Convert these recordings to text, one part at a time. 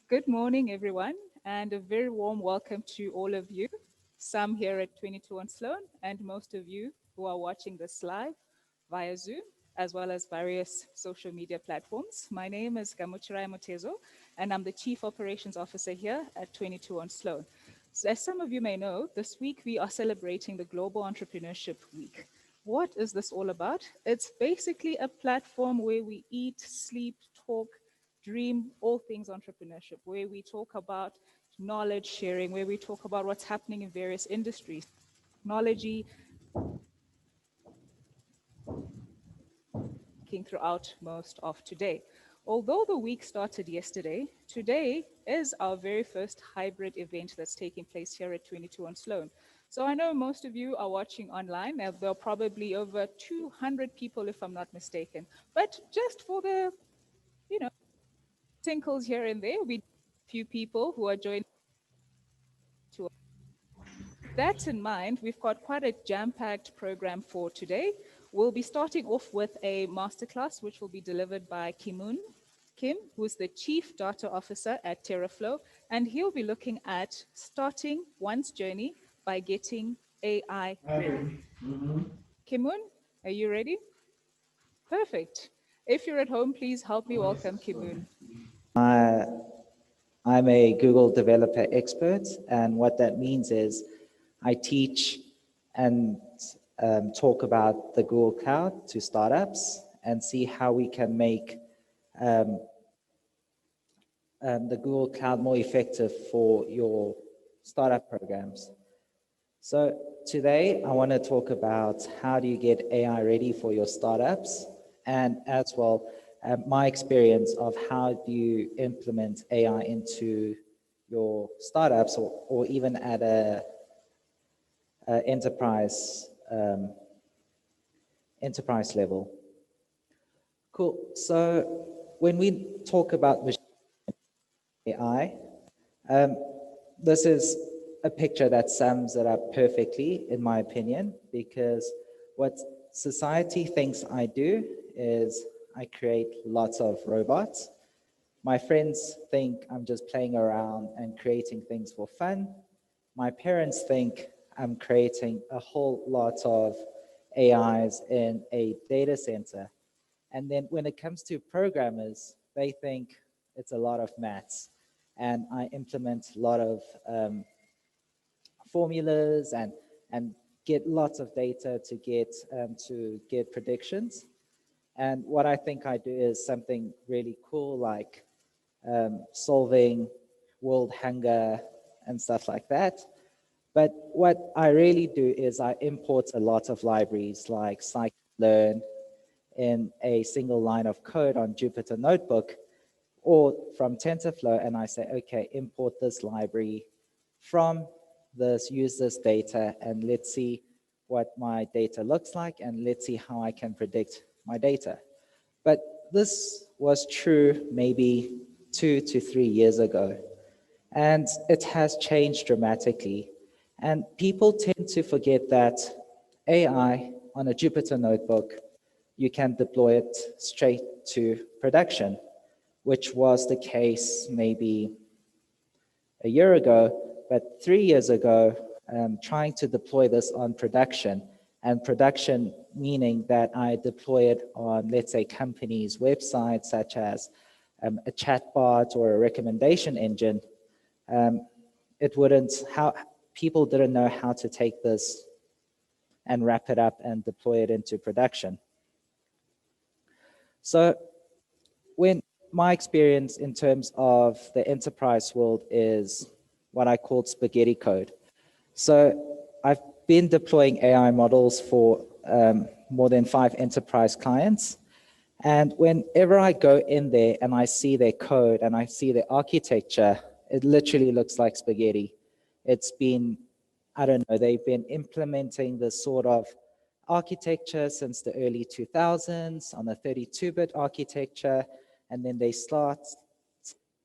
Good morning, everyone, and a very warm welcome to all of you, some here at 22 on Sloan, and most of you who are watching this live via Zoom, as well as various social media platforms. My name is Gamuchirai Motezo, and I'm the Chief Operations Officer here at 22 on Sloan. So as some of you may know, this week we are celebrating the Global Entrepreneurship Week. What is this all about? It's basically a platform where we eat, sleep, talk, dream all things entrepreneurship, where we talk about knowledge sharing, where we talk about what's happening in various industries, technology, throughout most of today. Although the week started yesterday, today is our very first hybrid event that's taking place here at 22 on Sloan. So I know most of you are watching online. There are probably over 200 people, if I'm not mistaken. But just for the, you know, tinkles here and there, we few people who are joining to that in mind, we've got quite a jam-packed program for today. We'll be starting off with a masterclass, which will be delivered by Kim, who's the Chief Data Officer at TerraFlow, and he'll be looking at starting one's journey by getting AI ready. Kimun, are you ready? Perfect. If you're at home, please help me welcome Kimun. I, I'm a Google developer expert, and what that means is I teach and talk about the Google Cloud to startups and see how we can make the Google Cloud more effective for your startup programs. So today I want to talk about how do you get AI ready for your startups, and as well my experience of how do you implement AI into your startups, or even at a enterprise level. Cool. So when we talk about machine AI, this is a picture that sums it up perfectly, in my opinion, because what society thinks I do is I create lots of robots. My friends think I'm just playing around and creating things for fun. My parents think I'm creating a whole lot of AIs in a data center. And then when it comes to programmers, they think it's a lot of maths. And I implement a lot of formulas and get lots of data to get predictions. And what I think I do is something really cool, like solving world hunger and stuff like that. But what I really do is I import a lot of libraries like scikit-learn in a single line of code on Jupyter Notebook, or from TensorFlow, and I say, okay, import this library from this, use this data, and let's see what my data looks like, and let's see how I can predict my data. But this was true maybe 2 to 3 years ago, and it has changed dramatically. And people tend to forget that AI on a Jupyter notebook, you can deploy it straight to production, which was the case maybe a year ago, but 3 years ago, trying to deploy this on production, and production meaning that I deploy it on, let's say, companies' websites, such as a chatbot or a recommendation engine. It wouldn't, how people didn't know how to take this and wrap it up and deploy it into production. So when my experience in terms of the enterprise world is what I called spaghetti code. So I've been deploying AI models for more than 5 enterprise clients. And whenever I go in there and I see their code and I see their architecture, it literally looks like spaghetti. It's been, I don't know, they've been implementing this sort of architecture since the early 2000s on a 32-bit architecture, and then they start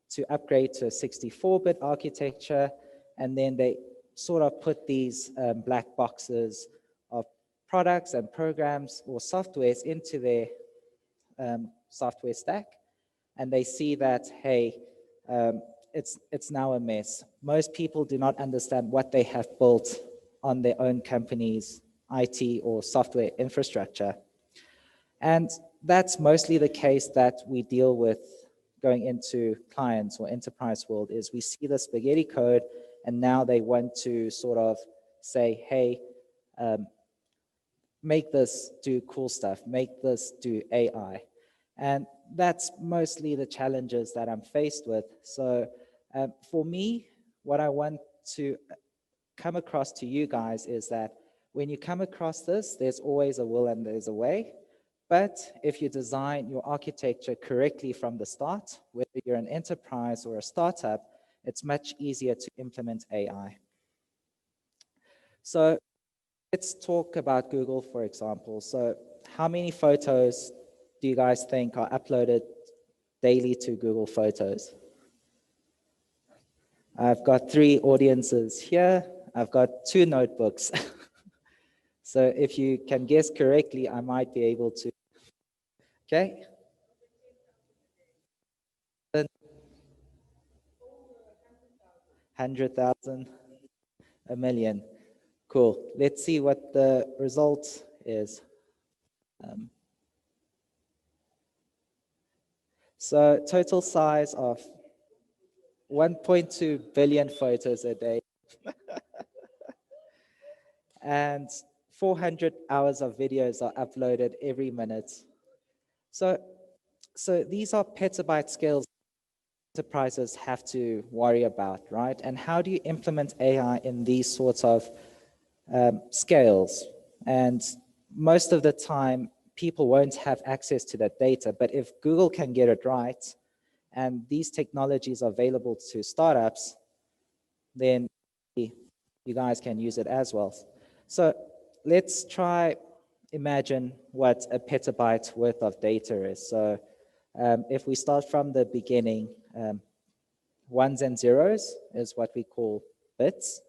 to upgrade to a 64-bit architecture, and then they sort of put these black boxes of products and programs or softwares into their software stack, and they see that, hey, it's now a mess. Most people do not understand what they have built on their own company's IT or software infrastructure. And that's mostly the case that we deal with going into clients or enterprise world is we see the spaghetti code and now they want to sort of say, hey, make this do cool stuff, make this do AI. And that's mostly the challenges that I'm faced with. So for me, what I want to come across to you guys is that when you come across this, there's always a will and there's a way. But if you design your architecture correctly from the start, whether you're an enterprise or a startup, it's much easier to implement AI. So let's talk about Google, for example. So how many photos do you guys think are uploaded daily to Google Photos? I've got 3 audiences here. I've got 2 notebooks. So if you can guess correctly, I might be able to. Okay. 100,000, a million. Cool. Let's see what the result is. So total size of 1.2 billion photos a day and 400 hours of videos are uploaded every minute. So these are petabyte scales enterprises have to worry about, right? And how do you implement AI in these sorts of scales? And most of the time, people won't have access to that data. But if Google can get it right, and these technologies are available to startups, then you guys can use it as well. So let's try imagine what a petabyte worth of data is. So if we start from the beginning, ones and zeros is what we call bits,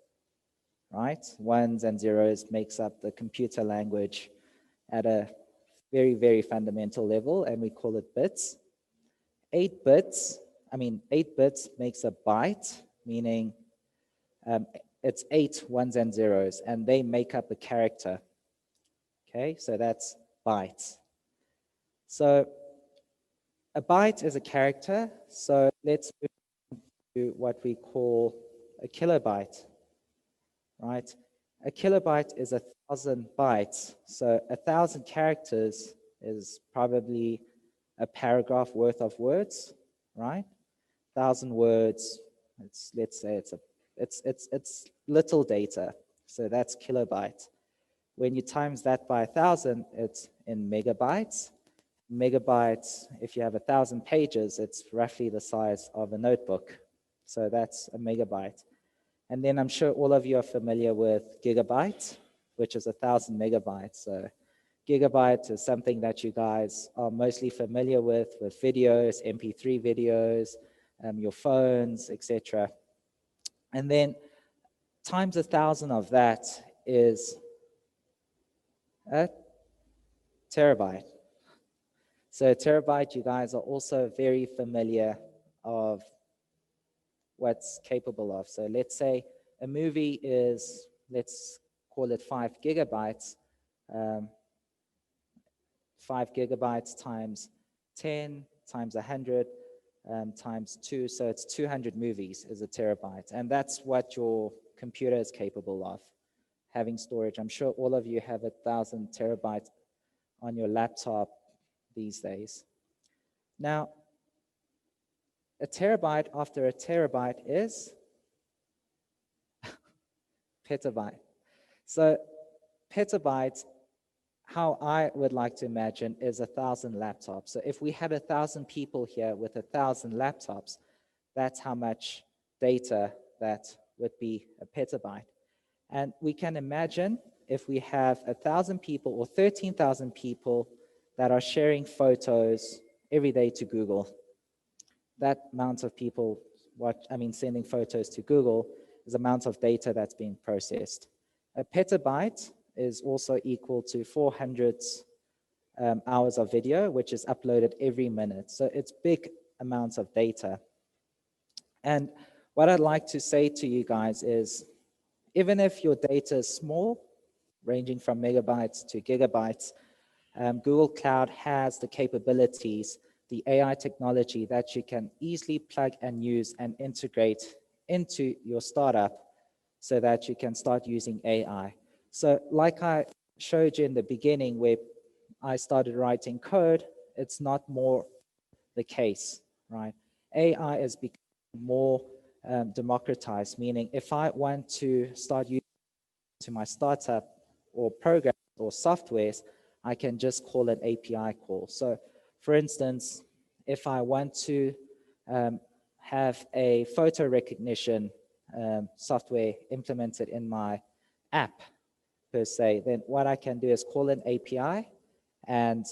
right? Ones and zeros makes up the computer language at a very, very fundamental level, and we call it bits. 8 bits, 8 bits makes a byte, meaning it's 8 ones and zeros, and they make up a character. Okay, so that's bytes. So a byte is a character, so let's move to what we call a kilobyte, right? A kilobyte is 1,000 bytes, so 1,000 characters is probably a paragraph worth of words, right? 1,000 words, let's say it's little data, so that's kilobyte. When you times that by 1,000, it's in megabytes. Megabytes, if you have 1,000 pages, it's roughly the size of a notebook. So that's a megabyte. And then I'm sure all of you are familiar with gigabyte, which is 1,000 megabytes. So gigabyte is something that you guys are mostly familiar with videos, MP3 videos, your phones, etc. And then times 1,000 of that is a terabyte. So a terabyte, you guys are also very familiar of what's capable of. So let's say a movie is, let's call it 5 gigabytes. 5 gigabytes times 10 times 100 times 2, so it's 200 movies is a terabyte. And that's what your computer is capable of, having storage. I'm sure all of you have 1,000 terabytes on your laptop these days. Now, a terabyte after a terabyte is petabyte. So petabytes, how I would like to imagine, is 1,000 laptops. So if we had 1,000 people here with 1,000 laptops, that's how much data that would be a petabyte. And we can imagine if we have 1,000 people or 13,000 people that are sharing photos every day to Google, that amount of people sending photos to Google is the amount of data that's being processed. A petabyte is also equal to 400 hours of video, which is uploaded every minute. So it's big amounts of data. And what I'd like to say to you guys is, even if your data is small, ranging from megabytes to gigabytes, Google Cloud has the capabilities, the AI technology that you can easily plug and use and integrate into your startup so that you can start using AI. So like I showed you in the beginning where I started writing code, it's not more the case, right? AI is becoming more democratized, meaning if I want to start using to my startup or program or softwares, I can just call an API call. So for instance, if I want to have a photo recognition software implemented in my app per se, then what I can do is call an API, and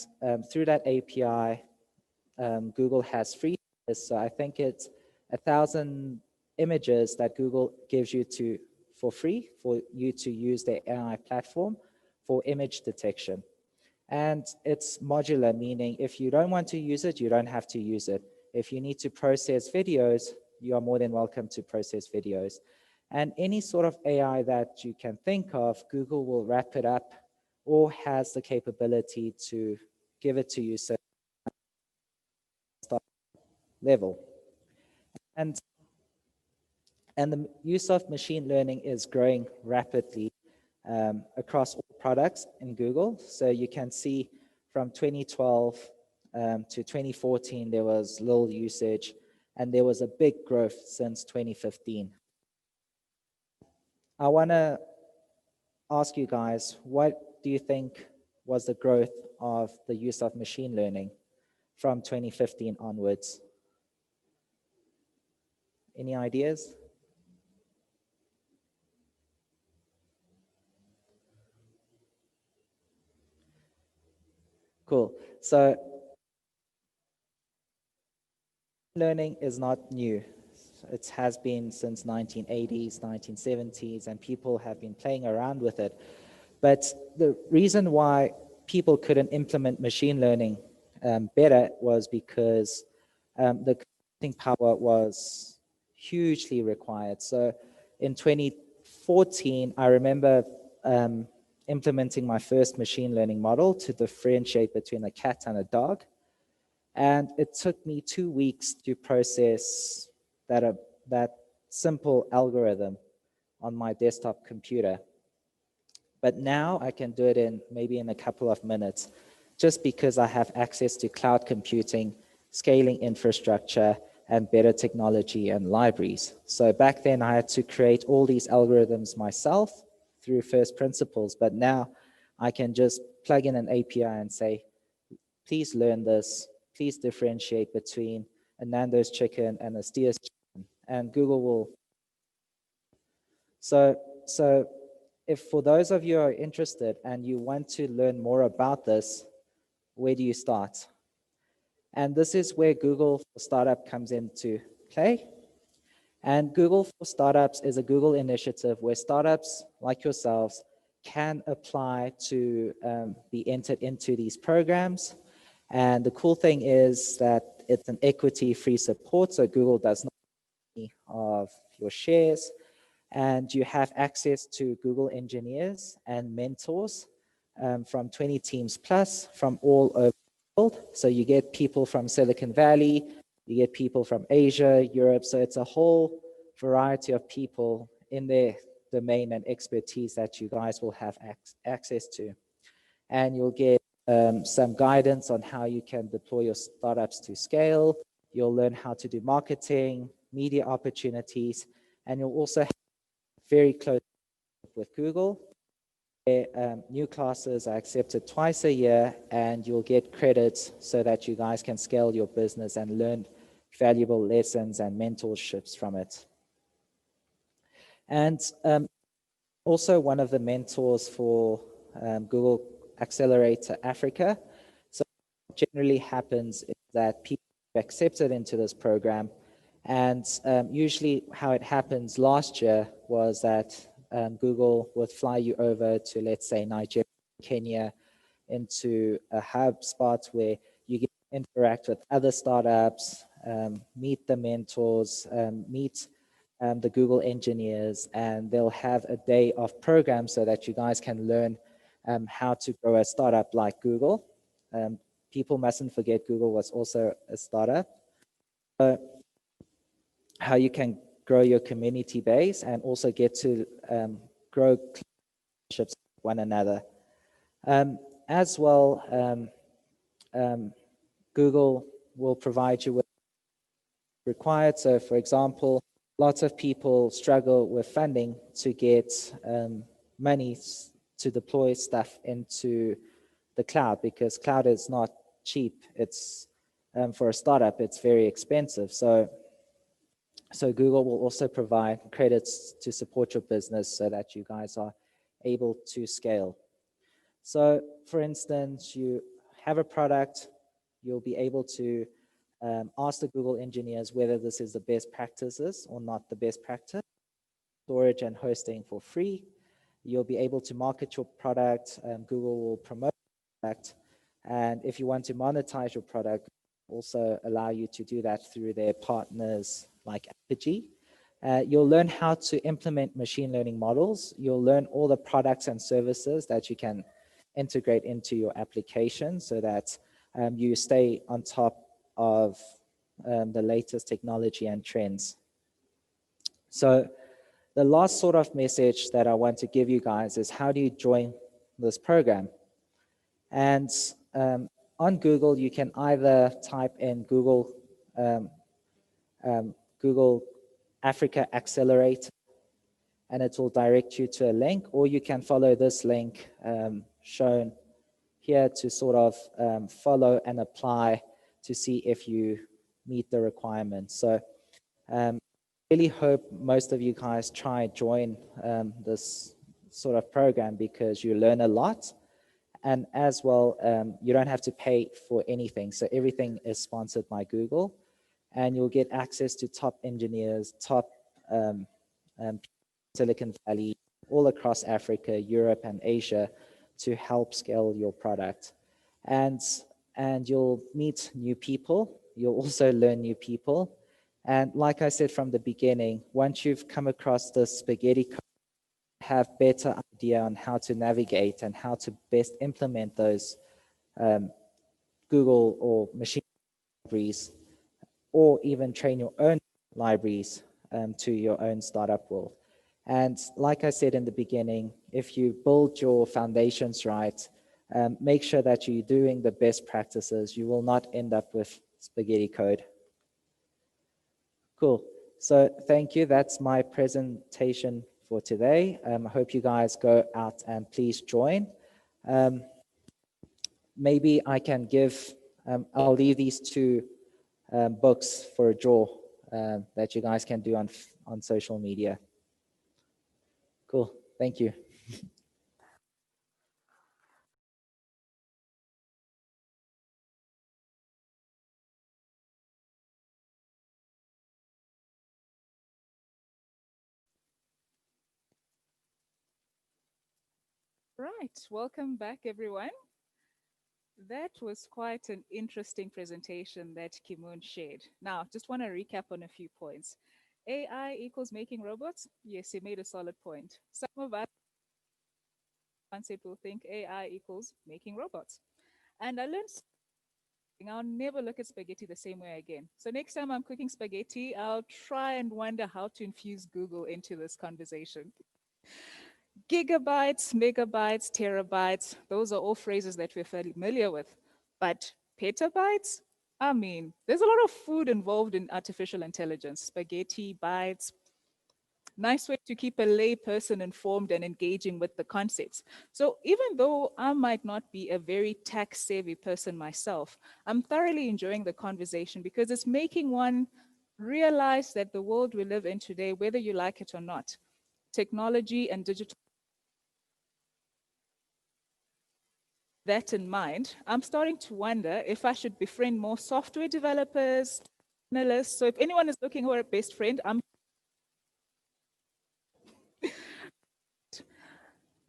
through that API, Google has free. So I think it's 1,000 images that Google gives you to for free for you to use their AI platform for image detection. And it's modular, meaning if you don't want to use it, you don't have to use it. If you need to process videos, you are more than welcome to process videos. And any sort of AI that you can think of, Google will wrap it up or has the capability to give it to you so level. And And the use of machine learning is growing rapidly across all products in Google. So you can see from 2012 to 2014, there was little usage, and there was a big growth since 2015. I want to ask you guys, what do you think was the growth of the use of machine learning from 2015 onwards? Any ideas? Cool. So learning is not new. It has been since 1980s, 1970s, and people have been playing around with it. But the reason why people couldn't implement machine learning better was because the computing power was hugely required. So in 2014, I remember implementing my first machine learning model to differentiate between a cat and a dog. And it took me 2 weeks to process that simple algorithm on my desktop computer. But now I can do it in maybe in a couple of minutes, just because I have access to cloud computing, scaling infrastructure, and better technology and libraries. So back then I had to create all these algorithms myself through first principles, but now I can just plug in an API and say, please learn this, please differentiate between a Nando's chicken and a Steers chicken, and Google will. So if for those of you who are interested and you want to learn more about this, where do you start? And this is where Google for Startup comes into play. And Google for Startups is a Google initiative where startups like yourselves can apply to be entered into these programs. And the cool thing is that it's an equity-free support, so Google does not need of your shares, and you have access to Google engineers and mentors from 20 teams plus from all over the world. So you get people from Silicon Valley, you get people from Asia, Europe, so it's a whole variety of people in their domain and expertise that you guys will have access to. And you'll get some guidance on how you can deploy your startups to scale. You'll learn how to do marketing, media opportunities, and you'll also have very close with Google. Where, new classes are accepted twice a year, and you'll get credits so that you guys can scale your business and learn valuable lessons and mentorships from it. And also one of the mentors for Google Accelerator Africa. So what generally happens is that people are accepted into this program, and usually how it happens last year was that Google would fly you over to, let's say, Nigeria, Kenya, into a hub spot where you get to interact with other startups, meet the mentors, meet the Google engineers, and they'll have a day of programs so that you guys can learn how to grow a startup like Google. People mustn't forget Google was also a startup. So how you can grow your community base and also get to grow relationships with one another. As well, Google will provide you with required. So for example, lots of people struggle with funding to get money to deploy stuff into the cloud because cloud is not cheap. It's for a startup, it's very expensive. So Google will also provide credits to support your business so that you guys are able to scale. So for instance, you have a product, you'll be able to ask the Google engineers whether this is the best practices or not the best practice. Storage and hosting for free. You'll be able to market your product. Google will promote your product. And if you want to monetize your product, also allow you to do that through their partners like Apigee. You'll learn how to implement machine learning models. You'll learn all the products and services that you can integrate into your application so that you stay on top of the latest technology and trends. So the last sort of message that I want to give you guys is how do you join this program? And on Google, you can either type in Google Africa Accelerator, and it will direct you to a link, or you can follow this link shown here to sort of follow and apply to see if you meet the requirements. So really hope most of you guys try join this sort of program because you learn a lot, and as well you don't have to pay for anything, so everything is sponsored by Google, and you'll get access to top engineers, top Silicon Valley, all across Africa, Europe, and Asia to help scale your product. And you'll meet new people. You'll also learn new people. And like I said from the beginning, once you've come across the spaghetti code, have better idea on how to navigate and how to best implement those Google or machine libraries, or even train your own libraries to your own startup world. And like I said in the beginning, if you build your foundations right, make sure that you're doing the best practices. You will not end up with spaghetti code. Cool. So thank you. That's my presentation for today. I hope you guys go out and please join. Maybe I can give, I'll leave these two books for a draw that you guys can do on social media. Cool. Thank you. Right, welcome back, everyone. That was quite an interesting presentation that Kimoon shared. Now, just want to recap on a few points. AI equals making robots? Yes, he made a solid point. Some of us concept will think AI equals making robots. And I learned something. I'll never look at spaghetti the same way again. So next time I'm cooking spaghetti, I'll try and wonder how to infuse Google into this conversation. Gigabytes, megabytes, terabytes, those are all phrases that we're familiar with. But petabytes? I mean, there's a lot of food involved in artificial intelligence. Spaghetti, bytes, nice way to keep a lay person informed and engaging with the concepts. So even though I might not be a very tech savvy person myself, I'm thoroughly enjoying the conversation because it's making one realize that the world we live in today, whether you like it or not, technology and digital, that in mind, I'm starting to wonder if I should befriend more software developers, analysts. So if anyone is looking for a best friend, I'm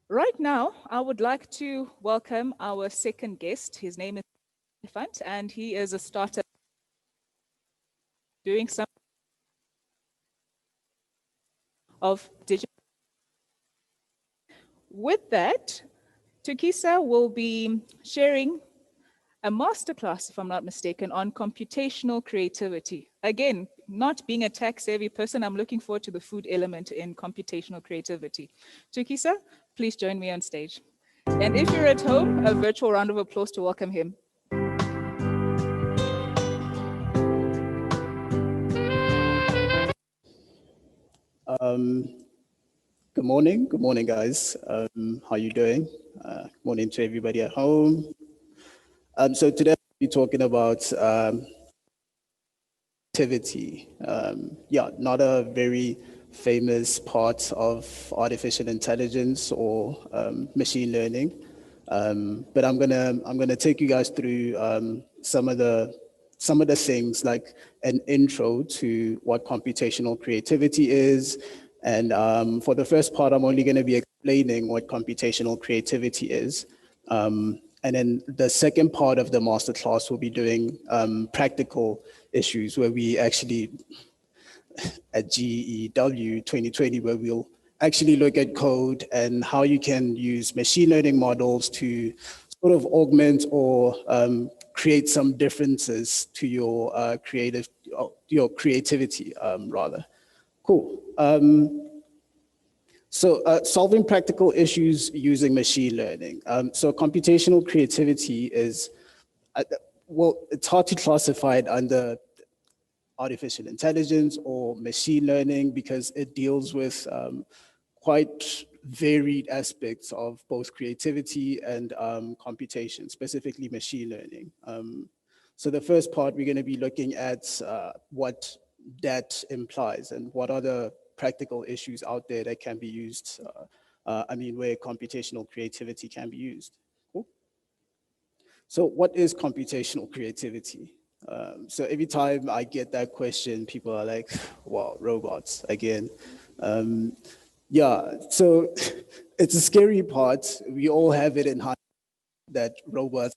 right now. I would like to welcome our second guest. His name is Elephant, and he is a startup doing some of digital. With that, Tukisa will be sharing a masterclass, if I'm not mistaken, on computational creativity. Again, not being a tech savvy person, I'm looking forward to the food element in computational creativity. Tukisa, please join me on stage. And if you're at home, a virtual round of applause to welcome him. Um, Good morning, guys. How you doing? Morning to everybody at home. So today we'll be talking about activity. Yeah, not a very famous part of artificial intelligence or machine learning, but I'm gonna take you guys through some of the things like an intro to what computational creativity is. And for the first part, I'm only going to be explaining what computational creativity is. And then the second part of the masterclass will be doing practical issues where we actually, at GEW 2020, where we'll actually look at code and how you can use machine learning models to sort of augment or create some differences to your your creativity, rather. Cool. So solving practical issues using machine learning. So computational creativity is, uh, well, it's hard to classify it under artificial intelligence or machine learning because it deals with quite varied aspects of both creativity and computation, specifically machine learning. So the first part, we're going to be looking at what that implies and what are the practical issues out there that can be used, where computational creativity can be used. Cool. So what is computational creativity? So every time I get that question, people are like, wow, robots again. Um, yeah, so it's a scary part. We all have it in hand that robots,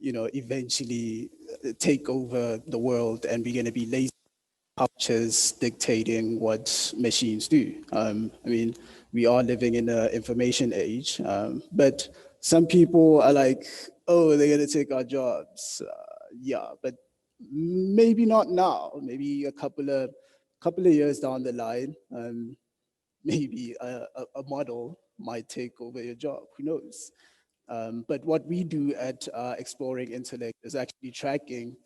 eventually take over the world and we're going to be lazy cultures dictating what machines do. We are living in an information age, but some people are like, oh, they're going to take our jobs. Yeah, but maybe not now. Maybe a couple of years down the line, maybe a model might take over your job. Who knows? But what we do at Exploring Intellect is actually tracking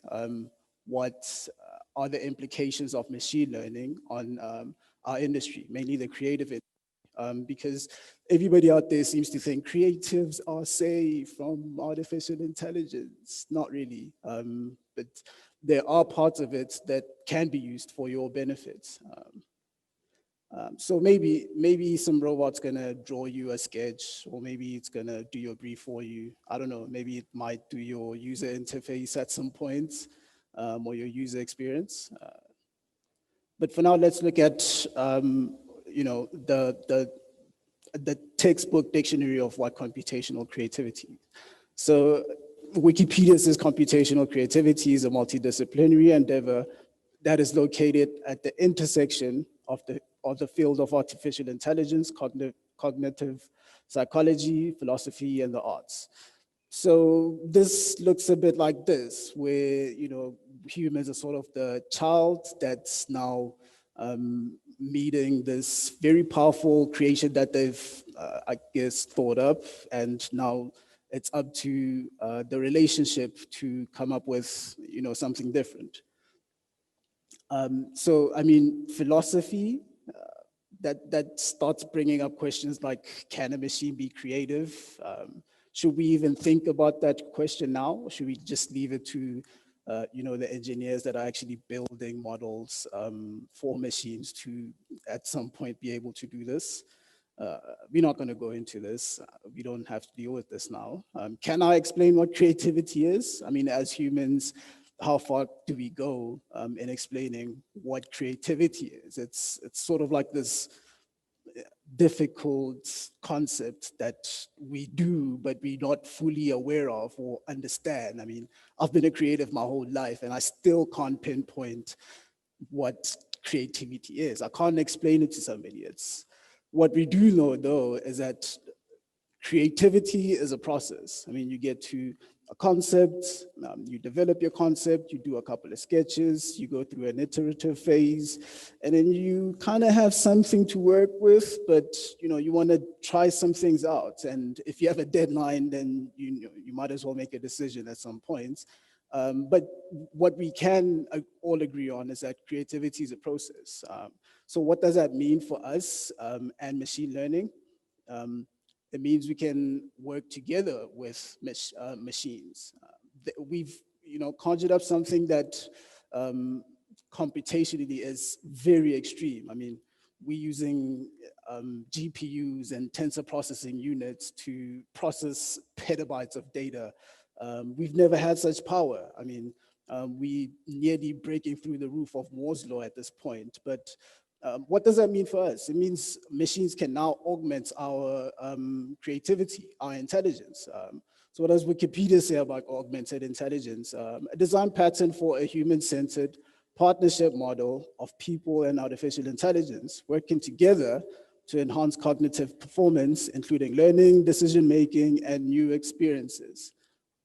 what are the implications of machine learning on our industry, mainly the creative industry. Because everybody out there seems to think creatives are safe from artificial intelligence. Not really, but there are parts of it that can be used for your benefit. So maybe some robot's gonna draw you a sketch, or maybe it's gonna do your brief for you. I don't know. Maybe it might do your user interface at some point, or your user experience. But for now, let's look at the textbook dictionary of what computational creativity is. So Wikipedia says computational creativity is a multidisciplinary endeavor that is located at the intersection of the field of artificial intelligence, cognitive psychology, philosophy, and the arts. So this looks a bit like this, where humans are sort of the child that's now meeting this very powerful creation that they've, I guess, thought up, and now it's up to the relationship to come up with something different. Philosophy, that starts bringing up questions like, can a machine be creative? Should we even think about that question now? Or should we just leave it to the engineers that are actually building models for machines to at some point be able to do this? We're not going to go into this. We don't have to deal with this now. Can I explain what creativity is? I mean, as humans, how far do we go in explaining what creativity is? It's sort of like this difficult concept that we do, but we're not fully aware of or understand. I mean, I've been a creative my whole life, and I still can't pinpoint what creativity is. I can't explain it to somebody. It's what we do know, though, is that creativity is a process. I mean, you get to a concept, you develop your concept, you do a couple of sketches, you go through an iterative phase, and then you kind of have something to work with, but you want to try some things out. And if you have a deadline, then you might as well make a decision at some point. But what we can all agree on is that creativity is a process. So what does that mean for us and machine learning? Um, it means we can work together with machines. We've conjured up something that computationally is very extreme. I mean, we're using GPUs and tensor processing units to process petabytes of data. We've never had such power. I mean, we nearly breaking through the roof of Moore's law at this point. But what does that mean for us? It means machines can now augment our creativity, our intelligence. So what does Wikipedia say about augmented intelligence? A design pattern for a human-centered partnership model of people and artificial intelligence working together to enhance cognitive performance, including learning, decision-making, and new experiences.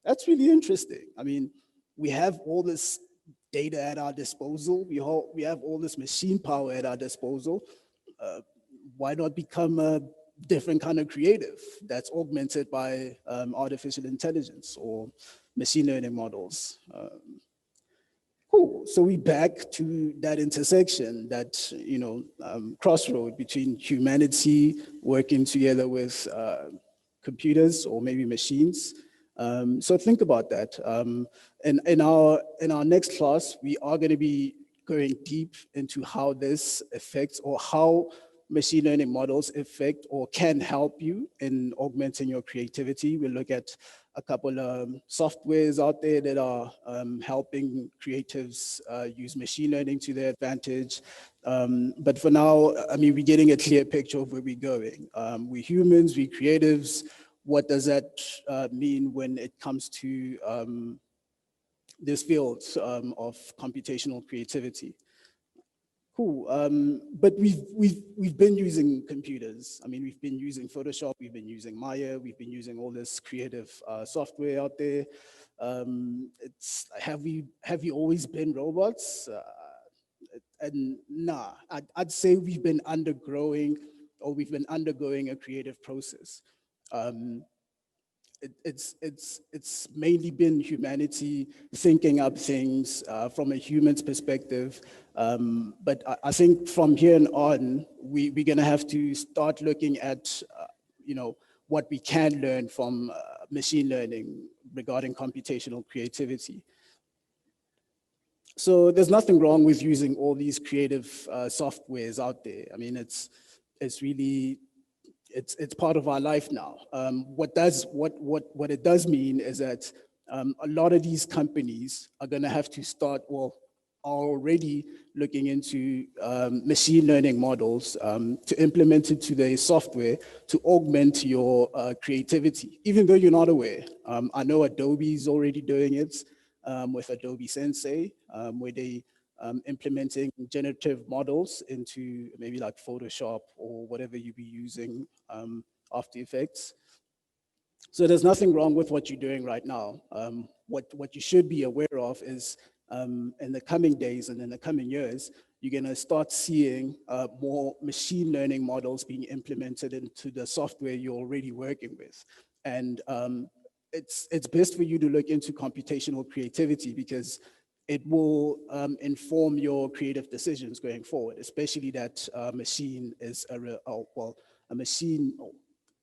That's really interesting. I mean, we have all this data at our disposal. We have all this machine power at our disposal. Uh, why not become a different kind of creative that's augmented by artificial intelligence or machine learning models? Cool. So we back to that intersection, that crossroad between humanity working together with computers or maybe machines. So think about that. In our next class, we are going to be going deep into how this affects, or how machine learning models affect or can help you in augmenting your creativity. We'll look at a couple of softwares out there that are helping creatives use machine learning to their advantage. But for now, I mean, we're getting a clear picture of where we're going. We're humans, we're creatives. What does that mean when it comes to this field of computational creativity? Cool. But we've been using computers. I mean, we've been using Photoshop, we've been using Maya, we've been using all this creative software out there. Have we always been robots? And nah, I'd say we've been undergrowing, or we've been undergoing a creative process. Um, it's mainly been humanity thinking up things from a human's perspective. But I think from here on, we're going to have to start looking at, what we can learn from machine learning regarding computational creativity. So there's nothing wrong with using all these creative softwares out there. I mean, it's really, it's part of our life now. What it does mean is that a lot of these companies are going to have to start, well, are already looking into machine learning models to implement it to their software to augment your creativity, even though you're not aware. I know Adobe is already doing it with Adobe Sensei, where they implementing generative models into maybe like Photoshop or whatever you be using, After Effects. So there's nothing wrong with what you're doing right now. What you should be aware of is in the coming days and in the coming years, you're going to start seeing more machine learning models being implemented into the software you're already working with. And it's best for you to look into computational creativity, because it will inform your creative decisions going forward, especially that machine is a machine,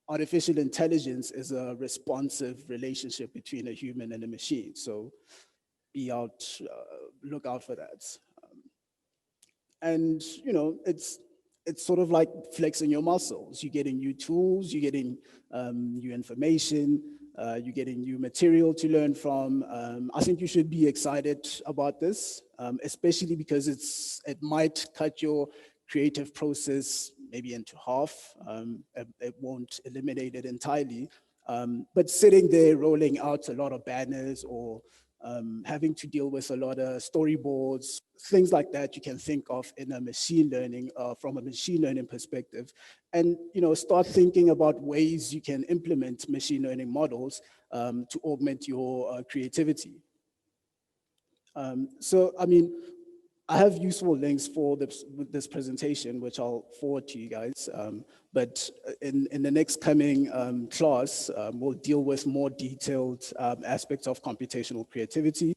artificial intelligence is a responsive relationship between a human and a machine. So look out for that. And it's sort of like flexing your muscles. You're getting new tools, you're getting new information, you're getting new material to learn from. I think you should be excited about this, especially because it might cut your creative process maybe into half. It won't eliminate it entirely. But sitting there rolling out a lot of banners or having to deal with a lot of storyboards, things like that you can think of in a machine learning, from a machine learning perspective. And start thinking about ways you can implement machine learning models to augment your creativity. So, I mean, I have useful links for this presentation, which I'll forward to you guys. But in the next coming class, we'll deal with more detailed aspects of computational creativity.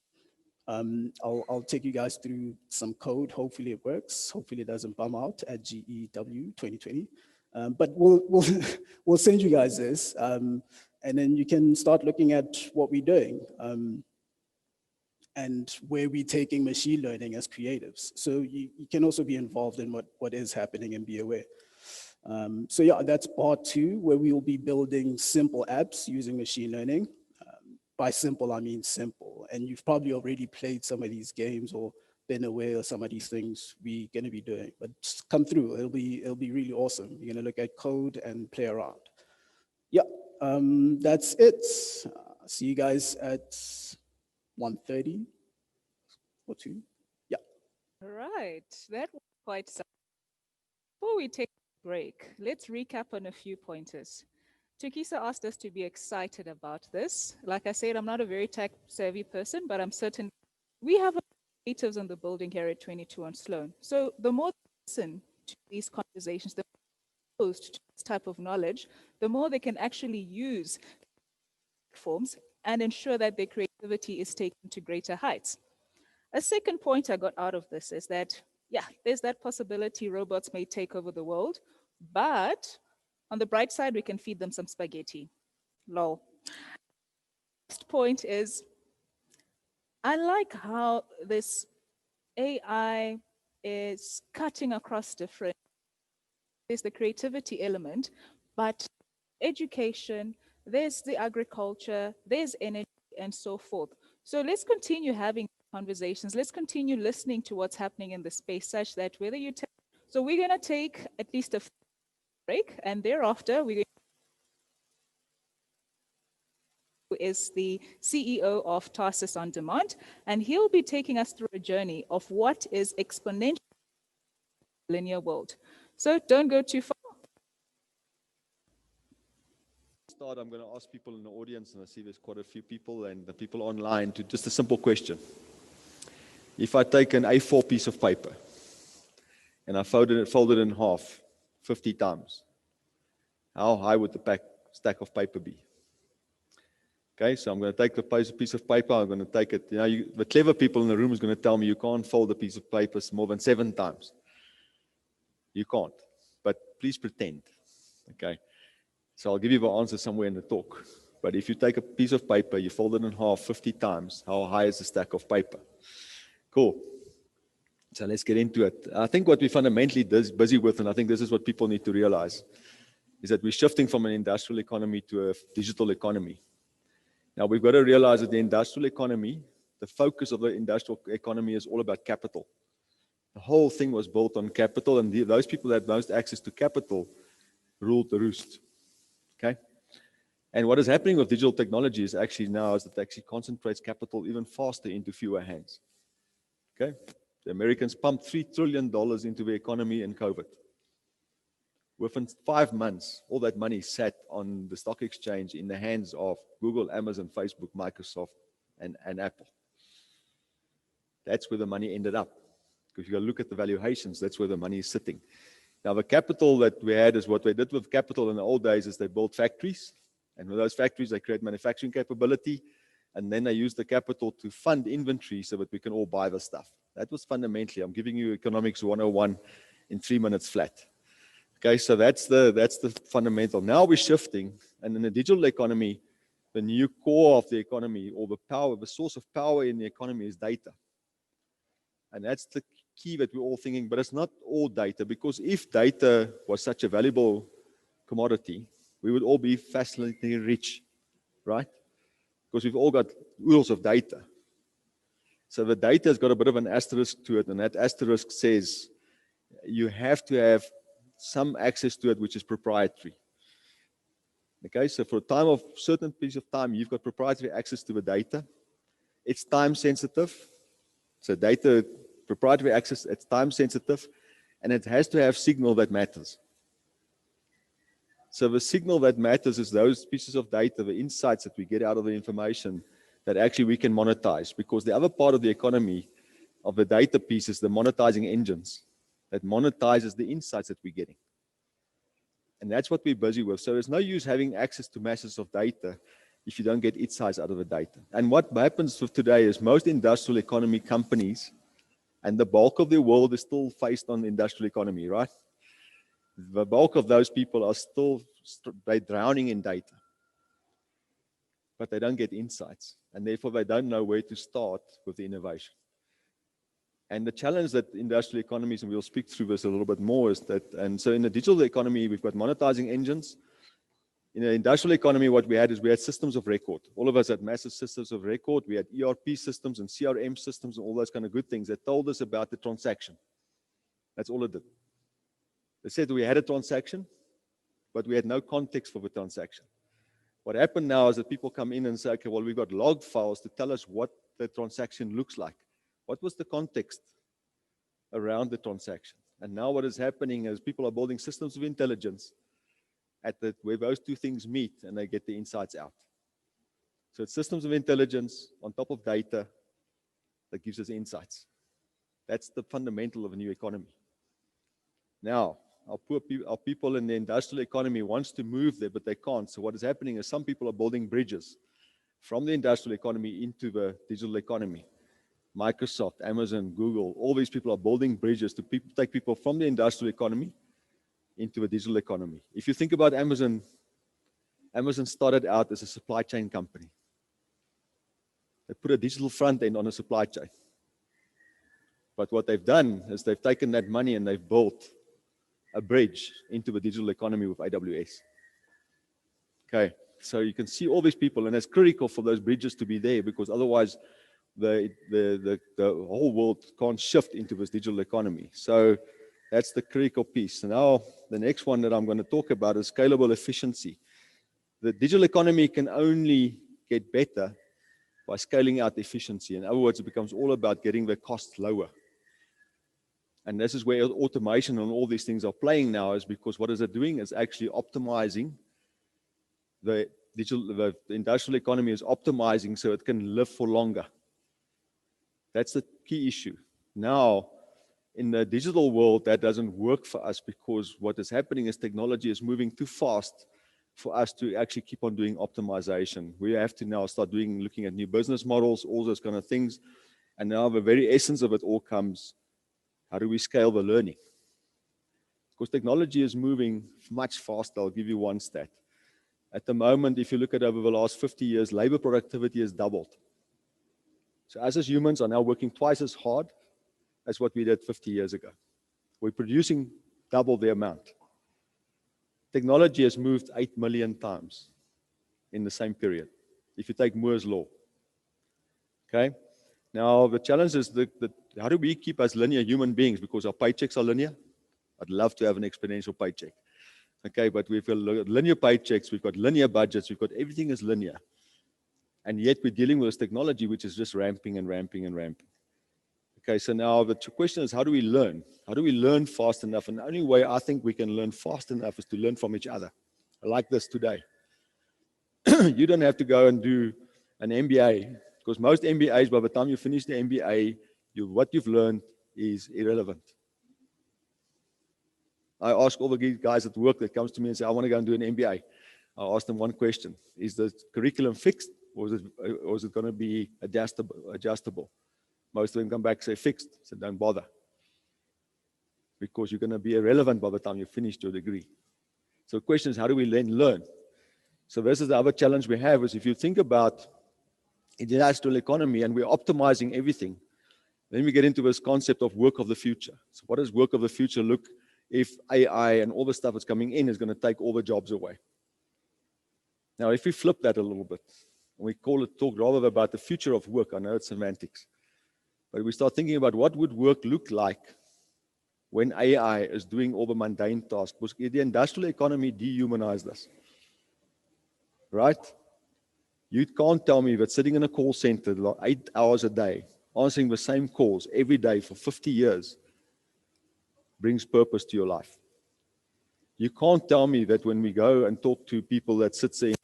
I'll take you guys through some code. Hopefully it works. Hopefully it doesn't bum out at GEW 2020. But we'll send you guys this, and then you can start looking at what we're doing. And where we're taking machine learning as creatives. So you can also be involved in what is happening and be aware. So yeah, that's part 2, where we will be building simple apps using machine learning. By simple, I mean simple. And you've probably already played some of these games or been aware of some of these things we're gonna be doing. But just come through, it'll be really awesome. You're gonna look at code and play around. Yeah, that's it. See you guys at 1:30 or 2. Yeah. All right, that was quite some. Before we take a break, let's recap on a few pointers. Tukisa asked us to be excited about this. Like I said, I'm not a very tech-savvy person, but I'm certain we have creatives in the building here at 22 on Sloan. So the more they listen to these conversations, the more exposed to this type of knowledge, the more they can actually use platforms and ensure that their creativity is taken to greater heights. A second point I got out of this is that, yeah, there's that possibility robots may take over the world, but on the bright side, we can feed them some spaghetti. Lol. Next point is, I like how this AI is cutting across different, there's the creativity element, but education, there's the agriculture, there's energy, and so forth. So let's continue having conversations. Let's continue listening to what's happening in the space, such that whether you take, so we're going to take at least a break, and thereafter we're going to is the CEO of Tarsus On Demand, and he'll be taking us through a journey of what is exponential linear world. So don't go too far. I'm going to ask people in the audience, and I see there's quite a few people and the people online, to just a simple question. If I take an A4 piece of paper and I fold it in half 50 times, how high would the stack of paper be? Okay, so I'm going to take the piece of paper, I'm going to take it, the clever people in the room is going to tell me you can't fold a piece of paper more than 7 times. You can't, but please pretend, okay? So I'll give you the answer somewhere in the talk. But if you take a piece of paper, you fold it in half 50 times, how high is the stack of paper? Cool. So let's get into it. I think what we're fundamentally busy with, and I think this is what people need to realize, is that we're shifting from an industrial economy to a digital economy. Now, we've got to realize that the industrial economy, the focus of the industrial economy is all about capital. The whole thing was built on capital, and those people that had most access to capital ruled the roost. Okay? And what is happening with digital technology is actually now is that it actually concentrates capital even faster into fewer hands. Okay? The Americans pumped $3 trillion into the economy in COVID. Within 5 months, all that money sat on the stock exchange in the hands of Google, Amazon, Facebook, Microsoft, and Apple. That's where the money ended up. Because if you look at the valuations, that's where the money is sitting. Now, the capital that we had is what they did with capital in the old days is they built factories. And with those factories, they create manufacturing capability. And then they use the capital to fund inventory so that we can all buy the stuff. That was fundamentally, I'm giving you economics 101 in 3 minutes flat. Okay, so that's the fundamental. Now we're shifting, and in the digital economy, the new core of the economy, or the power, the source of power in the economy is data. And that's the key that we're all thinking, but it's not all data, because if data was such a valuable commodity, we would all be fascinatingly rich, right? Because we've all got oodles of data. So the data has got a bit of an asterisk to it, and that asterisk says you have to have some access to it which is proprietary. Okay, so for a time of certain piece of time, you've got proprietary access to the data. It's time sensitive. So data, proprietary access, it's time sensitive, and it has to have signal that matters. So the signal that matters is those pieces of data, the insights that we get out of the information that actually we can monetize, because the other part of the economy of the data piece is the monetizing engines that monetizes the insights that we're getting. And that's what we're busy with. So there's no use having access to masses of data if you don't get insights out of the data. And what happens with today is most industrial economy companies, and the bulk of the world is still based on the industrial economy, right? The bulk of those people are still they're drowning in data, but they don't get insights, and therefore they don't know where to start with the innovation. And the challenge that industrial economies, and we'll speak through this a little bit more, is that, and so in the digital economy, we've got monetizing engines. In the industrial economy, what we had is we had systems of record. All of us had massive systems of record. We had ERP systems and CRM systems and all those kind of good things that told us about the transaction. That's all it did. They said we had a transaction, but we had no context for the transaction. What happened now is that people come in and say, okay, well, we've got log files to tell us what the transaction looks like. What was the context around the transaction? And now what is happening is people are building systems of intelligence where those two things meet and they get the insights out. So it's systems of intelligence on top of data that gives us insights. That's the fundamental of a new economy. Now, our people in the industrial economy wants to move there, but they can't. So what is happening is some people are building bridges from the industrial economy into the digital economy. Microsoft, Amazon, Google, all these people are building bridges to take people from the industrial economy into the digital economy. If you think about Amazon, Amazon started out as a supply chain company. They put a digital front end on a supply chain. But what they've done is they've taken that money and they've built a bridge into the digital economy with AWS. Okay, so you can see all these people, and it's critical for those bridges to be there, because otherwise the whole world can't shift into this digital economy. So that's the critical piece. Now, the next one that I'm going to talk about is scalable efficiency. The digital economy can only get better by scaling out efficiency. In other words, it becomes all about getting the cost lower. And this is where automation and all these things are playing now, is because what is it doing is actually optimizing the industrial economy is optimizing so it can live for longer. That's the key issue. Now, in the digital world, that doesn't work for us, because what is happening is technology is moving too fast for us to actually keep on doing optimization. We have to now start looking at new business models, all those kind of things. And now the very essence of it all comes, how do we scale the learning? Because technology is moving much faster. I'll give you one stat. At the moment, if you look at over the last 50 years, labor productivity has doubled. So us as humans are now working twice as hard as what we did 50 years ago. We're producing double the amount. Technology has moved 8 million times in the same period, if you take Moore's law. Okay? Now, the challenge is how do we keep as linear human beings, because our paychecks are linear? I'd love to have an exponential paycheck. Okay, but we've got linear paychecks, we've got linear budgets, we've got everything is linear. And yet we're dealing with this technology which is just ramping and ramping and ramping. Okay, so now the question is, how do we learn? How do we learn fast enough? And the only way I think we can learn fast enough is to learn from each other. I like this today. You don't have to go and do an MBA, because most MBAs, by the time you finish the MBA, what you've learned is irrelevant. I ask all the guys at work that comes to me and say, I want to go and do an MBA. I ask them one question: is the curriculum fixed, or is it going to be adjustable? Most of them come back and say fixed. So don't bother, because you're going to be irrelevant by the time you finished your degree. So the question is, how do we then learn? So this is the other challenge we have, is if you think about the industrial economy and we're optimizing everything, then we get into this concept of work of the future. So what does work of the future look if AI and all the stuff that's coming in is going to take all the jobs away? Now, if we flip that a little bit, and we talk rather about the future of work, I know it's semantics, but we start thinking about what would work look like when AI is doing all the mundane tasks. Because the industrial economy dehumanized us, right? You can't tell me that sitting in a call center 8 hours a day, answering the same calls every day for 50 years brings purpose to your life. You can't tell me that when we go and talk to people that sits in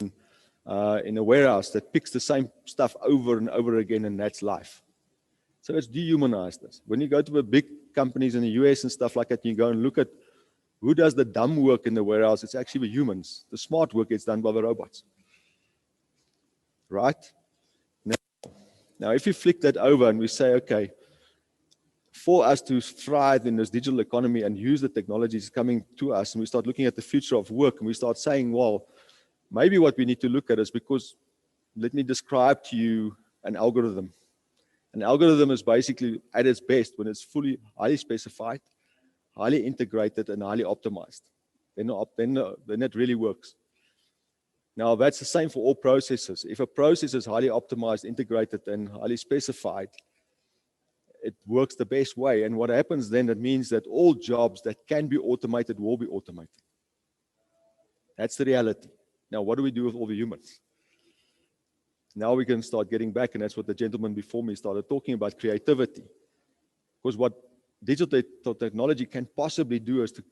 a warehouse that picks the same stuff over and over again, and that's life. So it's dehumanized us. When you go to the big companies in the US and stuff like that, you go and look at who does the dumb work in the warehouse. It's actually the humans. The smart work gets done by the robots. Right? Now, if you flick that over and we say, okay, for us to thrive in this digital economy and use the technologies coming to us, and we start looking at the future of work, and we start saying, well, maybe what we need to look at is, because let me describe to you an algorithm. An algorithm is basically at its best when it's fully highly specified, highly integrated, and highly optimized. Then it really works. Now, that's the same for all processes. If a process is highly optimized, integrated, and highly specified, it works the best way. And what happens then, it means that all jobs that can be automated will be automated. That's the reality. Now, what do we do with all the humans? Now we can start getting back, and that's what the gentleman before me started talking about, creativity. Because what digital technology can possibly do is to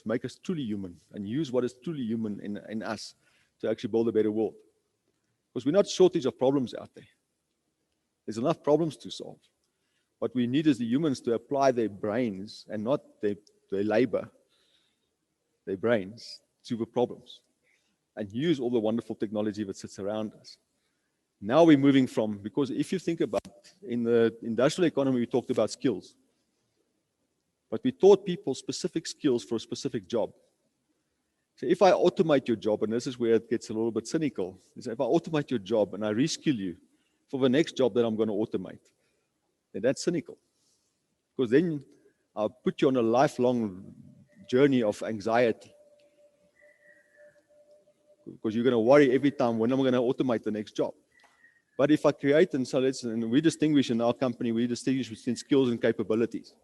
make us truly human and use what is truly human in us to actually build a better world. Because we're not shortage of problems out there. There's enough problems to solve. What we need is the humans to apply their brains and not their labor, their brains, to the problems and use all the wonderful technology that sits around us. Now we're moving from, because if you think about, in the industrial economy, we talked about skills. But we taught people specific skills for a specific job. So if I automate your job, and this is where it gets a little bit cynical, is if I automate your job and I reskill you for the next job that I'm going to automate, then that's cynical. Because then I'll put you on a lifelong journey of anxiety. Because you're going to worry every time, when am I going to automate the next job? But if I create, and we distinguish in our company, we distinguish between skills and capabilities.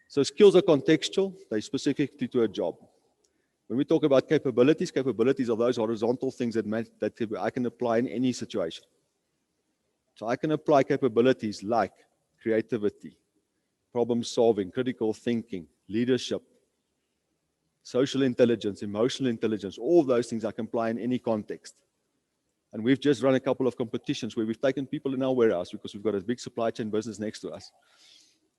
So skills are contextual, they're specific to a job. When we talk about capabilities, capabilities are those horizontal things that I can apply in any situation. So I can apply capabilities like creativity, problem solving, critical thinking, leadership, social intelligence, emotional intelligence, all those things I can apply in any context. And we've just run a couple of competitions where we've taken people in our warehouse, because we've got a big supply chain business next to us.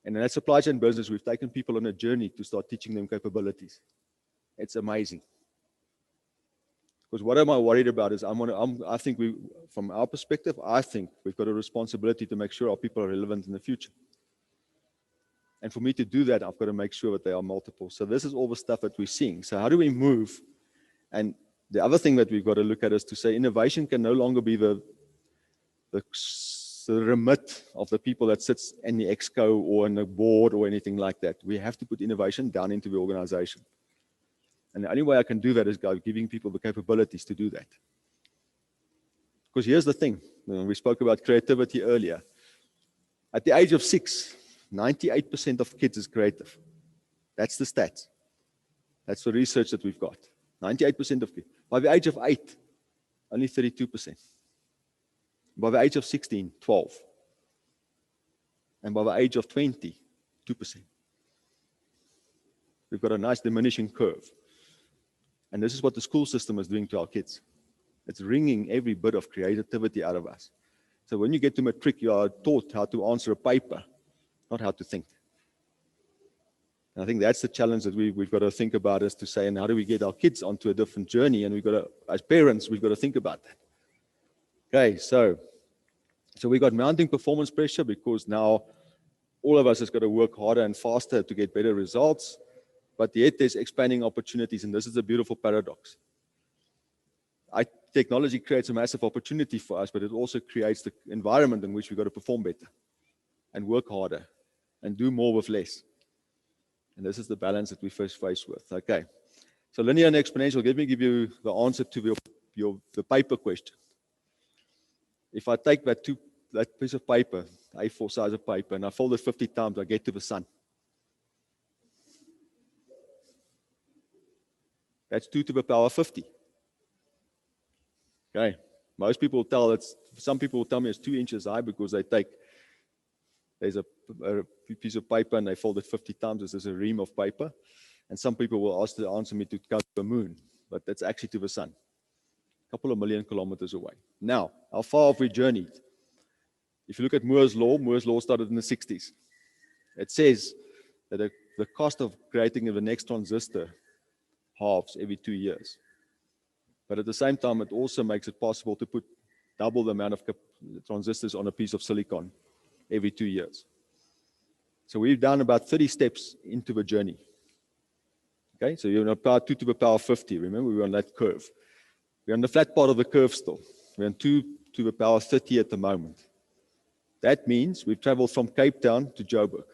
And in that supply chain business, we've taken people on a journey to start teaching them capabilities. It's amazing. Because what am I worried about is I think from our perspective, I think we've got a responsibility to make sure our people are relevant in the future. And for me to do that, I've got to make sure that they are multiple. So this is all the stuff that we're seeing. So how do we move? And the other thing that we've got to look at is to say innovation can no longer be the remit of the people that sits in the exco or in the board or anything like that. We have to put innovation down into the organization. And the only way I can do that is by giving people the capabilities to do that. Because here's the thing, we spoke about creativity earlier. At the age of 6, 98% of kids is creative. That's the stats. That's the research that we've got. 98% of kids. By the age of 8, only 32%. By the age of 16, 12. And by the age of 20, 2%. We've got a nice diminishing curve. And this is what the school system is doing to our kids. It's wringing every bit of creativity out of us. So when you get to matric, you are taught how to answer a paper, not how to think. And I think that's the challenge that we've got to think about, is to say, and how do we get our kids onto a different journey? And we've got to, as parents, we've got to think about that. Okay, so we got mounting performance pressure, because now all of us has got to work harder and faster to get better results. But yet there's expanding opportunities, and this is a beautiful paradox. Technology creates a massive opportunity for us, but it also creates the environment in which we've got to perform better and work harder and do more with less. And this is the balance that we first face with. Okay, so linear and exponential. Let me give you the answer to the paper question. If I take that piece of paper, 4 size of paper, and I fold it 50 times, I get to the sun. That's 2 to the power 50. Okay. Most people some people will tell me it's 2 inches high because there's a piece of paper and they fold it 50 times. This is a ream of paper. And some people will answer me to come to the moon, but that's actually to the sun. A couple of million kilometers away. Now, how far have we journeyed? If you look at Moore's law started in the 60s. It says that the cost of creating the next transistor halves every 2 years. But at the same time, it also makes it possible to put double the amount of transistors on a piece of silicon every 2 years. So we've done about 30 steps into the journey. Okay, so you're on about 2 to the power 50. Remember, we were on that curve. We're on the flat part of the curve still. We're on 2 to the power 30 at the moment. That means we've traveled from Cape Town to Joburg.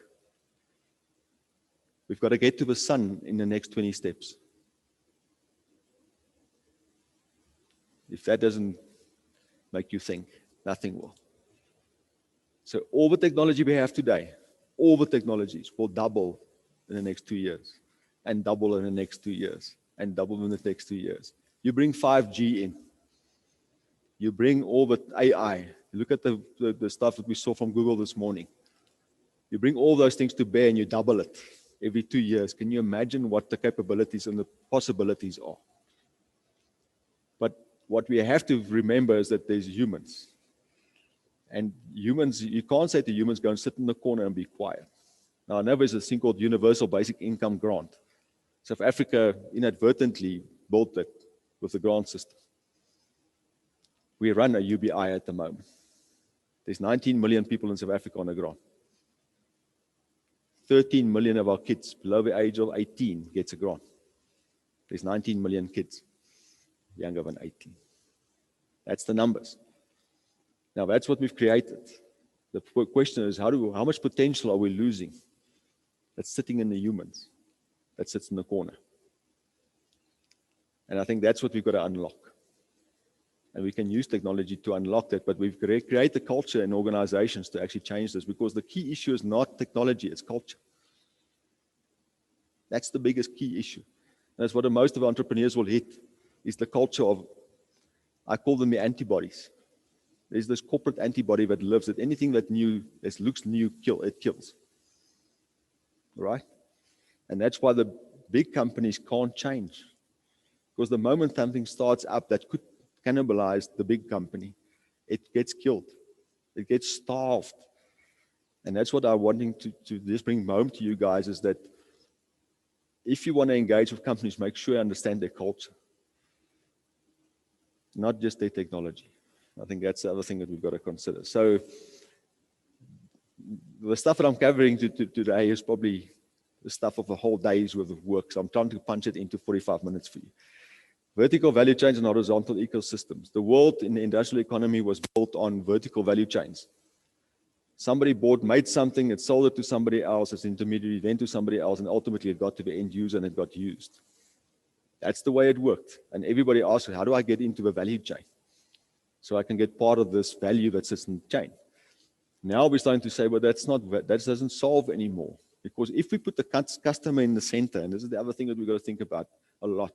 We've got to get to the sun in the next 20 steps. If that doesn't make you think, nothing will. So all the technology we have today, all the technologies will double in the next 2 years, and double in the next 2 years, and double in the next 2 years. You bring 5G in. You bring all the AI. Look at the stuff that we saw from Google this morning. You bring all those things to bear and you double it every 2 years. Can you imagine what the capabilities and the possibilities are? But what we have to remember is that there's humans. And humans, you can't say to humans, go and sit in the corner and be quiet. Now, I know there's a thing called Universal Basic Income Grant. South Africa inadvertently built that with the grant system. We run a UBI at the moment. There's 19 million people in South Africa on a grant. 13 million of our kids below the age of 18 gets a grant. There's 19 million kids younger than 18. That's the numbers. Now that's what we've created. The question is, how much potential are we losing that's sitting in the humans, that sits in the corner? And I think that's what we've got to unlock. And we can use technology to unlock that, but we've created the culture in organizations to actually change this, because the key issue is not technology, it's culture. That's the biggest key issue. And that's what most of entrepreneurs will hit, is the culture of, I call them the antibodies. There's this corporate antibody that lives, that anything that looks new, it kills. Right? And that's why the big companies can't change. Because the moment something starts up that could cannibalize the big company, it gets killed. It gets starved. And that's what I'm wanting to just bring home to you guys, is that if you want to engage with companies, make sure you understand their culture, not just their technology. I think that's the other thing that we've got to consider. So the stuff that I'm covering today is probably the stuff of a whole day's worth of work. So I'm trying to punch it into 45 minutes for you. Vertical value chains and horizontal ecosystems. The world in the industrial economy was built on vertical value chains. Somebody made something, it sold it to somebody else as intermediary, then to somebody else, and ultimately it got to the end user and it got used. That's the way it worked. And everybody asked, how do I get into the value chain so I can get part of this value that sits in the chain? Now we're starting to say, well, that doesn't solve anymore. Because if we put the customer in the center, and this is the other thing that we've got to think about a lot,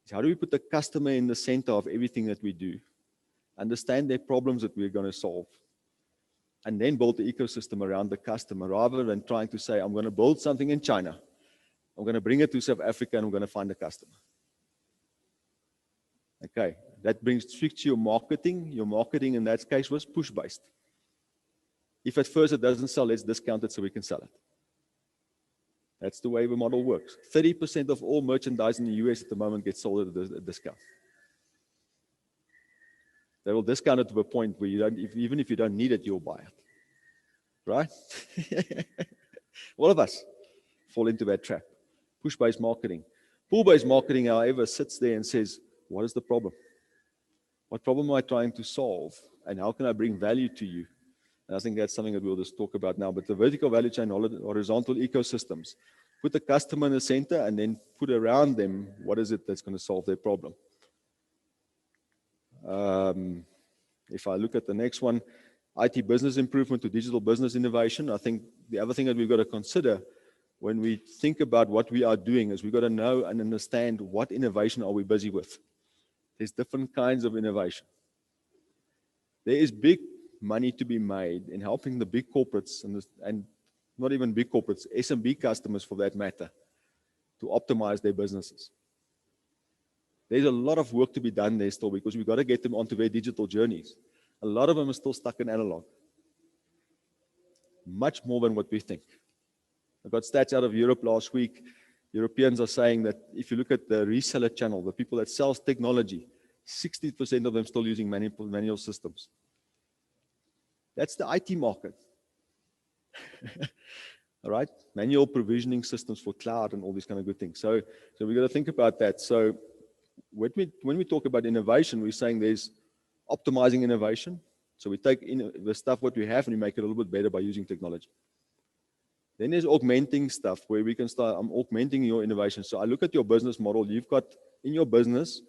is how do we put the customer in the center of everything that we do, understand their problems that we're going to solve, and then build the ecosystem around the customer, rather than trying to say, I'm going to build something in China, I'm going to bring it to South Africa, and I'm going to find a customer. Okay, that brings strict to your marketing. Your marketing in that case was push-based. If at first it doesn't sell, let's discount it so we can sell it. That's the way the model works. 30% of all merchandise in the US at the moment gets sold at a discount. They will discount it to the point where even if you don't need it, you'll buy it. Right? All of us fall into that trap. Push-based marketing. Pull-based marketing, however, sits there and says, what is the problem? What problem am I trying to solve? And how can I bring value to you? And I think that's something that we'll just talk about now. But the vertical value chain, horizontal ecosystems, put the customer in the center and then put around them, what is it that's going to solve their problem? If I look at the next one, IT business improvement to digital business innovation, I think the other thing that we've got to consider when we think about what we are doing is we've got to know and understand what innovation are we busy with. There's different kinds of innovation. There is big money to be made in helping the big corporates and not even big corporates, SMB customers for that matter, to optimize their businesses. There's a lot of work to be done there still because we've got to get them onto their digital journeys. A lot of them are still stuck in analog. Much more than what we think. I got stats out of Europe last week. Europeans are saying that if you look at the reseller channel, the people that sells technology, 60% of them still using manual systems. That's the IT market. All right, manual provisioning systems for cloud and all these kind of good things. So we got to think about that. So when we talk about innovation, we're saying there's optimizing innovation. So we take the stuff what we have and we make it a little bit better by using technology. Then there's augmenting stuff where we can start, I'm augmenting your innovation. So I look at your business model. You've got in your business,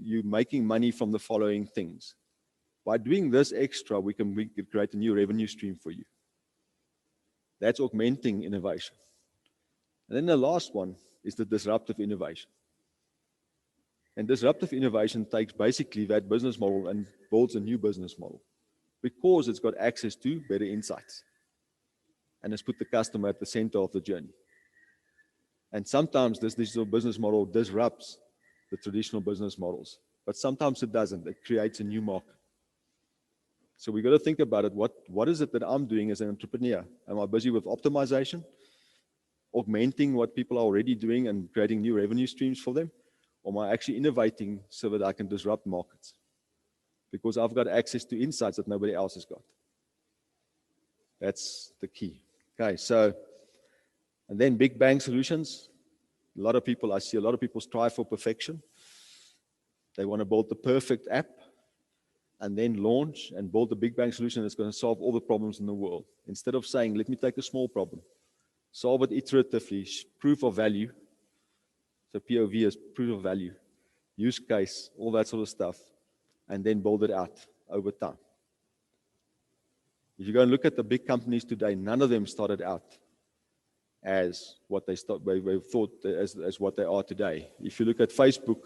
you're making money from the following things. By doing this extra, we can create a new revenue stream for you. That's augmenting innovation. And then the last one is the disruptive innovation. And disruptive innovation takes basically that business model and builds a new business model because it's got access to better insights. And it's put the customer at the center of the journey. And sometimes this digital business model disrupts the traditional business models, but sometimes it doesn't. It creates a new market. So we got to think about it. What is it that I'm doing as an entrepreneur? Am I busy with optimization, augmenting what people are already doing and creating new revenue streams for them? Or am I actually innovating so that I can disrupt markets? Because I've got access to insights that nobody else has got. That's the key. Okay, so, and then big bang solutions. I see a lot of people strive for perfection. They want to build the perfect app and then launch and build a big bang solution that's going to solve all the problems in the world. Instead of saying, let me take a small problem, solve it iteratively, proof of value. So POV is proof of value, use case, all that sort of stuff, and then build it out over time. If you go and look at the big companies today, none of them started out as what they thought as what they are today. If you look at Facebook,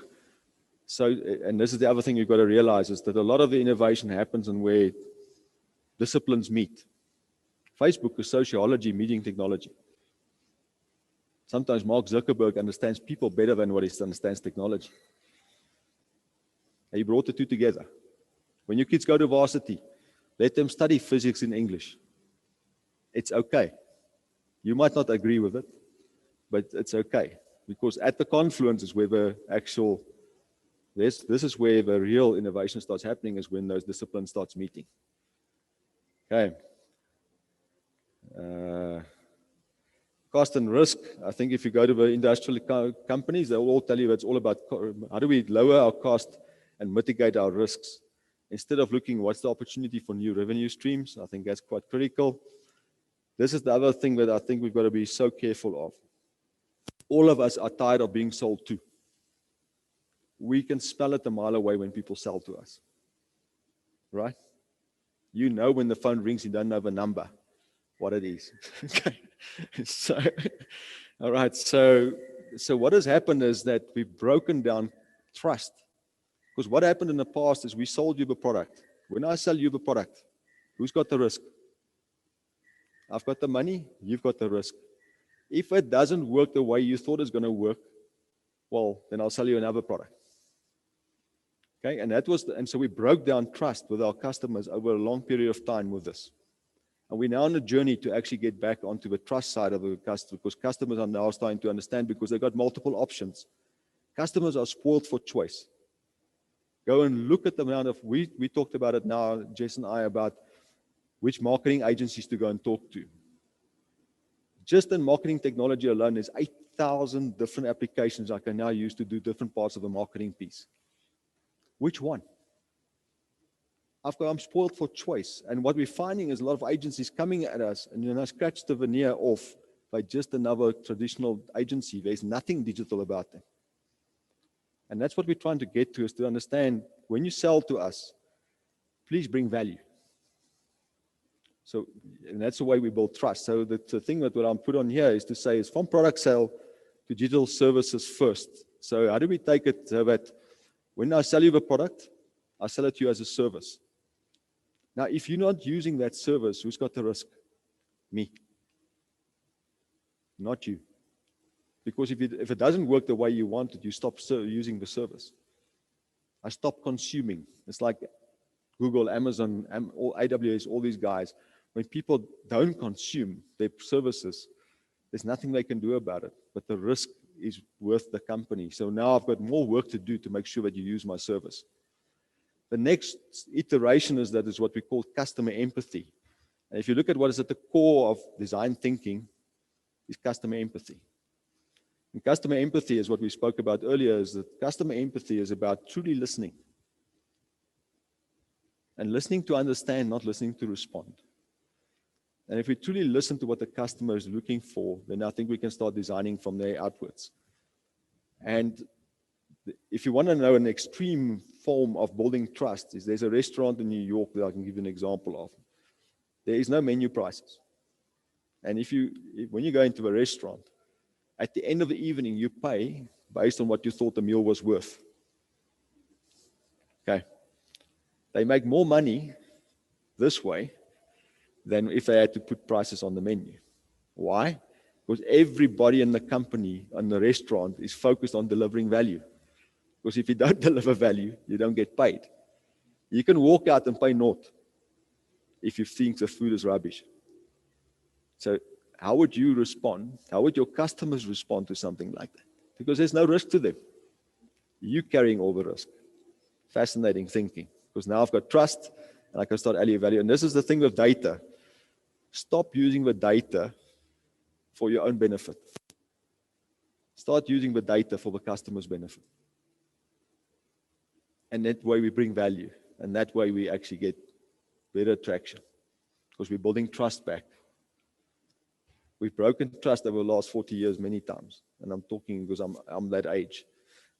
and this is the other thing you've got to realize, is that a lot of the innovation happens in where disciplines meet. Facebook is sociology meeting technology. Sometimes Mark Zuckerberg understands people better than what he understands technology. And he brought the two together. When your kids go to varsity, let them study physics in English. It's okay. You might not agree with it, but it's okay. Because at the confluence is where the actual, this is where the real innovation starts happening, is when those disciplines starts meeting. Okay. Cost and risk. I think if you go to the industrial companies, they'll all tell you it's all about how do we lower our cost and mitigate our risks. Instead of looking what's the opportunity for new revenue streams, I think that's quite critical. This is the other thing that I think we've got to be so careful of. All of us are tired of being sold to. We can smell it a mile away when people sell to us, right? You know when the phone rings, you don't know the number, what it is. Okay. So, all right. So what has happened is that we've broken down trust. Because what happened in the past is we sold you the product. When I sell you the product, who's got the risk? I've got the money, you've got the risk. If it doesn't work the way you thought it's going to work, well, then I'll sell you another product. Okay, and so we broke down trust with our customers over a long period of time with this. And we're now on a journey to actually get back onto the trust side of the customer, because customers are now starting to understand, because they've got multiple options. Customers are spoiled for choice. Go and look at the amount of, we talked about it now, Jess and I, about which marketing agencies to go and talk to. Just in marketing technology alone, there's 8,000 different applications I can now use to do different parts of the marketing piece. Which one? I'm spoiled for choice. And what we're finding is a lot of agencies coming at us, and I scratch the veneer off by just another traditional agency. There's nothing digital about them. And that's what we're trying to get to, is to understand, when you sell to us, please bring value. So, and that's the way we build trust. So the thing that what I'm put on here is to say is from product sale to digital services first. So how do we take it so that when I sell you the product, I sell it to you as a service. Now, if you're not using that service, who's got the risk? Me, not you. Because if it doesn't work the way you want it, you stop using the service. I stop consuming. It's like Google, Amazon, all AWS, all these guys. When people don't consume their services, there's nothing they can do about it. But the risk is worth the company. So now I've got more work to do to make sure that you use my service. The next iteration is what we call customer empathy. And if you look at what is at the core of design thinking, is customer empathy. And customer empathy is what we spoke about earlier, is that customer empathy is about truly listening. And listening to understand, not listening to respond. And if we truly listen to what the customer is looking for, then I think we can start designing from there outwards. And if you want to know an extreme form of building trust, is there's a restaurant in New York that I can give you an example of. There is no menu prices. And when you go into a restaurant, at the end of the evening, you pay based on what you thought the meal was worth. Okay. They make more money this way than if they had to put prices on the menu. Why? Because everybody in the company, in the restaurant, is focused on delivering value. Because if you don't deliver value, you don't get paid. You can walk out and pay naught if you think the food is rubbish. So how would you respond? How would your customers respond to something like that? Because there's no risk to them. You carrying all the risk. Fascinating thinking. Because now I've got trust and I can start adding value. And this is the thing with data. Stop using the data for your own benefit. Start using the data for the customer's benefit. And that way we bring value. And that way we actually get better traction. Because we're building trust back. We've broken trust over the last 40 years many times. And I'm talking because I'm that age.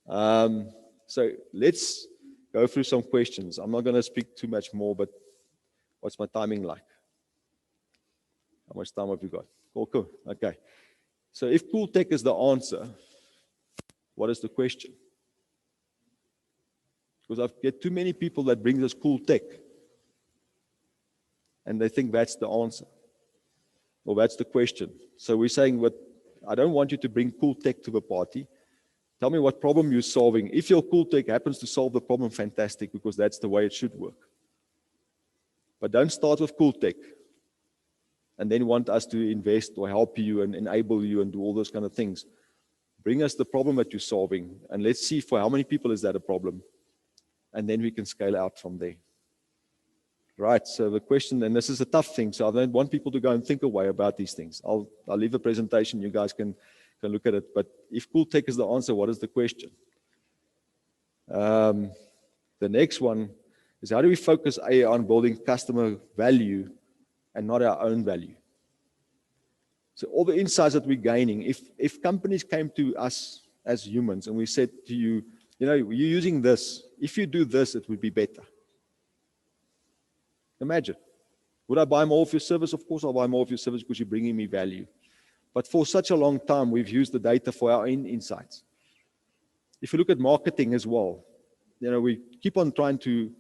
So let's go through some questions. I'm not going to speak too much more, but what's my timing like? How much time have you got? Cool. Okay. So if cool tech is the answer, what is the question? Because I've get too many people that bring this cool tech. And they think that's the answer. Or that's the question. So we're saying, I don't want you to bring cool tech to the party. Tell me what problem you're solving. If your cool tech happens to solve the problem, fantastic, because that's the way it should work. But don't start with cool tech and then want us to invest or help you and enable you and do all those kind of things. Bring us the problem that you're solving, and let's see for how many people is that a problem. And then we can scale out from there. Right, so the question, and this is a tough thing, so I don't want people to go and think away about these things. I'll leave a presentation, you guys can look at it. But if cool tech is the answer, what is the question? The next one is, how do we focus on building customer value and not our own value? So all the insights that we're gaining, if companies came to us as humans and we said to you, you're using this, if you do this, it would be better. Imagine, would I buy more of your service? Of course I'll buy more of your service because you're bringing me value. But for such a long time, we've used the data for our own insights. If you look at marketing as well, we keep on trying to,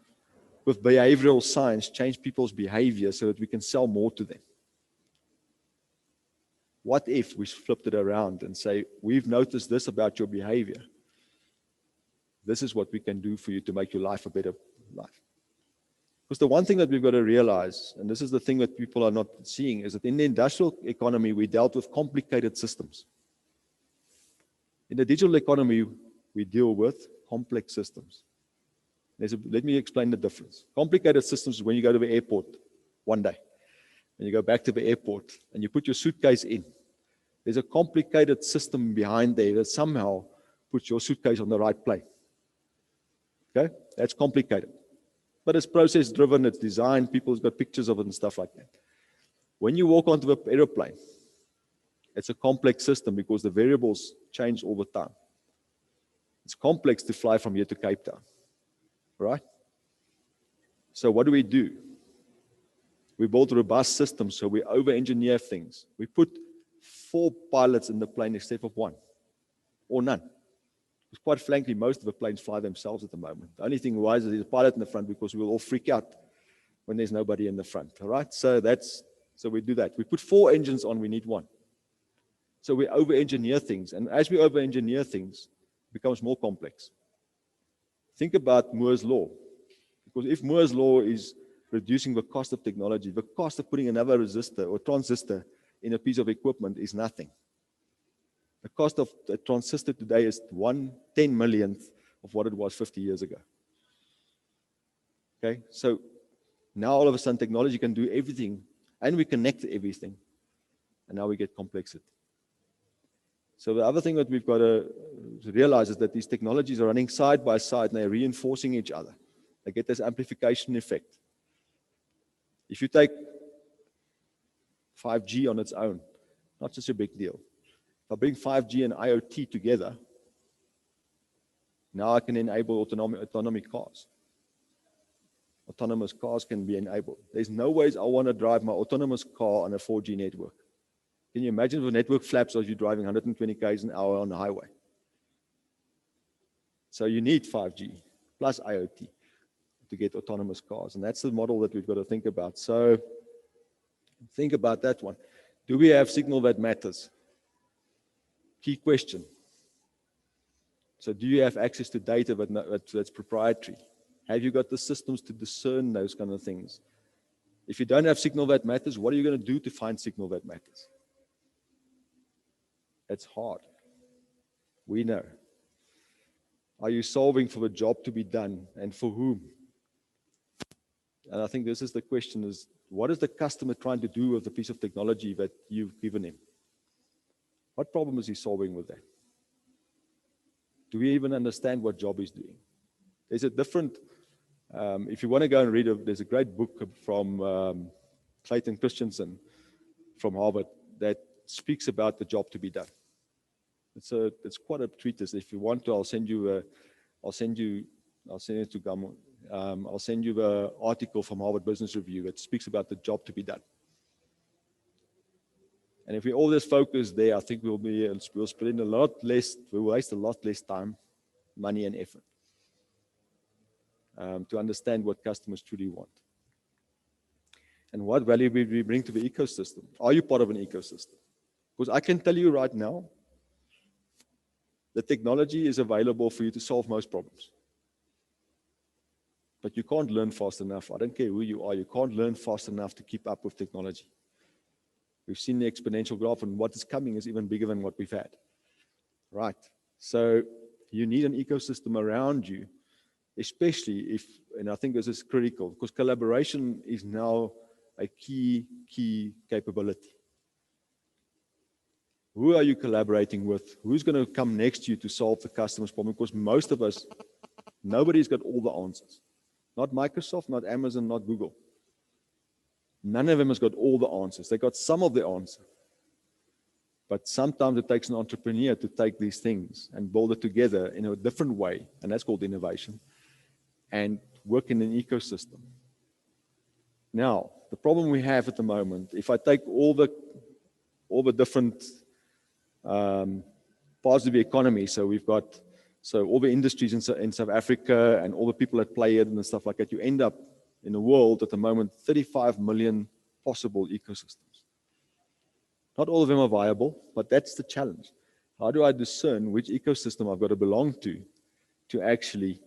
with behavioral science, change people's behavior so that we can sell more to them. What if we flipped it around and say, we've noticed this about your behavior. This is what we can do for you to make your life a better life. Because the one thing that we've got to realize, and this is the thing that people are not seeing, is that in the industrial economy, we dealt with complicated systems. In the digital economy, we deal with complex systems. Let me explain the difference. Complicated systems is when you go to the airport one day, and you go back to the airport, and you put your suitcase in. There's a complicated system behind there that somehow puts your suitcase on the right plane. Okay? That's complicated. But it's process-driven, it's designed, people's got pictures of it and stuff like that. When you walk onto the aeroplane, it's a complex system because the variables change all the time. It's complex to fly from here to Cape Town, right? So what do? We build robust systems, so we over-engineer things. We put 4 pilots in the plane instead of 1, or none. Because quite frankly, most of the planes fly themselves at the moment. The only thing wise is there's a pilot in the front because we'll all freak out when there's nobody in the front, all right? So we do that. We put 4 engines on, we need 1. So we over-engineer things, and as we over-engineer things, it becomes more complex. Think about Moore's law, because if Moore's law is reducing the cost of technology, the cost of putting another resistor or transistor in a piece of equipment is nothing. The cost of a transistor today is 1/10,000,000th of what it was 50 years ago. Okay, so now all of a sudden technology can do everything, and we connect everything, and now we get complexity. So the other thing that we've got to realize is that these technologies are running side by side, and they're reinforcing each other. They get this amplification effect. If you take 5G on its own, not such a big deal. If I bring 5G and IoT together, now I can enable autonomous cars. Autonomous cars can be enabled. There's no ways I want to drive my autonomous car on a 4G network. Can you imagine if the network flaps as you're driving 120 km an hour on the highway? So you need 5G plus IoT to get autonomous cars. And that's the model that we've got to think about. So think about that one. Do we have signal that matters? Key question. So do you have access to data that's proprietary? Have you got the systems to discern those kind of things? If you don't have signal that matters, what are you going to do to find signal that matters? It's hard. We know. Are you solving for the job to be done, and for whom? And I think this is the question, is what is the customer trying to do with the piece of technology that you've given him? What problem is he solving with that? Do we even understand what job he's doing? There's a different, if you want to go and read, there's a great book from Clayton Christensen from Harvard that speaks about the job to be done. It's quite a treatise. If you want to, I'll send you it to Gamo. I'll send you the article from Harvard Business Review that speaks about the job to be done. And if we all just focus there, I think we'll spend a lot less, we'll waste a lot less time, money, and effort to understand what customers truly want. And what value we bring to the ecosystem. Are you part of an ecosystem? Because I can tell you right now, the technology is available for you to solve most problems. But you can't learn fast enough. I don't care who you are, you can't learn fast enough to keep up with technology. We've seen the exponential graph, and what is coming is even bigger than what we've had. Right. So you need an ecosystem around you, especially if, and I think this is critical, because collaboration is now a key capability. Who are you collaborating with? Who's going to come next to you to solve the customer's problem? Because most of us, nobody's got all the answers. Not Microsoft, not Amazon, not Google. None of them has got all the answers. They got some of the answer. But sometimes it takes an entrepreneur to take these things and build it together in a different way, and that's called innovation, and work in an ecosystem. Now, the problem we have at the moment, if I take all the different parts of the economy, so we've got all the industries in South Africa and all the people that play it and stuff like that, you end up in the world at the moment 35 million possible ecosystems. Not all of them are viable, but that's the challenge. How do I discern which ecosystem I've got to belong to actually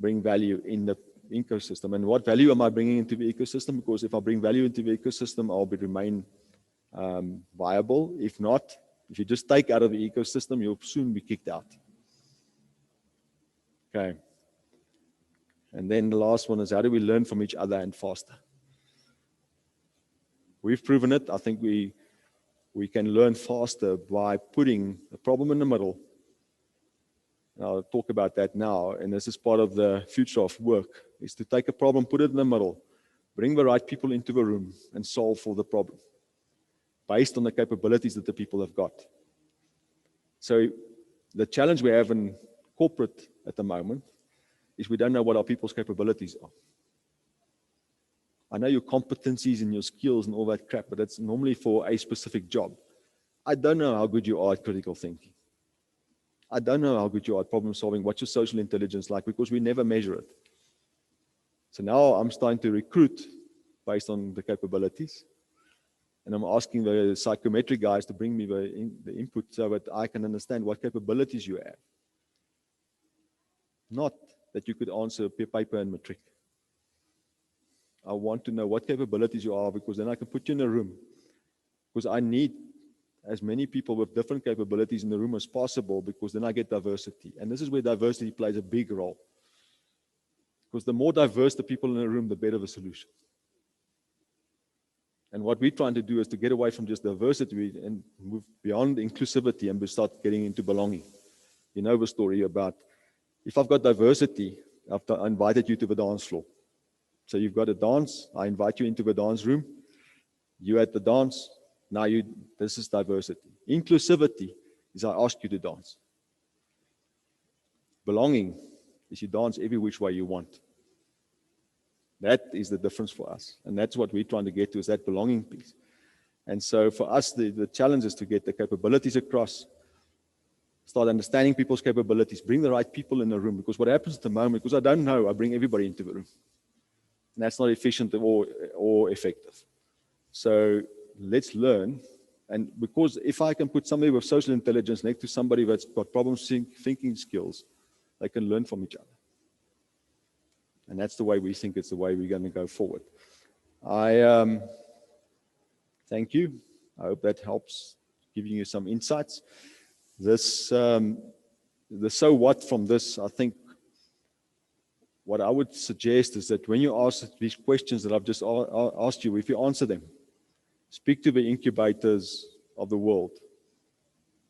bring value in the ecosystem? And what value am I bringing into the ecosystem? Because if I bring value into the ecosystem, I'll remain viable. If not, if you just take out of the ecosystem, you'll soon be kicked out. Okay. And then the last one is, how do we learn from each other and faster? We've proven it. I think we can learn faster by putting a problem in the middle. And I'll talk about that now. And this is part of the future of work, is to take a problem, put it in the middle, bring the right people into the room and solve for the problem based on the capabilities that the people have got. So the challenge we have in corporate at the moment is we don't know what our people's capabilities are. I know your competencies and your skills and all that crap, but that's normally for a specific job. I don't know how good you are at critical thinking. I don't know how good you are at problem solving. What's your social intelligence like? Because we never measure it. So now I'm starting to recruit based on the capabilities. And I'm asking the psychometric guys to bring me the input so that I can understand what capabilities you have. Not that you could answer paper and matric. I want to know what capabilities you are, because then I can put you in a room. Because I need as many people with different capabilities in the room as possible, because then I get diversity. And this is where diversity plays a big role. Because the more diverse the people in the room, the better the solution. And what we're trying to do is to get away from just diversity and move beyond inclusivity and we start getting into belonging. You know the story about, if I've got diversity, I've invited you to the dance floor. So you've got a dance, I invite you into the dance room, you at the dance, now this is diversity. Inclusivity is I ask you to dance. Belonging is you dance every which way you want. That is the difference for us. And that's what we're trying to get to, is that belonging piece. And so for us, the challenge is to get the capabilities across, start understanding people's capabilities, bring the right people in the room. Because what happens at the moment, because I don't know, I bring everybody into the room. And that's not efficient or effective. So let's learn. And because if I can put somebody with social intelligence next to somebody that's got problem thinking skills, they can learn from each other. And that's the way we think it's the way we're going to go forward. I thank you. I hope that helps, giving you some insights. This, the so what from this, I think what I would suggest is that when you ask these questions that I've just asked you, if you answer them, speak to the incubators of the world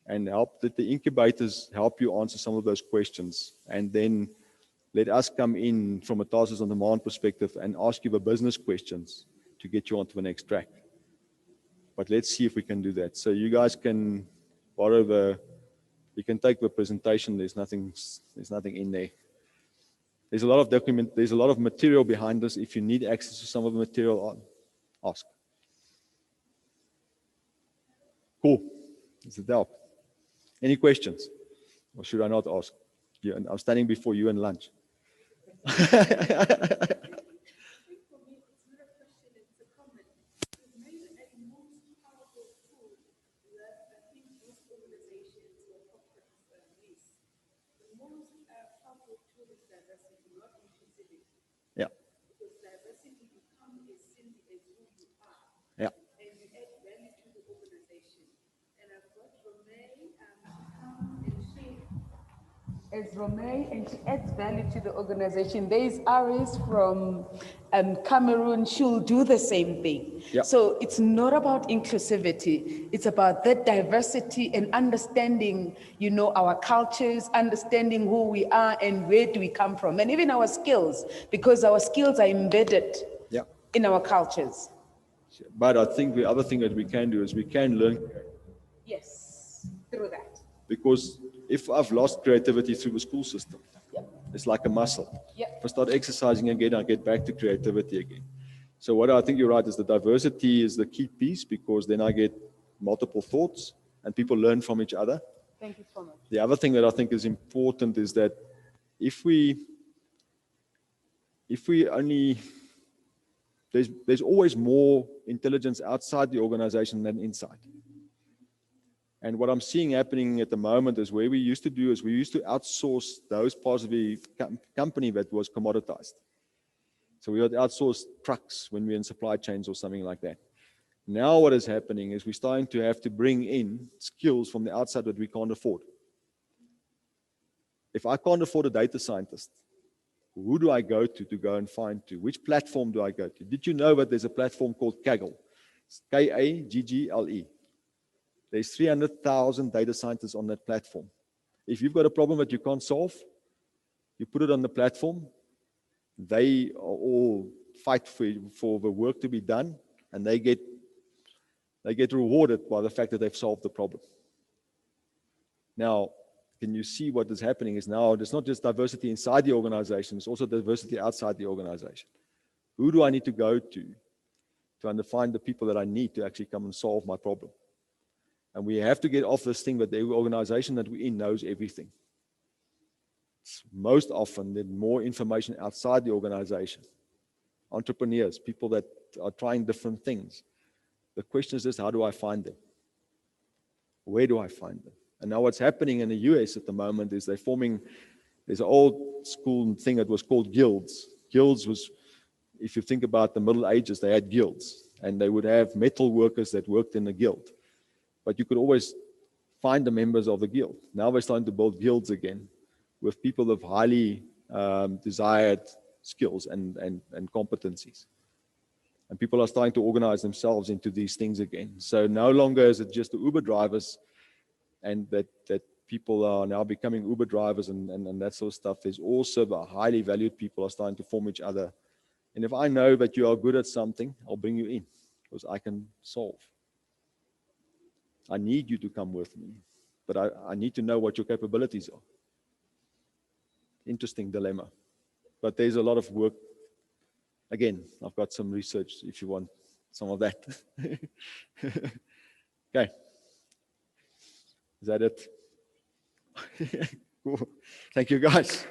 and let the incubators help you answer some of those questions. And then let us come in from a tasks on demand perspective and ask you the business questions to get you onto the next track. But let's see if we can do that. So you guys can borrow you can take the presentation. There's nothing in there. There's a lot of there's a lot of material behind this. If you need access to some of the material, ask. Cool. Does it help? Any questions? Or should I not ask? I'm standing before you in lunch. Yeah. Because diversity becomes as simply as who you are. Yeah. And you add value to the organization. And I've got Romay come and she, as Romay, and she adds value to the organization. There is Aris from Cameroon. She'll do the same thing. Yeah. So it's not about inclusivity. It's about that diversity and understanding, you know, our cultures, understanding who we are and where do we come from, and even our skills, because our skills are embedded in our cultures. But I think the other thing that we can do is we can learn. Yes, through that. Because if I've lost creativity through the school system, it's like a muscle. Yeah. If I start exercising again, I get back to creativity again. So what I think you're right is the diversity is the key piece, because then I get multiple thoughts and people learn from each other. Thank you so much. The other thing that I think is important is that if we only, there's always more intelligence outside the organization than inside. And what I'm seeing happening at the moment is where we used to do is we used to outsource those parts of the company that was commoditized. So we would outsource trucks when we're in supply chains or something like that. Now what is happening is we're starting to have to bring in skills from the outside that we can't afford. If I can't afford a data scientist, who do I go to go and find to? Which platform do I go to? Did you know that there's a platform called Kaggle? It's Kaggle. There's 300,000 data scientists on that platform. If you've got a problem that you can't solve, you put it on the platform. They all fight for the work to be done, and they get rewarded by the fact that they've solved the problem. Now, can you see what is happening is now there's not just diversity inside the organization, it's also diversity outside the organization. Who do I need to go to find the people that I need to actually come and solve my problem? And we have to get off this thing that the organization that we're in knows everything. Most often, there's more information outside the organization. Entrepreneurs, people that are trying different things. The question is just, how do I find them? Where do I find them? And now what's happening in the US at the moment is there's an old school thing that was called guilds. Guilds was, if you think about the Middle Ages, they had guilds, and they would have metal workers that worked in the guild. But you could always find the members of the guild. Now we're starting to build guilds again with people of highly desired skills and competencies. And people are starting to organize themselves into these things again. So no longer is it just the Uber drivers, and that people are now becoming Uber drivers and that sort of stuff. There's also the highly valued people are starting to form each other. And if I know that you are good at something, I'll bring you in because I can solve. I need you to come with me, but I need to know what your capabilities are. Interesting dilemma, but there's a lot of work. Again, I've got some research if you want some of that. Okay. Is that it? Cool. Thank you, guys.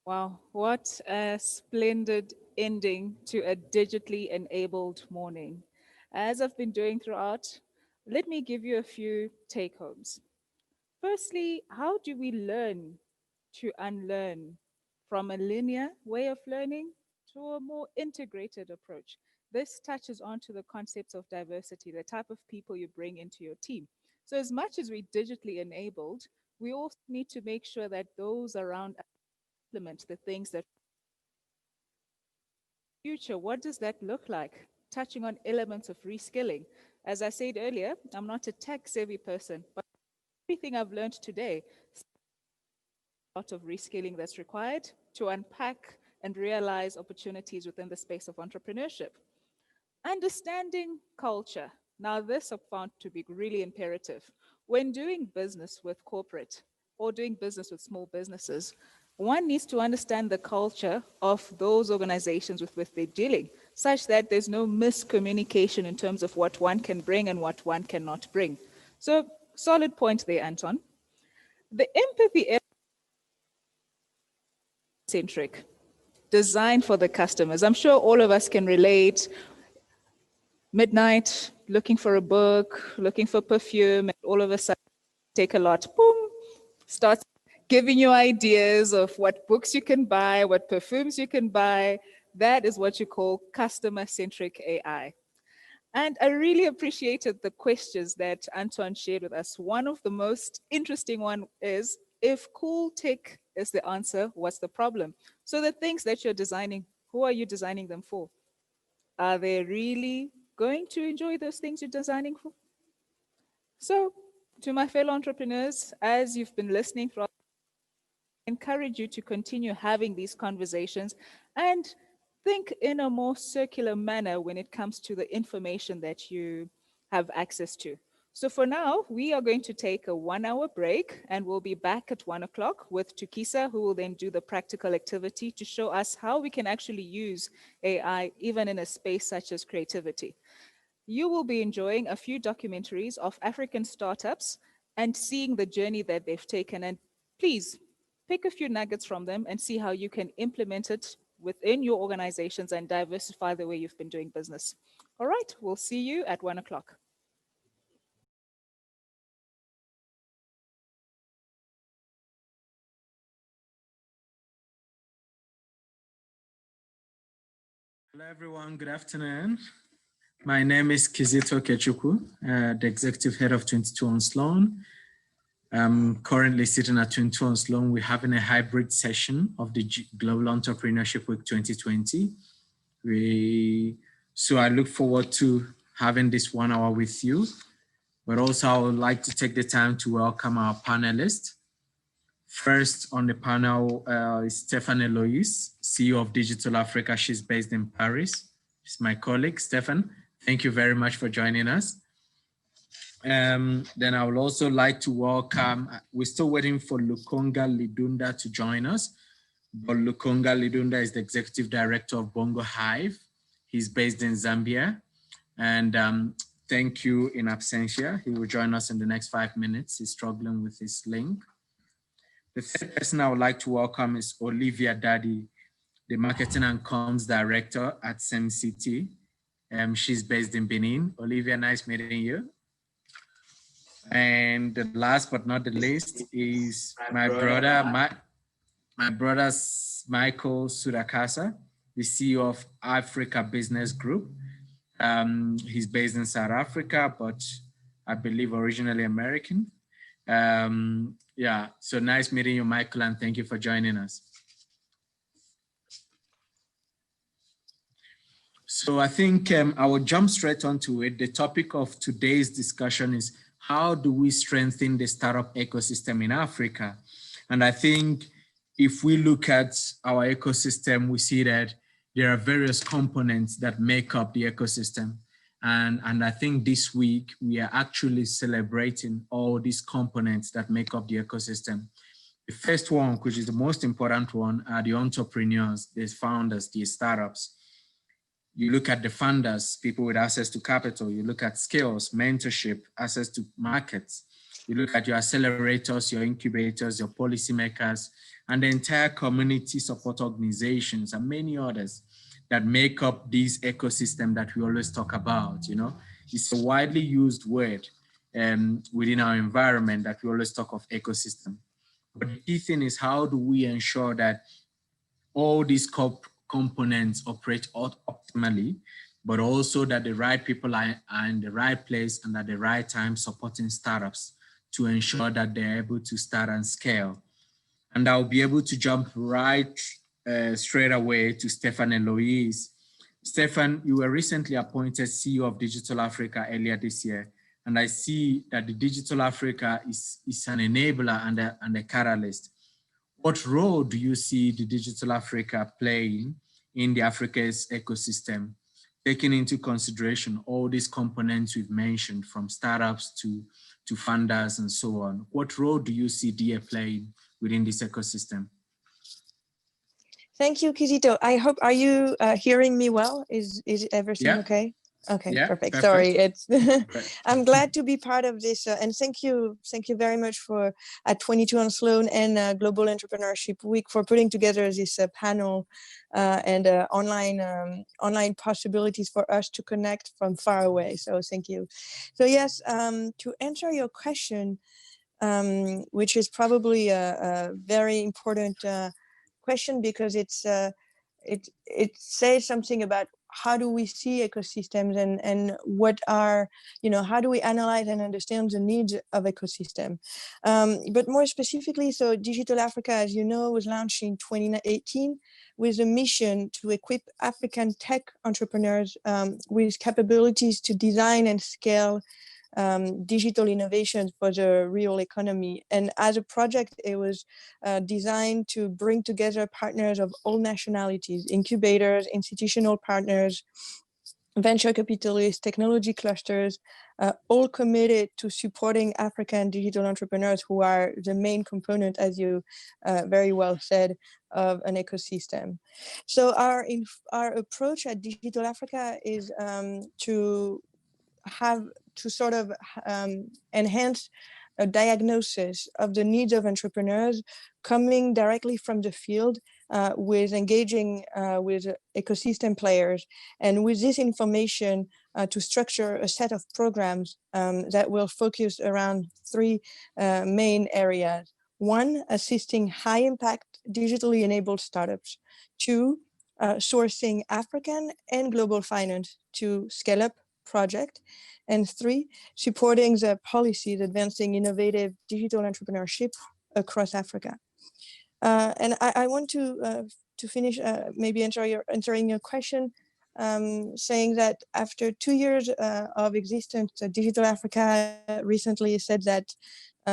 Wow, what a splendid ending to a digitally enabled morning. As I've been doing throughout, let me give you a few take homes. Firstly, how do we learn to unlearn from a linear way of learning to a more integrated approach? This touches on to the concepts of diversity, the type of people you bring into your team. So as much as we're digitally enabled, we also need to make sure that those around us implement the things that future, what does that look like? Touching on elements of reskilling. As I said earlier, I'm not a tech savvy person, but everything I've learned today, a lot of reskilling that's required to unpack and realize opportunities within the space of entrepreneurship. Understanding culture. Now, this I've found to be really imperative. When doing business with corporate or doing business with small businesses, one needs to understand the culture of those organizations with which they're dealing, such that there's no miscommunication in terms of what one can bring and what one cannot bring. So, solid point there, Anton. The empathy centric, designed for the customers. I'm sure all of us can relate. Midnight, looking for a book, looking for perfume, and all of a sudden, take a lot, boom, starts giving you ideas of what books you can buy, what perfumes you can buy. That is what you call customer-centric AI. And I really appreciated the questions that Anton shared with us. One of the most interesting one is, if cool tech is the answer, what's the problem? So the things that you're designing, who are you designing them for? Are they really going to enjoy those things you're designing for? So to my fellow entrepreneurs, as you've been listening throughout, I encourage you to continue having these conversations and think in a more circular manner when it comes to the information that you have access to. So for now, we are going to take a 1-hour break and we'll be back at 1 o'clock with Tukisa, who will then do the practical activity to show us how we can actually use AI even in a space such as creativity. You will be enjoying a few documentaries of African startups and seeing the journey that they've taken. And please pick a few nuggets from them and see how you can implement it within your organizations and diversify the way you've been doing business. All right, we'll see you at 1 o'clock. Hello, everyone. Good afternoon. My name is Kizito Kechuku, the executive head of 22 on Sloan. I'm currently sitting at 22 on Sloan. We're having a hybrid session of the Global Entrepreneurship Week 2020. So I look forward to having this 1 hour with you. But also I would like to take the time to welcome our panelists. First on the panel is Stephanie Lois, CEO of Digital Africa. She's based in Paris. She's my colleague, Stefan. Thank you very much for joining us. Then I would also like to welcome, we're still waiting for Lukonga Lidunda to join us, but Lukonga Lidunda is the Executive Director of Bongo Hive. He's based in Zambia. And thank you in absentia. He will join us in the next 5 minutes. He's struggling with his link. The third person I would like to welcome is Olivia Daddy, the Marketing and Comms Director at SEMCT. She's based in Benin. Olivia, nice meeting you. And the last but not the least is my brother, Michael Sudakasa, the CEO of Africa Business Group. He's based in South Africa, but I believe originally American. Yeah, so nice meeting you, Michael, and thank you for joining us. So I think I will jump straight onto it. The topic of today's discussion is how do we strengthen the startup ecosystem in Africa? And I think if we look at our ecosystem, we see that there are various components that make up the ecosystem. And I think this week we are actually celebrating all these components that make up the ecosystem. The first one, which is the most important one, are the entrepreneurs, the founders, the startups. You look at the funders, people with access to capital. You look at skills, mentorship, access to markets. You look at your accelerators, your incubators, your policymakers, and the entire community support organizations and many others that make up this ecosystem that we always talk about. You know, it's a widely used word within our environment that we always talk of ecosystem. But the key thing is, how do we ensure that all these components operate optimally, but also that the right people are in the right place and at the right time supporting startups to ensure that they're able to start and scale. And I'll be able to jump right straight away to Stefan and Lois. Stefan, you were recently appointed CEO of Digital Africa earlier this year. And I see that the Digital Africa is an enabler and a catalyst. What role do you see the Digital Africa playing in the Africa's ecosystem, taking into consideration all these components we've mentioned, from startups to funders and so on? What role do you see DIA playing within this ecosystem? Thank you, Kizito. I hope, are you hearing me well? Is everything okay? Okay, yeah, perfect. Sorry, it's I'm glad to be part of this, and thank you very much for at 22 on Sloan and Global Entrepreneurship Week for putting together this panel and online possibilities for us to connect from far away. So thank you. So yes, to answer your question, which is probably a very important question, because it says something about how do we see ecosystems and what are, how do we analyze and understand the needs of ecosystem. But more specifically, so Digital Africa, as you know, was launched in 2018 with a mission to equip African tech entrepreneurs with capabilities to design and scale digital innovations for the real economy. And as a project, it was designed to bring together partners of all nationalities, incubators, institutional partners, venture capitalists, technology clusters, all committed to supporting African digital entrepreneurs, who are the main component, as you very well said, of an ecosystem. So our approach at Digital Africa is to sort of enhance a diagnosis of the needs of entrepreneurs coming directly from the field, with engaging with ecosystem players, and with this information to structure a set of programs that will focus around three main areas. One, assisting high impact digitally enabled startups. Two, sourcing African and global finance to scale up project. And three, supporting the policies advancing innovative digital entrepreneurship across Africa. And I want to finish, maybe answering your question. saying that after 2 years of existence, Digital Africa recently said that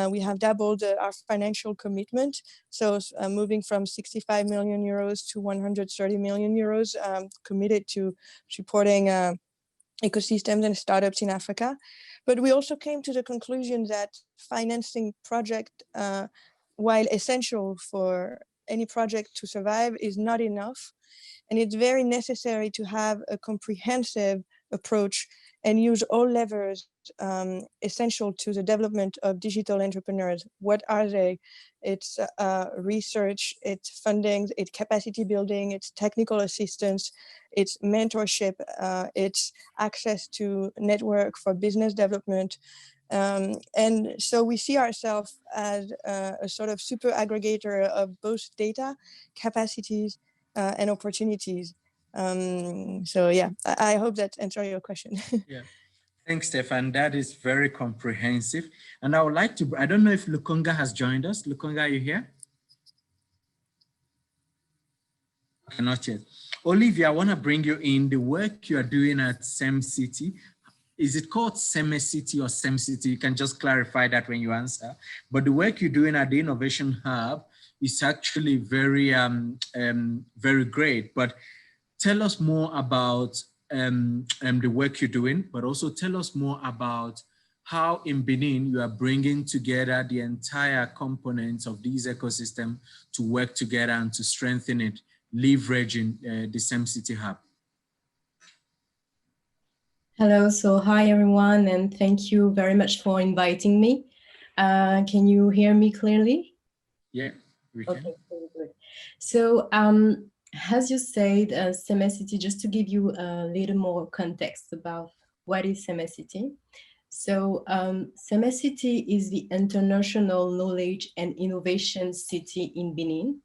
we have doubled our financial commitment. So moving from 65 million euros to 130 million euros committed to supporting ecosystems and startups in Africa. But we also came to the conclusion that financing project, while essential for any project to survive, is not enough. And it's very necessary to have a comprehensive approach and use all levers essential to the development of digital entrepreneurs. What are they? It's research, it's funding, it's capacity building, it's technical assistance, it's mentorship, it's access to network for business development. And so we see ourselves as a sort of super aggregator of both data, capacities, and opportunities. So yeah, I hope that answers your question. Yeah. Thanks, Stefan. That is very comprehensive. And I would like to, I don't know if Lukonga has joined us. Lukonga, are you here? Okay, not yet. Olivia, I want to bring you in. The work you are doing at SEM City, is it called SEM City or SEM City? You can just clarify that when you answer. But the work you're doing at the Innovation Hub is actually very, very great. But tell us more about the work you're doing, but also tell us more about how in Benin you are bringing together the entire components of this ecosystem to work together and to strengthen it, leveraging the SEM City Hub. Hello, so hi everyone, and thank you very much for inviting me. Can you hear me clearly? Yeah, we can. Okay, very good. So as you said, Semacity, just to give you a little more context about what is Semacity. So Semacity is the international knowledge and innovation city in Benin.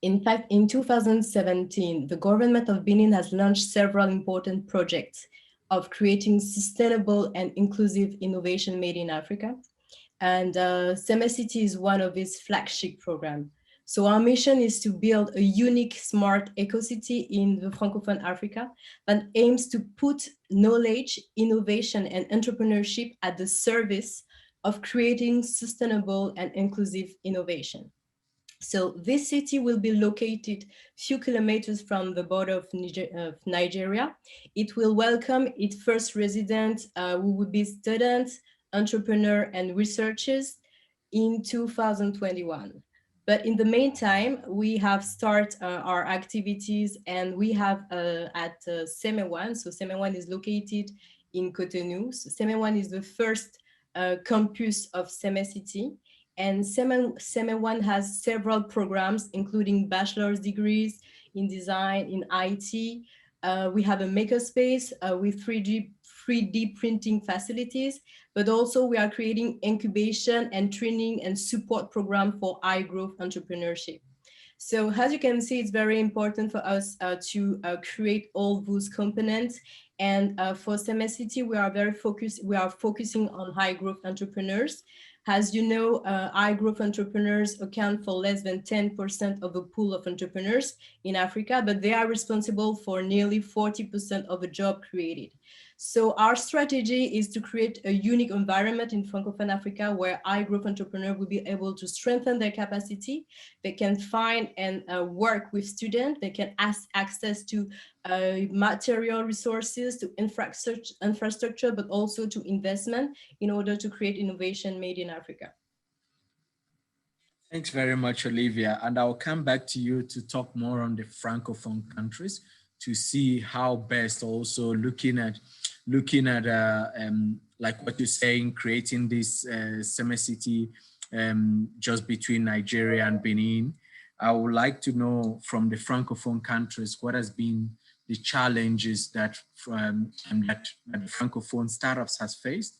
In fact, in 2017, the government of Benin has launched several important projects of creating sustainable and inclusive innovation made in Africa. And Semacity is one of its flagship programs. So our mission is to build a unique smart ecocity in the Francophone Africa that aims to put knowledge, innovation, and entrepreneurship at the service of creating sustainable and inclusive innovation. So this city will be located a few kilometers from the border of Nigeria. It will welcome its first residents who would be students, entrepreneurs, and researchers in 2021. But in the meantime, we have started our activities, and we have at SEME1. So SEME1 is located in Cotonou. So SEME1 is the first campus of Semacity. And SEME1 has several programs, including bachelor's degrees in design, in IT. We have a makerspace with 3D printing facilities, but also we are creating incubation and training and support program for high growth entrepreneurship. So as you can see, it's very important for us to create all those components. And for Semacity, we are focusing on high growth entrepreneurs. As you know, high growth entrepreneurs account for less than 10% of the pool of entrepreneurs in Africa, but they are responsible for nearly 40% of the job created. So our strategy is to create a unique environment in Francophone Africa where high growth entrepreneurs will be able to strengthen their capacity. They can find and work with students. They can access to material resources, to infrastructure, but also to investment in order to create innovation made in Africa. Thanks very much, Olivia. And I'll come back to you to talk more on the Francophone countries to see how best also looking at like what you're saying, creating this Semacity just between Nigeria and Benin. I would like to know from the Francophone countries, what has been the challenges that that the Francophone startups has faced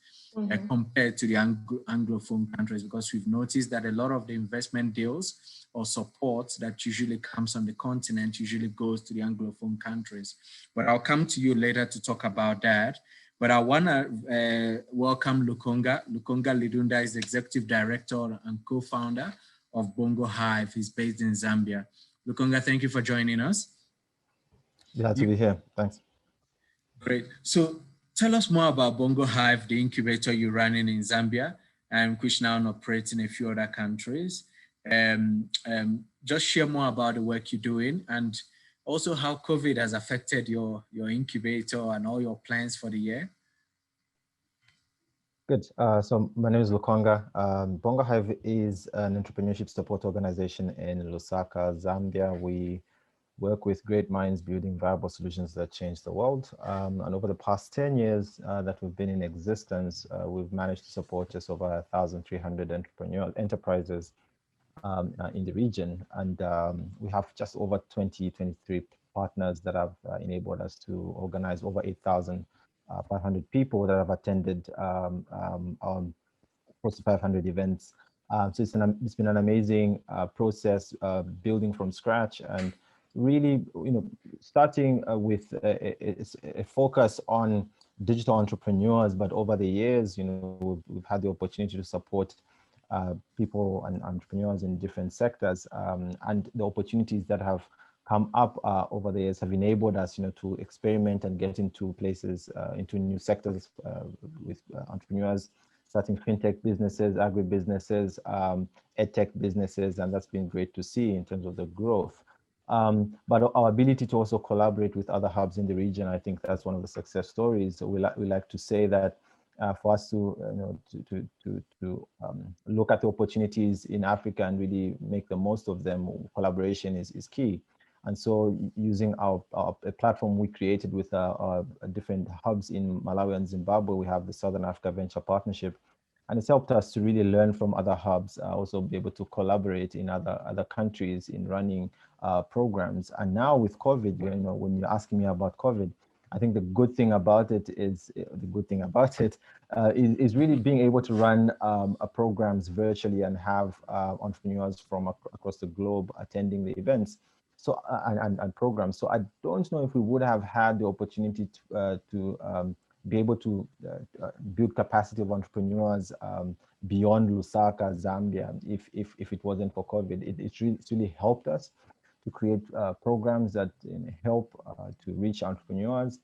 compared to the Anglophone countries, because we've noticed that a lot of the investment deals or support that usually comes on the continent usually goes to the Anglophone countries. But I'll come to you later to talk about that. But I want to welcome Lukonga. Lukonga Lidunda is Executive Director and co-founder of Bongo Hive. He's based in Zambia. Lukonga, thank you for joining us. Glad to be here. Thanks. Great. So tell us more about Bongo Hive, the incubator you're running in Zambia, and which now operates in a few other countries. Just share more about the work you're doing and also how COVID has affected your incubator and all your plans for the year. Good. So my name is Lukonga. Bongo Hive is an entrepreneurship support organization in Lusaka, Zambia. We work with great minds building viable solutions that change the world. And over the past 10 years that we've been in existence, we've managed to support just over 1,300 entrepreneurial enterprises in the region. And we have just over 23 partners that have enabled us to organize over 8,500 people that have attended close to 500 events. So it's been an amazing process, building from scratch and really, starting with a focus on digital entrepreneurs. But over the years, we've had the opportunity to support people and entrepreneurs in different sectors, and the opportunities that have come up over the years have enabled us, to experiment and get into places, into new sectors with entrepreneurs, starting fintech businesses, agri-businesses, edtech businesses, and that's been great to see in terms of the growth. But our ability to also collaborate with other hubs in the region, I think that's one of the success stories. So we like to say that for us to look at the opportunities in Africa and really make the most of them, collaboration is key. And so using a platform we created with our different hubs in Malawi and Zimbabwe, we have the Southern Africa Venture Partnership. And it's helped us to really learn from other hubs, also be able to collaborate in other countries in running programs. And now with COVID, when you're asking me about COVID, I think the good thing about it is really being able to run programs virtually and have entrepreneurs from across the globe attending the events. So and programs. So I don't know if we would have had the opportunity to be able to build capacity of entrepreneurs beyond Lusaka, Zambia, if it wasn't for COVID. It's really helped us to create programs that help to reach entrepreneurs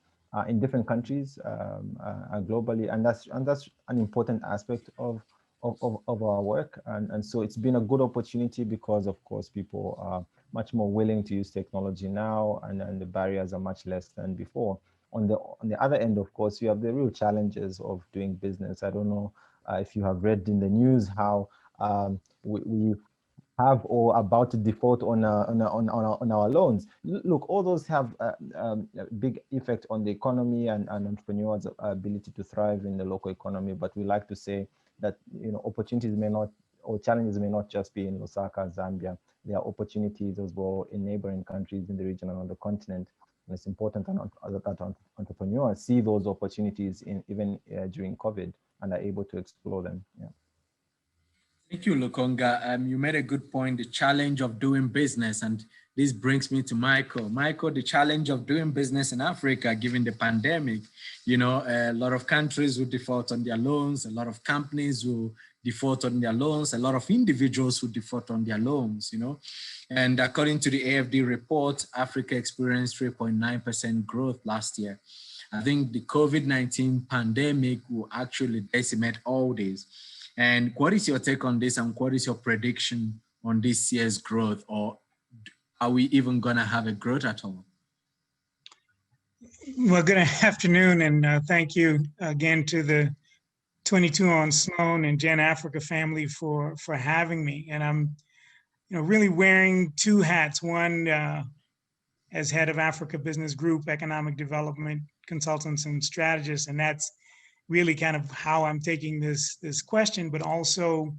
in different countries globally, and that's an important aspect of our work. And so it's been a good opportunity because, of course, people are much more willing to use technology now, and the barriers are much less than before. On the other end, of course, you have the real challenges of doing business. I don't know if you have read in the news how we have or about to default on our loans. Look, all those have a big effect on the economy and entrepreneurs' ability to thrive in the local economy. But we like to say that opportunities may not, or challenges may not just be in Lusaka, Zambia. There are opportunities as well in neighboring countries in the region and on the continent. And it's important that entrepreneurs see those opportunities even during COVID and are able to explore them. Yeah. Thank you, Lukonga. You made a good point, the challenge of doing business. And this brings me to Michael. Michael, the challenge of doing business in Africa, given the pandemic, a lot of countries will default on their loans, a lot of companies will default on their loans, a lot of individuals will default on their loans, And according to the AFD report, Africa experienced 3.9% growth last year. I think the COVID-19 pandemic will actually decimate all this. And what is your take on this, and what is your prediction on this year's growth, or are we even going to have a growth at all? Well, good afternoon, and thank you again to the 22 on Sloan and Gen Africa family for having me. And I'm really wearing two hats. One as head of Africa Business Group, Economic Development Consultants and Strategists, and that's really kind of how I'm taking this question. But also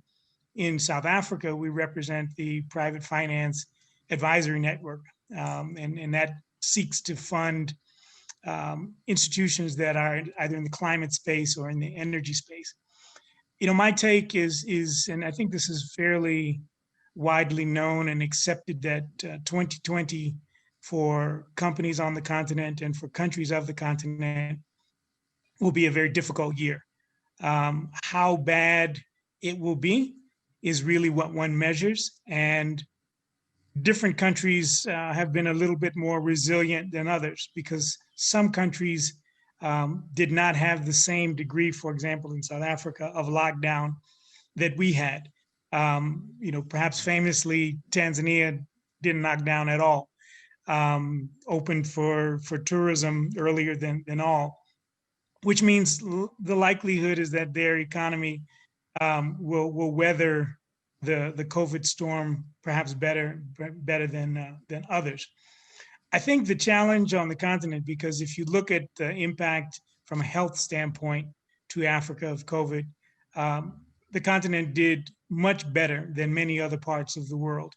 in South Africa, we represent the Private Finance Advisory Network, and that seeks to fund institutions that are either in the climate space or in the energy space. My take is, and I think this is fairly widely known and accepted, that 2020 for companies on the continent and for countries of the continent will be a very difficult year. How bad it will be is really what one measures. And different countries have been a little bit more resilient than others, because some countries did not have the same degree, for example, in South Africa, of lockdown that we had. Perhaps famously, Tanzania didn't lock down at all, opened for tourism earlier than all, which means the likelihood is that their economy will weather the COVID storm perhaps better than others. I think the challenge on the continent, because if you look at the impact from a health standpoint to Africa of COVID, the continent did much better than many other parts of the world,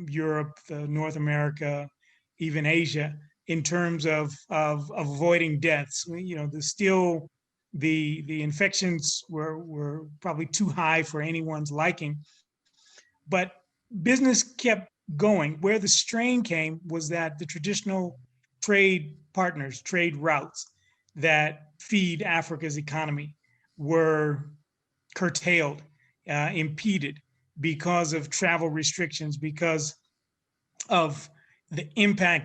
Europe, North America, even Asia, in terms of avoiding deaths. The infections were probably too high for anyone's liking, but business kept going. Where the strain came was that the traditional trade partners, trade routes that feed Africa's economy were curtailed, impeded because of travel restrictions, because of the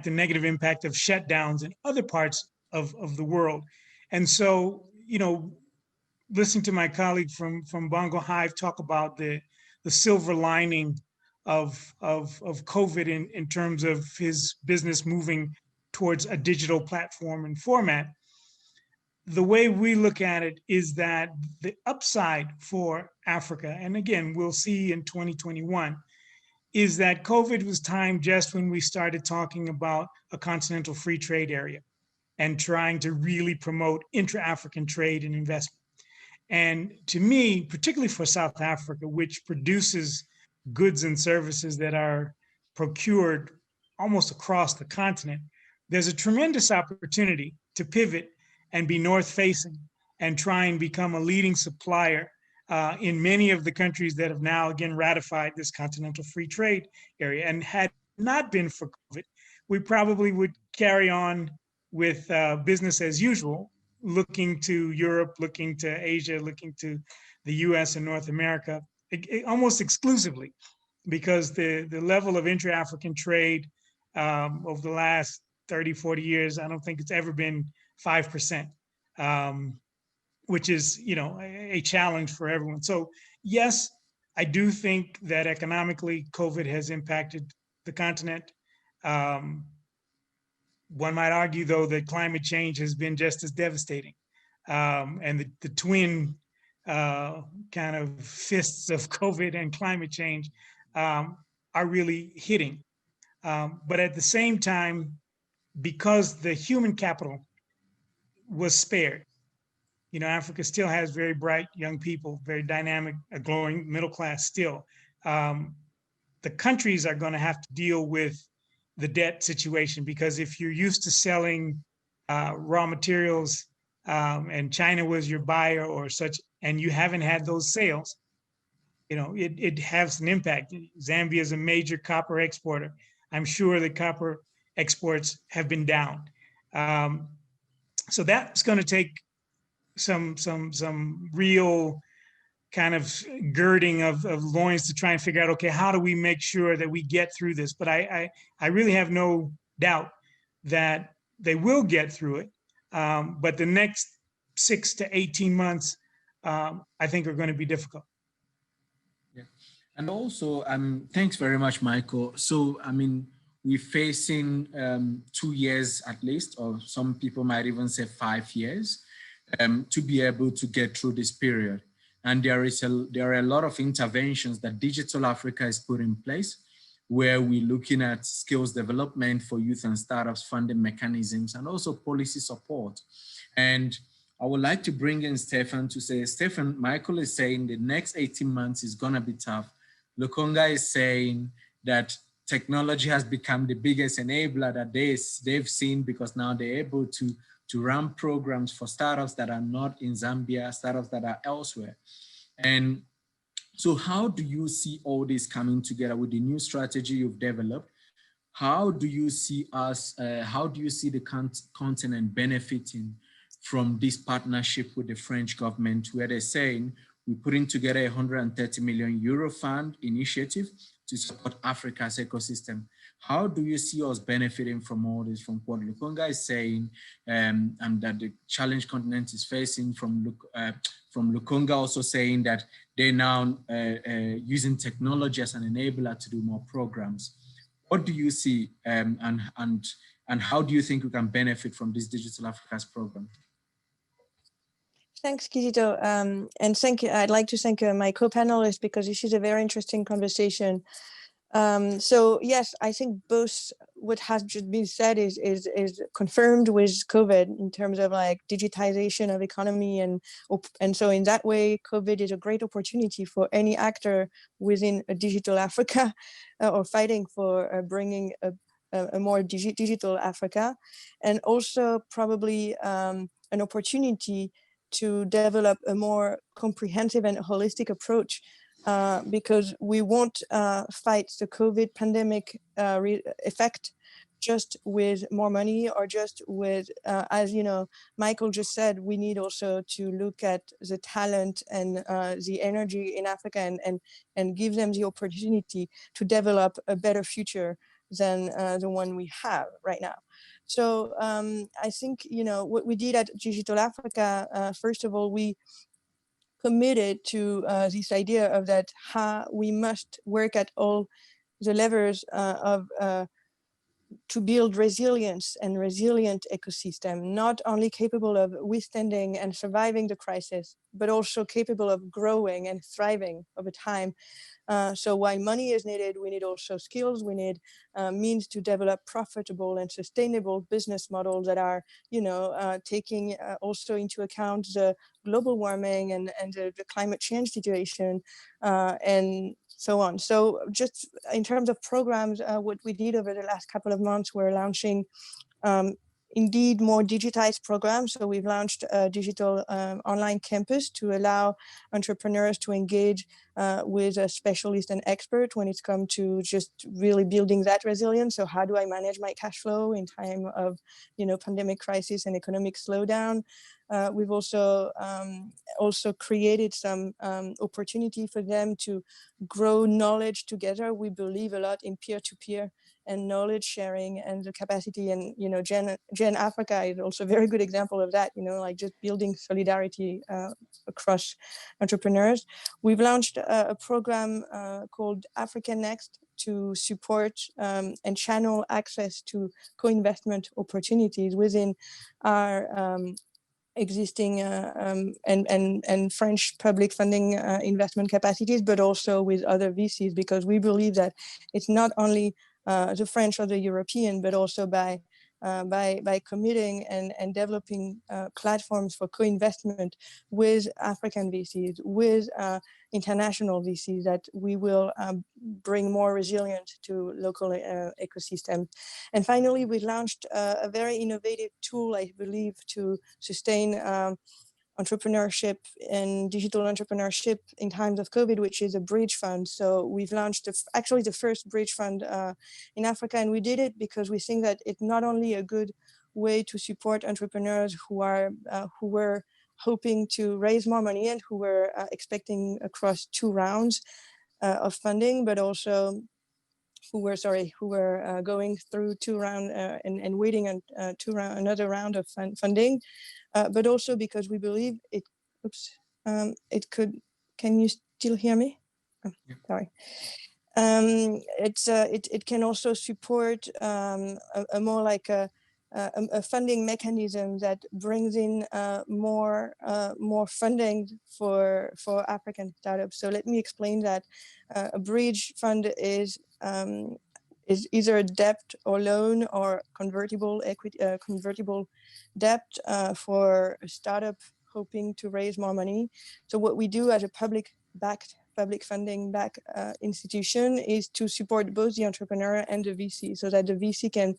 negative impact of shutdowns in other parts of the world. And so, listening to my colleague from Bongo Hive talk about the silver lining of COVID in terms of his business moving towards a digital platform and format, the way we look at it is that the upside for Africa, and again, we'll see in 2021, is that COVID was timed just when we started talking about a continental free trade area and trying to really promote intra-African trade and investment. And to me, particularly for South Africa, which produces goods and services that are procured almost across the continent, there's a tremendous opportunity to pivot and be north-facing and try and become a leading supplier in many of the countries that have now again ratified this continental free trade area. And had it not been for COVID, we probably would carry on with business as usual, looking to Europe, looking to Asia, looking to the US and North America, almost exclusively, because the level of intra-African trade over the last 30, 40 years, I don't think it's ever been 5%, which is, a challenge for everyone. So yes, I do think that economically COVID has impacted the continent. One might argue, though, that climate change has been just as devastating. And the twin kind of fists of COVID and climate change are really hitting. But at the same time, because the human capital was spared, Africa still has very bright young people, very dynamic, a growing middle class still. The countries are going to have to deal with the debt situation, because if you're used to selling raw materials and China was your buyer or such, and you haven't had those sales, it has an impact. Zambia is a major copper exporter. I'm sure the copper exports have been down. So that's going to take some real kind of girding of loins to try and figure out, okay, how do we make sure that we get through this? But I really have no doubt that they will get through it. But the next 6 to 18 months, I think, are going to be difficult. Yeah. And also, thanks very much, Michael. So, we're facing 2 years at least, or some people might even say 5 years, to be able to get through this period. And there are a lot of interventions that Digital Africa has put in place, where we're looking at skills development for youth and startups, funding mechanisms, and also policy support. And I would like to bring in Stefan to say, Stefan, Michael is saying the next 18 months is gonna be tough. Lukonga is saying that technology has become the biggest enabler that they've seen, because now they're able to run programs for startups that are not in Zambia, startups that are elsewhere. And so how do you see all this coming together with the new strategy you've developed? How do you see how do you see the continent benefiting from this partnership with the French government, where they're saying, we're putting together a 130 million euro fund initiative to support Africa's ecosystem. How do you see us benefiting from all this, from what Lukunga is saying, and that the challenge continent is facing, from Lukunga also saying that they're now using technology as an enabler to do more programs. What do you see, and how do you think we can benefit from this Digital Africa's program? Thanks, Kizito. And I'd like to thank my co-panelists, because this is a very interesting conversation. So yes, I think both what has just been said is confirmed with COVID in terms of like digitization of economy, and so in that way, COVID is a great opportunity for any actor within a digital Africa or fighting for bringing a more digital Africa, and also probably an opportunity to develop a more comprehensive and holistic approach, because we won't fight the COVID pandemic effect just with more money, or just with, as you know, Michael just said, we need also to look at the talent and the energy in Africa, and give them the opportunity to develop a better future than the one we have right now. So I think, you know, what we did at Digital Africa, first of all, we committed to this idea of that how we must work at all the levers to build resilience and resilient ecosystem, not only capable of withstanding and surviving the crisis, but also capable of growing and thriving over time. So while money is needed, we need also skills. We need means to develop profitable and sustainable business models that are, you know, taking also into account the global warming and the climate change situation, and so on. So just in terms of programs, what we did over the last couple of months, we're launching indeed more digitized programs. So we've launched a digital online campus to allow entrepreneurs to engage with a specialist and expert when it's come to just really building that resilience. So how do I manage my cash flow in time of, you know, pandemic crisis and economic slowdown? We've also created some opportunity for them to grow knowledge together. We believe a lot in peer-to-peer and knowledge sharing and the capacity, and, you know, Gen Africa is also a very good example of that, you know, like just building solidarity across entrepreneurs. We've launched a program called Africa Next to support and channel access to co-investment opportunities within our existing and French public funding investment capacities, but also with other VCs, because we believe that it's not only the French or the European, but also by committing and developing platforms for co-investment with African VCs, with international VCs, that we will bring more resilience to local ecosystems. And finally, we launched a very innovative tool, I believe, to sustain entrepreneurship and digital entrepreneurship in times of COVID, which is a bridge fund. So we've launched actually the first bridge fund in Africa, and we did it because we think that it's not only a good way to support entrepreneurs who were hoping to raise more money and who were expecting across 2 rounds of funding, but also who were going through 2 rounds and waiting on another round of funding, but also because we believe it could. Can you still hear me? Oh, sorry. It can also support a more like a funding mechanism that brings in more funding for African startups. So let me explain that. A bridge fund is either a debt or loan or convertible equity, convertible debt for a startup hoping to raise more money. So what we do as a public funding backed institution is to support both the entrepreneur and the VC, so that the VC can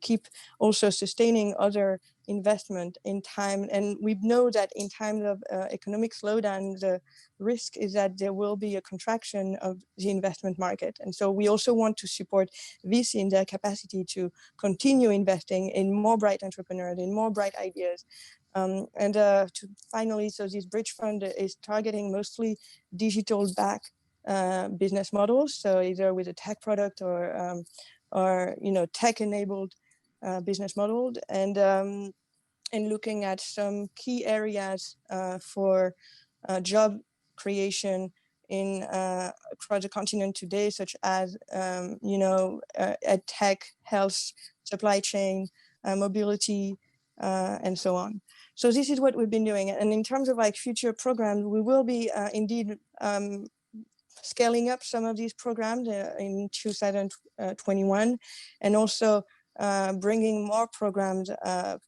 keep also sustaining other investment in time. And we know that in times of economic slowdown, the risk is that there will be a contraction of the investment market. And so we also want to support VC in their capacity to continue investing in more bright entrepreneurs, in more bright ideas, Finally, so this bridge fund is targeting mostly digital back business models. So either with a tech product or tech enabled business model, and looking at some key areas for job creation in across the continent today, such as tech, health, supply chain, mobility, and so on. So this is what we've been doing. And in terms of like future programs, we will be indeed scaling up some of these programs in 2021, and also bringing more programs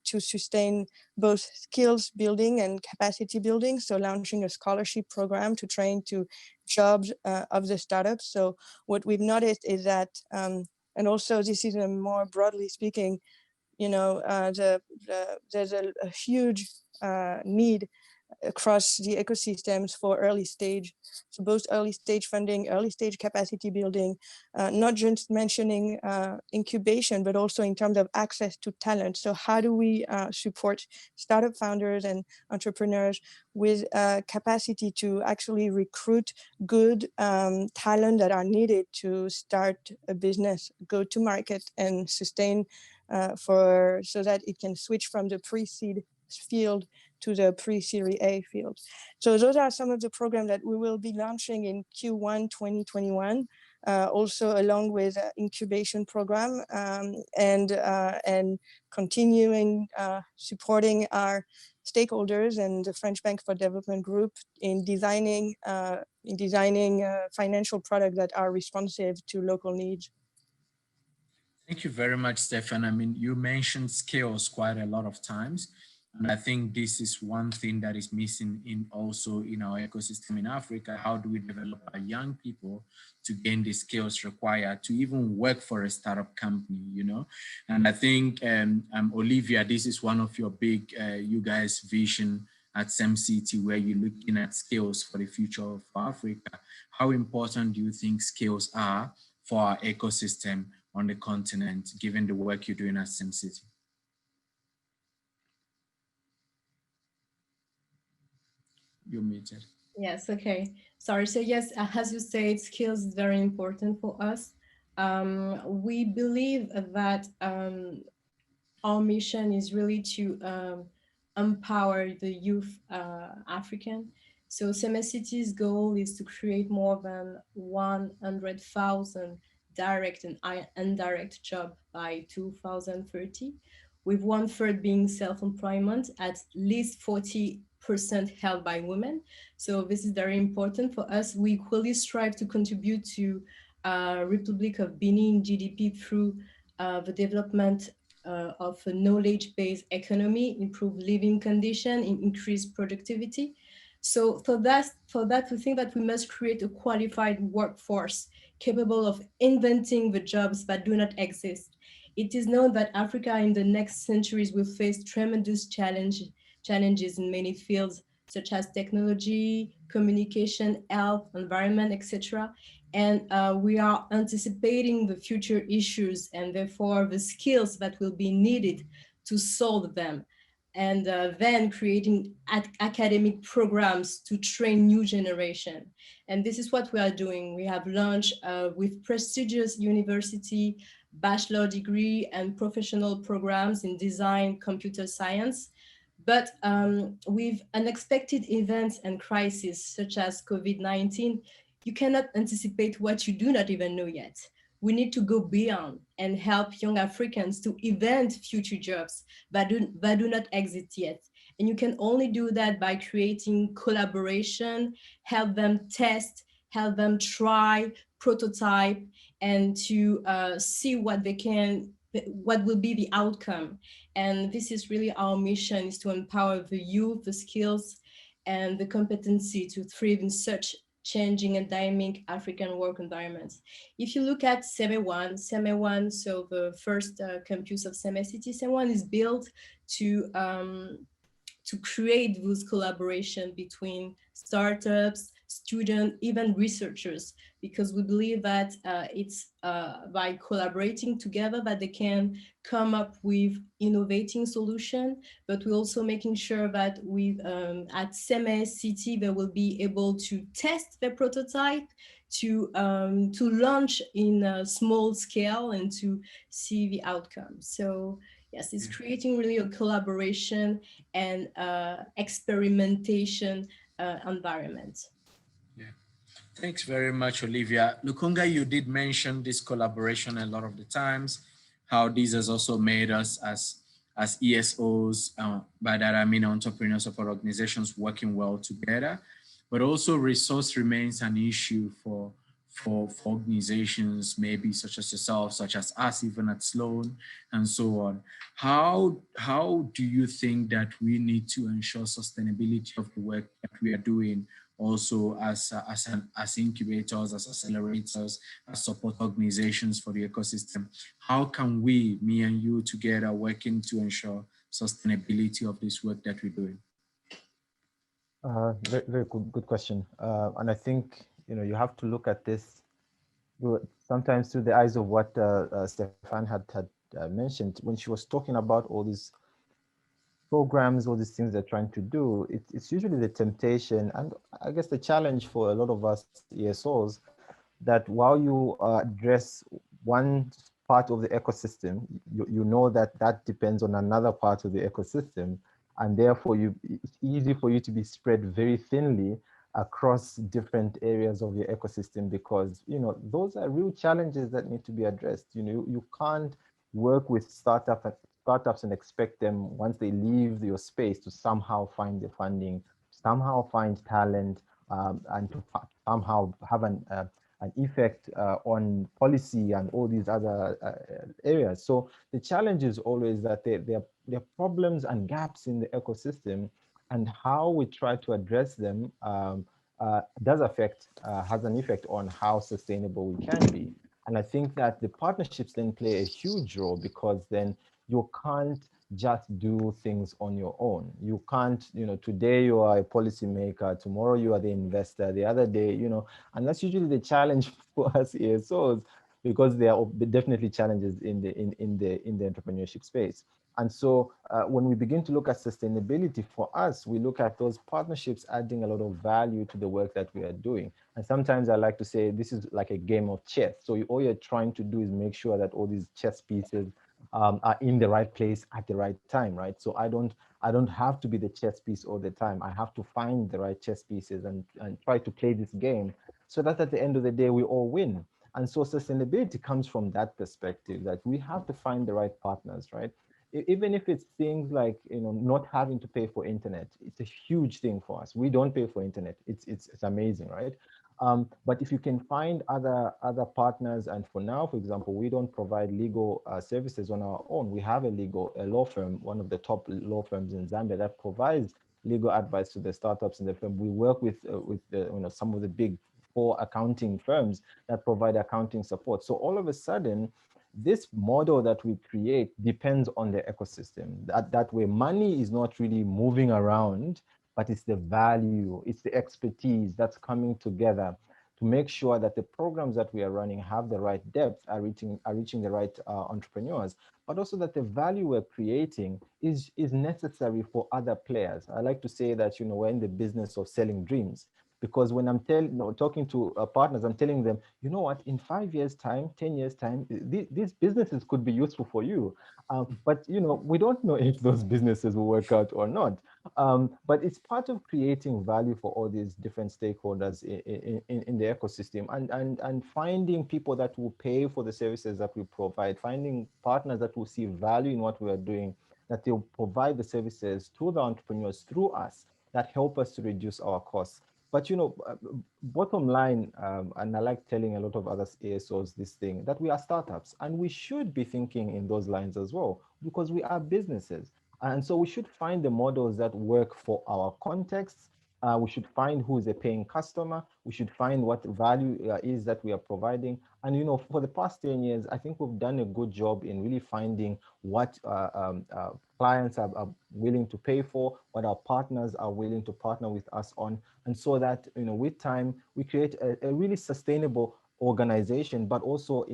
to sustain both skills building and capacity building. So launching a scholarship program to train to jobs of the startups. So what we've noticed is that, and also this is a more broadly speaking, there's a huge need across the ecosystems for early stage. So both early stage funding, early stage capacity building, not just mentioning incubation, but also in terms of access to talent. So how do we support startup founders and entrepreneurs with capacity to actually recruit good talent that are needed to start a business, go to market and sustain so that it can switch from the pre-seed field to the pre-Series A field. So those are some of the programs that we will be launching in Q1 2021, also along with incubation program and continuing supporting our stakeholders and the French Bank for Development Group in designing financial products that are responsive to local needs. Thank you very much, Stefan. I mean, you mentioned skills quite a lot of times. And I think this is one thing that is missing also in our ecosystem in Africa. How do we develop our young people to gain the skills required to even work for a startup company, And I think, Olivia, this is one of your big, you guys' vision at SEMCity, where you're looking at skills for the future of Africa. How important do you think skills are for our ecosystem on the continent, given the work you're doing at SEMCity? You're muted. Yes, okay. Sorry. So yes, as you said, skills is very important for us. We believe that our mission is really to empower the youth African. So SEMCity's goal is to create more than 100,000 direct and indirect jobs by 2030, with 1/3 being self-employment, at least 40% held by women. So this is very important for us. We equally strive to contribute to Republic of Benin GDP through the development of a knowledge-based economy, improve living condition, increase productivity. So for that, we think that we must create a qualified workforce capable of inventing the jobs that do not exist. It is known that Africa in the next centuries will face tremendous challenges in many fields, such as technology, communication, health, environment, etc. And we are anticipating the future issues and therefore the skills that will be needed to solve them. And then creating academic programs to train new generation. And this is what we are doing. We have launched with prestigious university, bachelor degree and professional programs in design, computer science. But with unexpected events and crises such as COVID-19, you cannot anticipate what you do not even know yet. We need to go beyond and help young Africans to invent future jobs that do not exist yet. And you can only do that by creating collaboration, help them test, help them try, prototype, and to see what will be the outcome. And this is really our mission, is to empower the youth, the skills, and the competency to thrive in such changing and dynamic African work environments. If you look at SEME1, so the first campus of SEMCity, SEME1 is built to create those collaboration between startups, students, even researchers, because we believe that it's by collaborating together that they can come up with innovating solution, but we're also making sure that with at CMS City, they will be able to test their prototype, to launch in a small scale and to see the outcome. So yes, it's creating really a collaboration and experimentation environment. Yeah. Thanks very much, Olivia. Lukunga, you did mention this collaboration a lot of the times, how this has also made us as ESOs, by that I mean entrepreneurs of our organizations working well together, but also resource remains an issue for organizations, maybe such as yourself, such as us, even at Sloan, and so on. How do you think that we need to ensure sustainability of the work that we are doing, also as incubators, as accelerators, as support organizations for the ecosystem? How can we, me and you together, working to ensure sustainability of this work that we're doing? Very good question. And I think, you have to look at this sometimes through the eyes of what Stefan had mentioned when she was talking about all these programs, all these things they're trying to do. It's usually the temptation, and I guess the challenge for a lot of us ESOs, that while you address one part of the ecosystem, you know that depends on another part of the ecosystem, and therefore it's easy for you to be spread very thinly across different areas of your ecosystem, because those are real challenges that need to be addressed. You can't work with startups and expect them, once they leave your space, to somehow find the funding, somehow find talent, and to somehow have an effect on policy and all these other areas. So the challenge is always that there are problems and gaps in the ecosystem, and how we try to address them has an effect on how sustainable we can be. And I think that the partnerships then play a huge role, because then you can't just do things on your own. You can't, today you are a policymaker, tomorrow you are the investor, the other day, and that's usually the challenge for us ESOs, because there are definitely challenges in the entrepreneurship space. And so when we begin to look at sustainability for us, we look at those partnerships adding a lot of value to the work that we are doing. And sometimes I like to say this is like a game of chess. So all you're trying to do is make sure that all these chess pieces are in the right place at the right time, right? So I don't have to be the chess piece all the time. I have to find the right chess pieces and try to play this game, so that at the end of the day, we all win. And so sustainability comes from that perspective, that we have to find the right partners, right? Even if it's things like not having to pay for internet, it's a huge thing for us. We don't pay for internet. It's amazing, right? But if you can find other partners, and for now, for example, we don't provide legal services on our own. We have a law firm, one of the top law firms in Zambia, that provides legal advice to the startups in the firm. We work with some of the big 4 accounting firms that provide accounting support. So all of a sudden, this model that we create depends on the ecosystem. That way, money is not really moving around, but it's the value, it's the expertise that's coming together to make sure that the programs that we are running have the right depth, are reaching the right entrepreneurs, but also that the value we're creating is necessary for other players. I like to say that we're in the business of selling dreams. Because when I'm talking to partners, I'm telling them, you know what, in 5 years' time, 10 years' time, these businesses could be useful for you. But we don't know if those businesses will work out or not. But it's part of creating value for all these different stakeholders in the ecosystem, and finding people that will pay for the services that we provide, finding partners that will see value in what we are doing, that they'll provide the services to the entrepreneurs through us, that help us to reduce our costs. But bottom line, and I like telling a lot of other ASOs this thing, that we are startups, and we should be thinking in those lines as well, because we are businesses. And so we should find the models that work for our contexts. We should find who is a paying customer. We should find what value is that we are providing, And for the past 10 years, I think we've done a good job in really finding what clients are willing to pay for, what our partners are willing to partner with us on, and so that with time we create a really sustainable organization, but also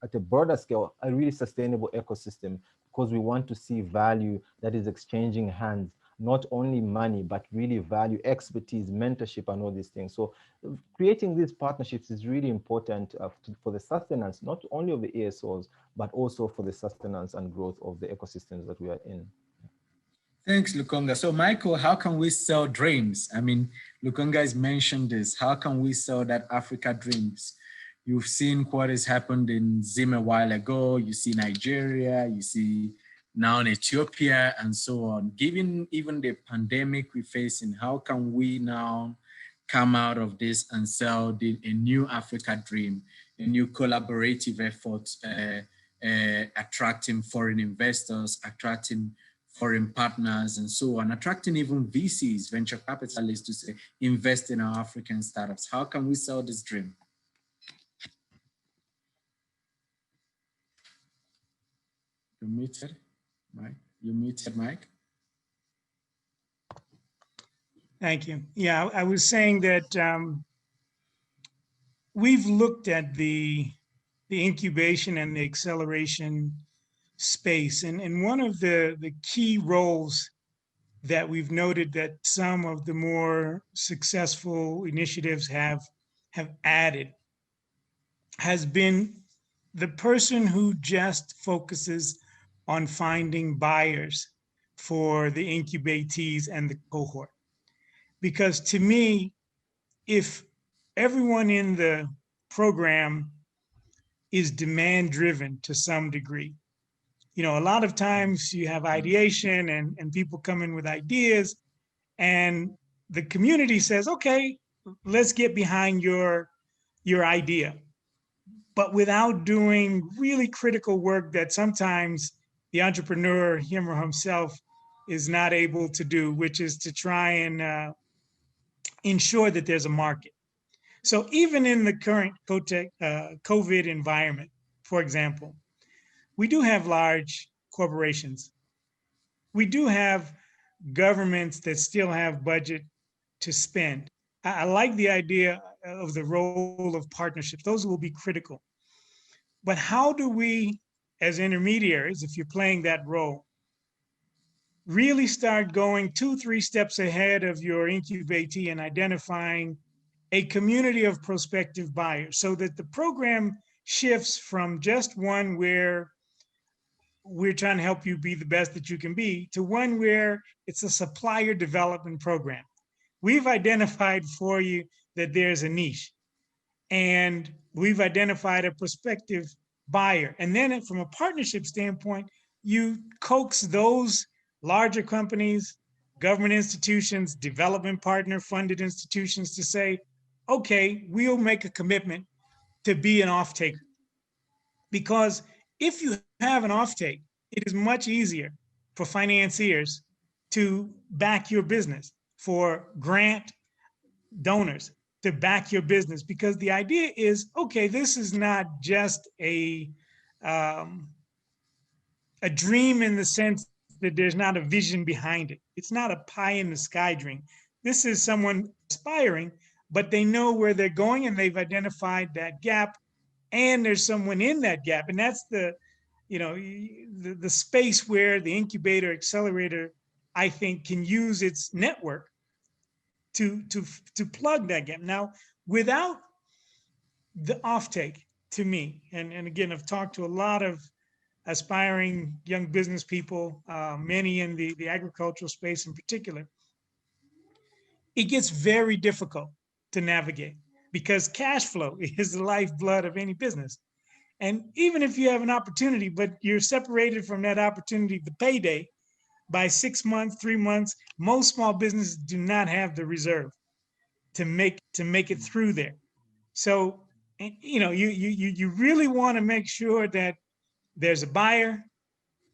at a broader scale, a really sustainable ecosystem, because we want to see value that is exchanging hands, not only money, but really value, expertise, mentorship, and all these things. So creating these partnerships is really important for the sustenance, not only of the ASOs, but also for the sustenance and growth of the ecosystems that we are in. Thanks, Lukonga. So Michael, how can we sell dreams? I mean, Lukonga has mentioned this. How can we sell that Africa dreams? You've seen what has happened in Zim a while ago. You see Nigeria, you see now in Ethiopia and so on. Given even the pandemic we're facing, how can we now come out of this and sell a new Africa dream, a new collaborative effort, attracting foreign investors, attracting foreign partners and so on, attracting even VCs, venture capitalists to say, invest in our African startups. How can we sell this dream? You're muted, Mike. You're muted, Mike. Thank you. Yeah, I was saying that we've looked at the incubation and the acceleration space, and one of the key roles that we've noted that some of the more successful initiatives have added has been the person who just focuses on finding buyers for the incubatees and the cohort. Because to me, if everyone in the program is demand driven to some degree, a lot of times you have ideation and people come in with ideas, and the community says, okay, let's get behind your idea, but without doing really critical work that sometimes the entrepreneur, him or himself, is not able to do, which is to try and ensure that there's a market. So even in the current COVID environment, for example, we do have large corporations. We do have governments that still have budget to spend. I like the idea of the role of partnerships. Those will be critical. But how do we, as intermediaries, if you're playing that role, really start going 2-3 steps ahead of your incubatee and identifying a community of prospective buyers, so that the program shifts from just one where we're trying to help you be the best that you can be to one where it's a supplier development program. We've identified for you that there's a niche, and we've identified a prospective buyer. And then from a partnership standpoint, you coax those larger companies, government institutions, development partner funded institutions to say, okay, we'll make a commitment to be an off-taker. Because if you have an offtake, it is much easier for financiers to back your business, for grant donors to back your business, because the idea is, okay, this is not just a dream in the sense that there's not a vision behind it. It's not a pie in the sky dream. This is someone aspiring, but they know where they're going and they've identified that gap, and there's someone in that gap. And that's the space where the incubator accelerator, I think, can use its network to plug that gap. Now, without the offtake, to me, and again, I've talked to a lot of aspiring young business people, many in the agricultural space in particular, it gets very difficult to navigate because cash flow is the lifeblood of any business. And even if you have an opportunity, but you're separated from that opportunity, the payday, by 6 months, 3 months, most small businesses do not have the reserve to make it through there. So, you really want to make sure that there's a buyer,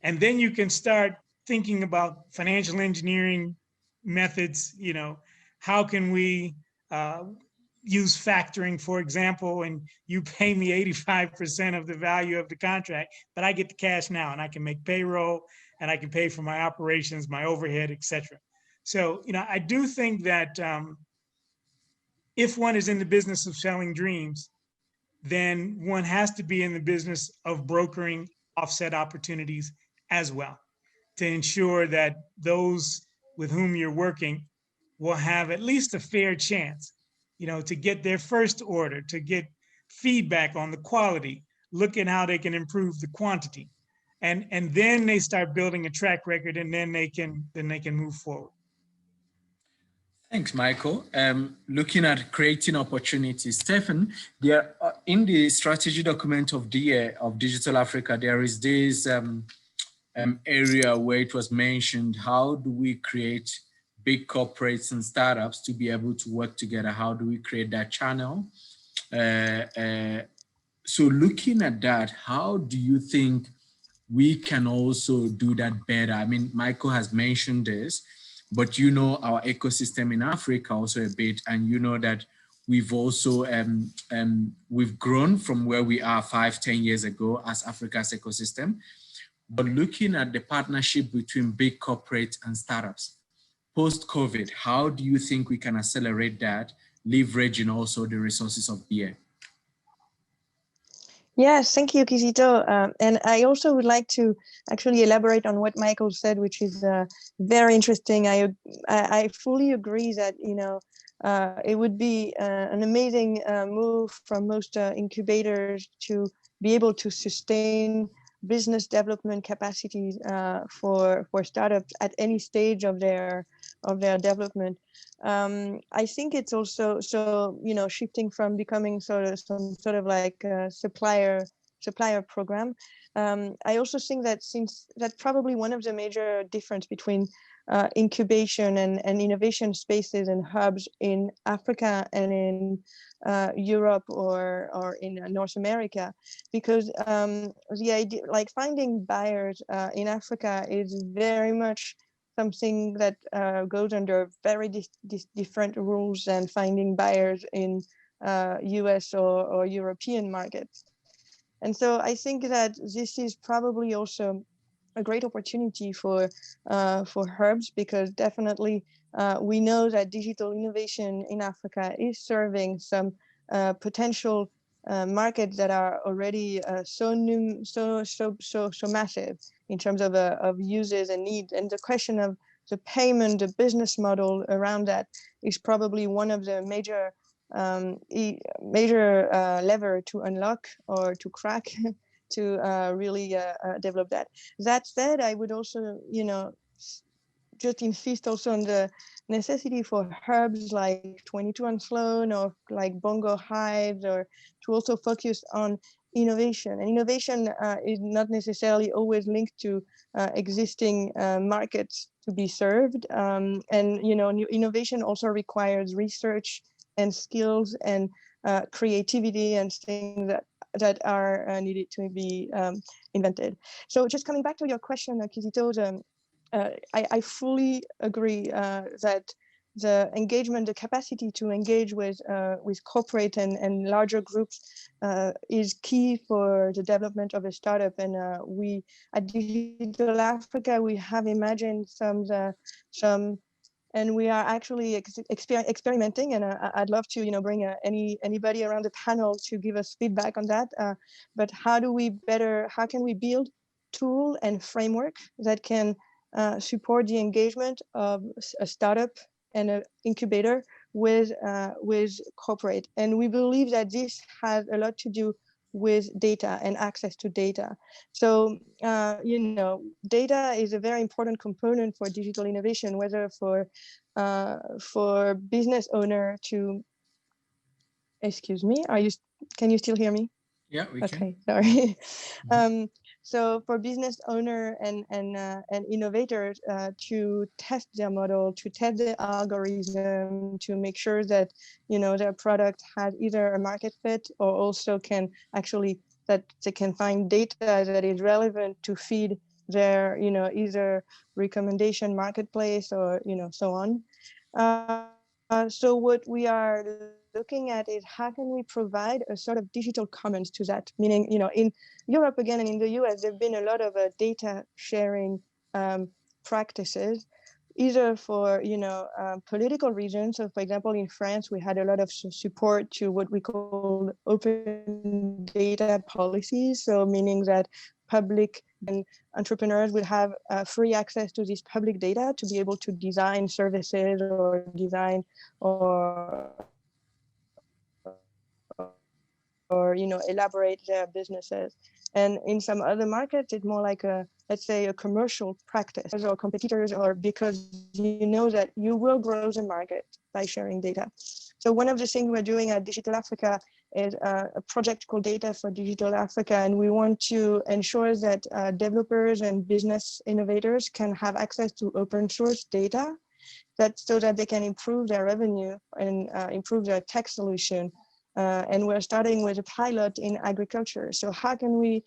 and then you can start thinking about financial engineering methods. How can we use factoring, for example, and you pay me 85% of the value of the contract, but I get the cash now and I can make payroll and I can pay for my operations, my overhead, etc. So, I do think that if one is in the business of selling dreams, then one has to be in the business of brokering offset opportunities as well, to ensure that those with whom you're working will have at least a fair chance, to get their first order, to get feedback on the quality, look at how they can improve the quantity. And then they start building a track record, and then they can move forward. Thanks, Michael. Looking at creating opportunities, Stephen, there in the strategy document of DIA, of Digital Africa, there is this area where it was mentioned, how do we create big corporates and startups to be able to work together? How do we create that channel? So looking at that, how do you think we can also do that better? I mean, Michael has mentioned this, but our ecosystem in Africa also a bit, and that we've also, we've grown from where we are 5-10 years ago as Africa's ecosystem. But looking at the partnership between big corporates and startups, post-COVID, how do you think we can accelerate that, leveraging also the resources of BA? Yes, thank you, Kizito. And I also would like to actually elaborate on what Michael said, which is very interesting. I fully agree that, it would be an amazing move from most incubators to be able to sustain business development capacities for startups at any stage of their development. I think it's also, shifting from becoming some sort of like a supplier program. I also think that since that's probably one of the major difference between incubation and innovation spaces and hubs in Africa and in Europe or in North America, because the idea, like finding buyers in Africa is very much something that goes under very different rules than finding buyers in US or European markets. And so I think that this is probably also a great opportunity for Herbs, because definitely we know that digital innovation in Africa is serving some potential markets that are already so massive in terms of users and needs. And the question of the payment, the business model around that is probably one of the major lever to unlock or to crack to really develop that. That said, I would also, just insist also on the necessity for hubs like 22 on Sloan or like Bongo Hives, or to also focus on innovation. And innovation is not necessarily always linked to existing markets to be served. And, new innovation also requires research and skills and creativity and things that are needed to be invented. So just coming back to your question, Kizito, I fully agree that the engagement, the capacity to engage with corporate and larger groups is key for the development of a startup. And we at Digital Africa, we have imagined some, and we are actually experimenting. And I'd love to, bring anybody around the panel to give us feedback on that. But how can we build tool and framework that can support the engagement of a startup and an incubator with corporate? And we believe that this has a lot to do with data and access to data. So, data is a very important component for digital innovation, whether for business owner to, excuse me, can you still hear me? Yeah, we can. Okay, sorry. So for business owner and innovators to test their model, to test the algorithm, to make sure that their product has either a market fit or also can actually that they can find data that is relevant to feed their either recommendation marketplace or so on. So what we are looking at is how can we provide a sort of digital commons to that? Meaning, in Europe again and in the US, there've been a lot of data sharing practices, either for political reasons. So, for example, in France, we had a lot of support to what we call open data policies. So, meaning that public and entrepreneurs will have free access to this public data to be able to design services or design or elaborate their businesses. And in some other markets, it's more like let's say a commercial practice or competitors, or because you know that you will grow the market by sharing data. So one of the things we're doing at Digital Africa is a project called Data for Digital Africa, and we want to ensure that developers and business innovators can have access to open source data, so that they can improve their revenue and improve their tech solution. And we're starting with a pilot in agriculture. So how can we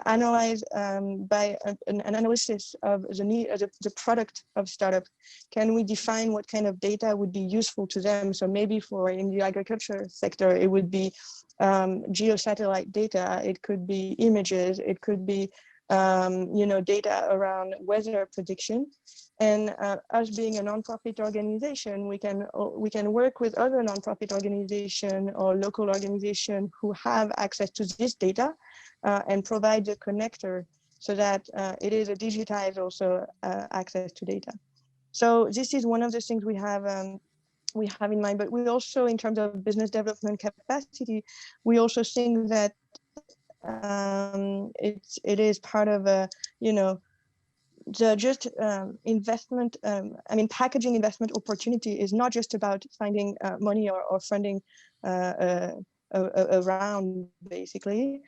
analyze by an analysis of the product of startup? Can we define what kind of data would be useful to them? So maybe in the agriculture sector, it would be geosatellite data. It could be images. It could be data around weather prediction. And us being a nonprofit organization, we can work with other nonprofit organization or local organization who have access to this data and provide a connector so that it is a digitized also access to data. So this is one of the things we have in mind. But we also, in terms of business development capacity, we also think that it is part of investment. Packaging investment opportunity is not just about finding money or funding around, basically,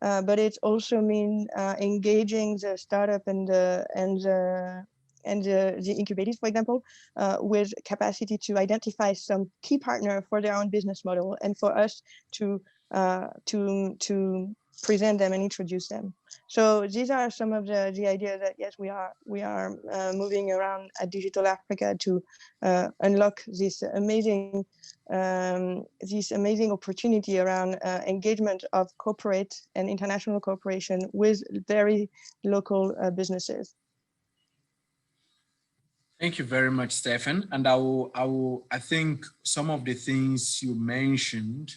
but it's also mean engaging the startup and the incubators, for example, with capacity to identify some key partner for their own business model, and for us to present them and introduce them. So these are some of the ideas that, yes, we are moving around at Digital Africa to unlock this amazing opportunity around engagement of corporate and international cooperation with very local businesses. Thank you very much, Stefan. And I think some of the things you mentioned,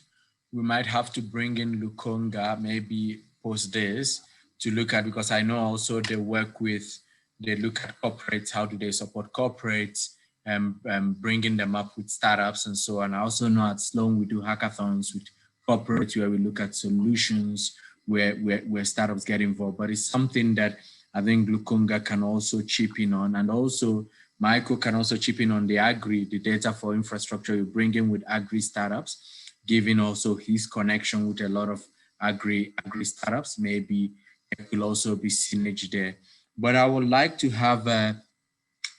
we might have to bring in Lukonga maybe post this to look at, because I know also they look at corporates, how do they support corporates, and bringing them up with startups and so on. I also know at Sloan we do hackathons with corporates where we look at solutions where startups get involved, but it's something that I think Lukonga can also chip in on, and also Michael can also chip in on the data for infrastructure you bring in with agri startups, given also his connection with a lot of agri startups. Maybe there could also be synergy there. But I would like to have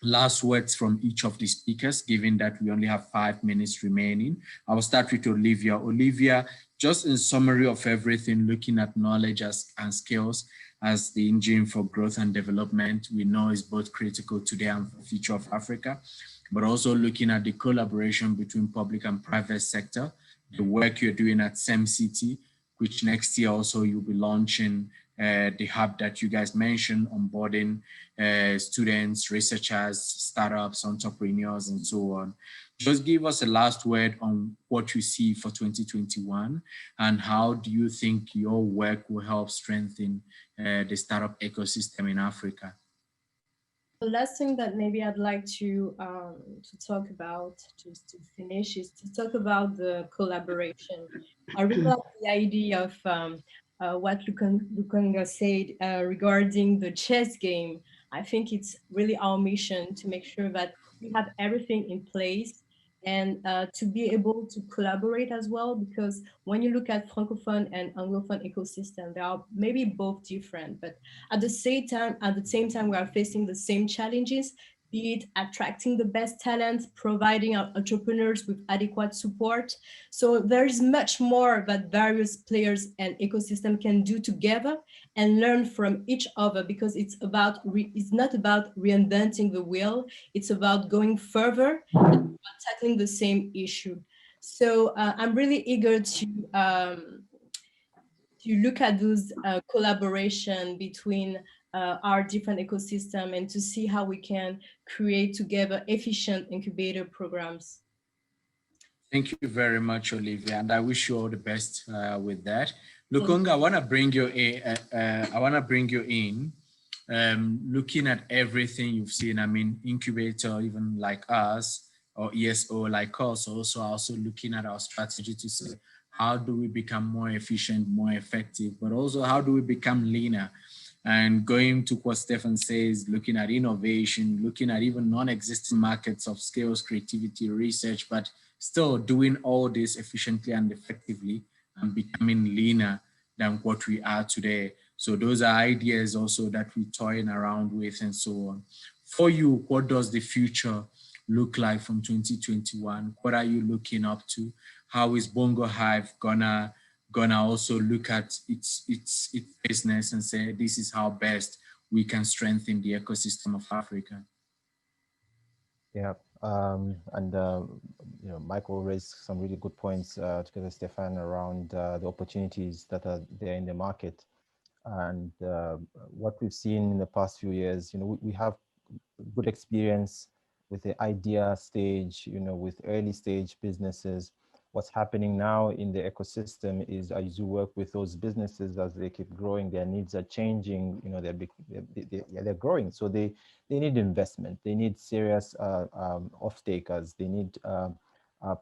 last words from each of the speakers, given that we only have 5 minutes remaining. I will start with Olivia. Olivia, just in summary of everything, looking at knowledge and skills as the engine for growth and development, we know is both critical today and for the future of Africa, but also looking at the collaboration between public and private sector, the work you're doing at SEMCity, which next year also you'll be launching the hub that you guys mentioned, onboarding students, researchers, startups, entrepreneurs, and so on. Just give us a last word on what you see for 2021 and how do you think your work will help strengthen the startup ecosystem in Africa? The last thing that maybe I'd like to talk about, just to finish, is to talk about the collaboration. I really like the idea of what Lukonga said regarding the chess game. I think it's really our mission to make sure that we have everything in place and to be able to collaborate as well, because when you look at Francophone and Anglophone ecosystem, they are maybe both different, but at the same time we are facing the same challenges. be it attracting the best talent, providing our entrepreneurs with adequate support. So there is much more that various players and ecosystem can do together and learn from each other, because it's about it's not about reinventing the wheel, it's about going further and tackling the same issue. So I'm really eager to look at those collaboration between our different ecosystem and to see how we can create together efficient incubator programs. Thank you very much, Olivia, and I wish you all the best with that. Lukonga, I want to bring you in. Looking at everything you've seen. I mean, incubator, even like us, or ESO like us, also looking at our strategy to say, how do we become more efficient, more effective, but also how do we become leaner? And going to what Stefan says, looking at innovation, looking at even non-existing markets of skills, creativity, research, but still doing all this efficiently and effectively and becoming leaner than what we are today. So those are ideas also that we're toying around with and so on. For you, what does the future look like from 2021? What are you looking up to? How is Bongo Hive gonna also look at its business and say, this is how best we can strengthen the ecosystem of Africa? Yeah, Michael raised some really good points together, Stefan, around the opportunities that are there in the market. And what we've seen in the past few years, we have good experience with the idea stage, with early stage businesses. What's happening now in the ecosystem is, as you work with those businesses, as they keep growing, their needs are changing. They're growing, so they need investment. They need serious off-takers. They need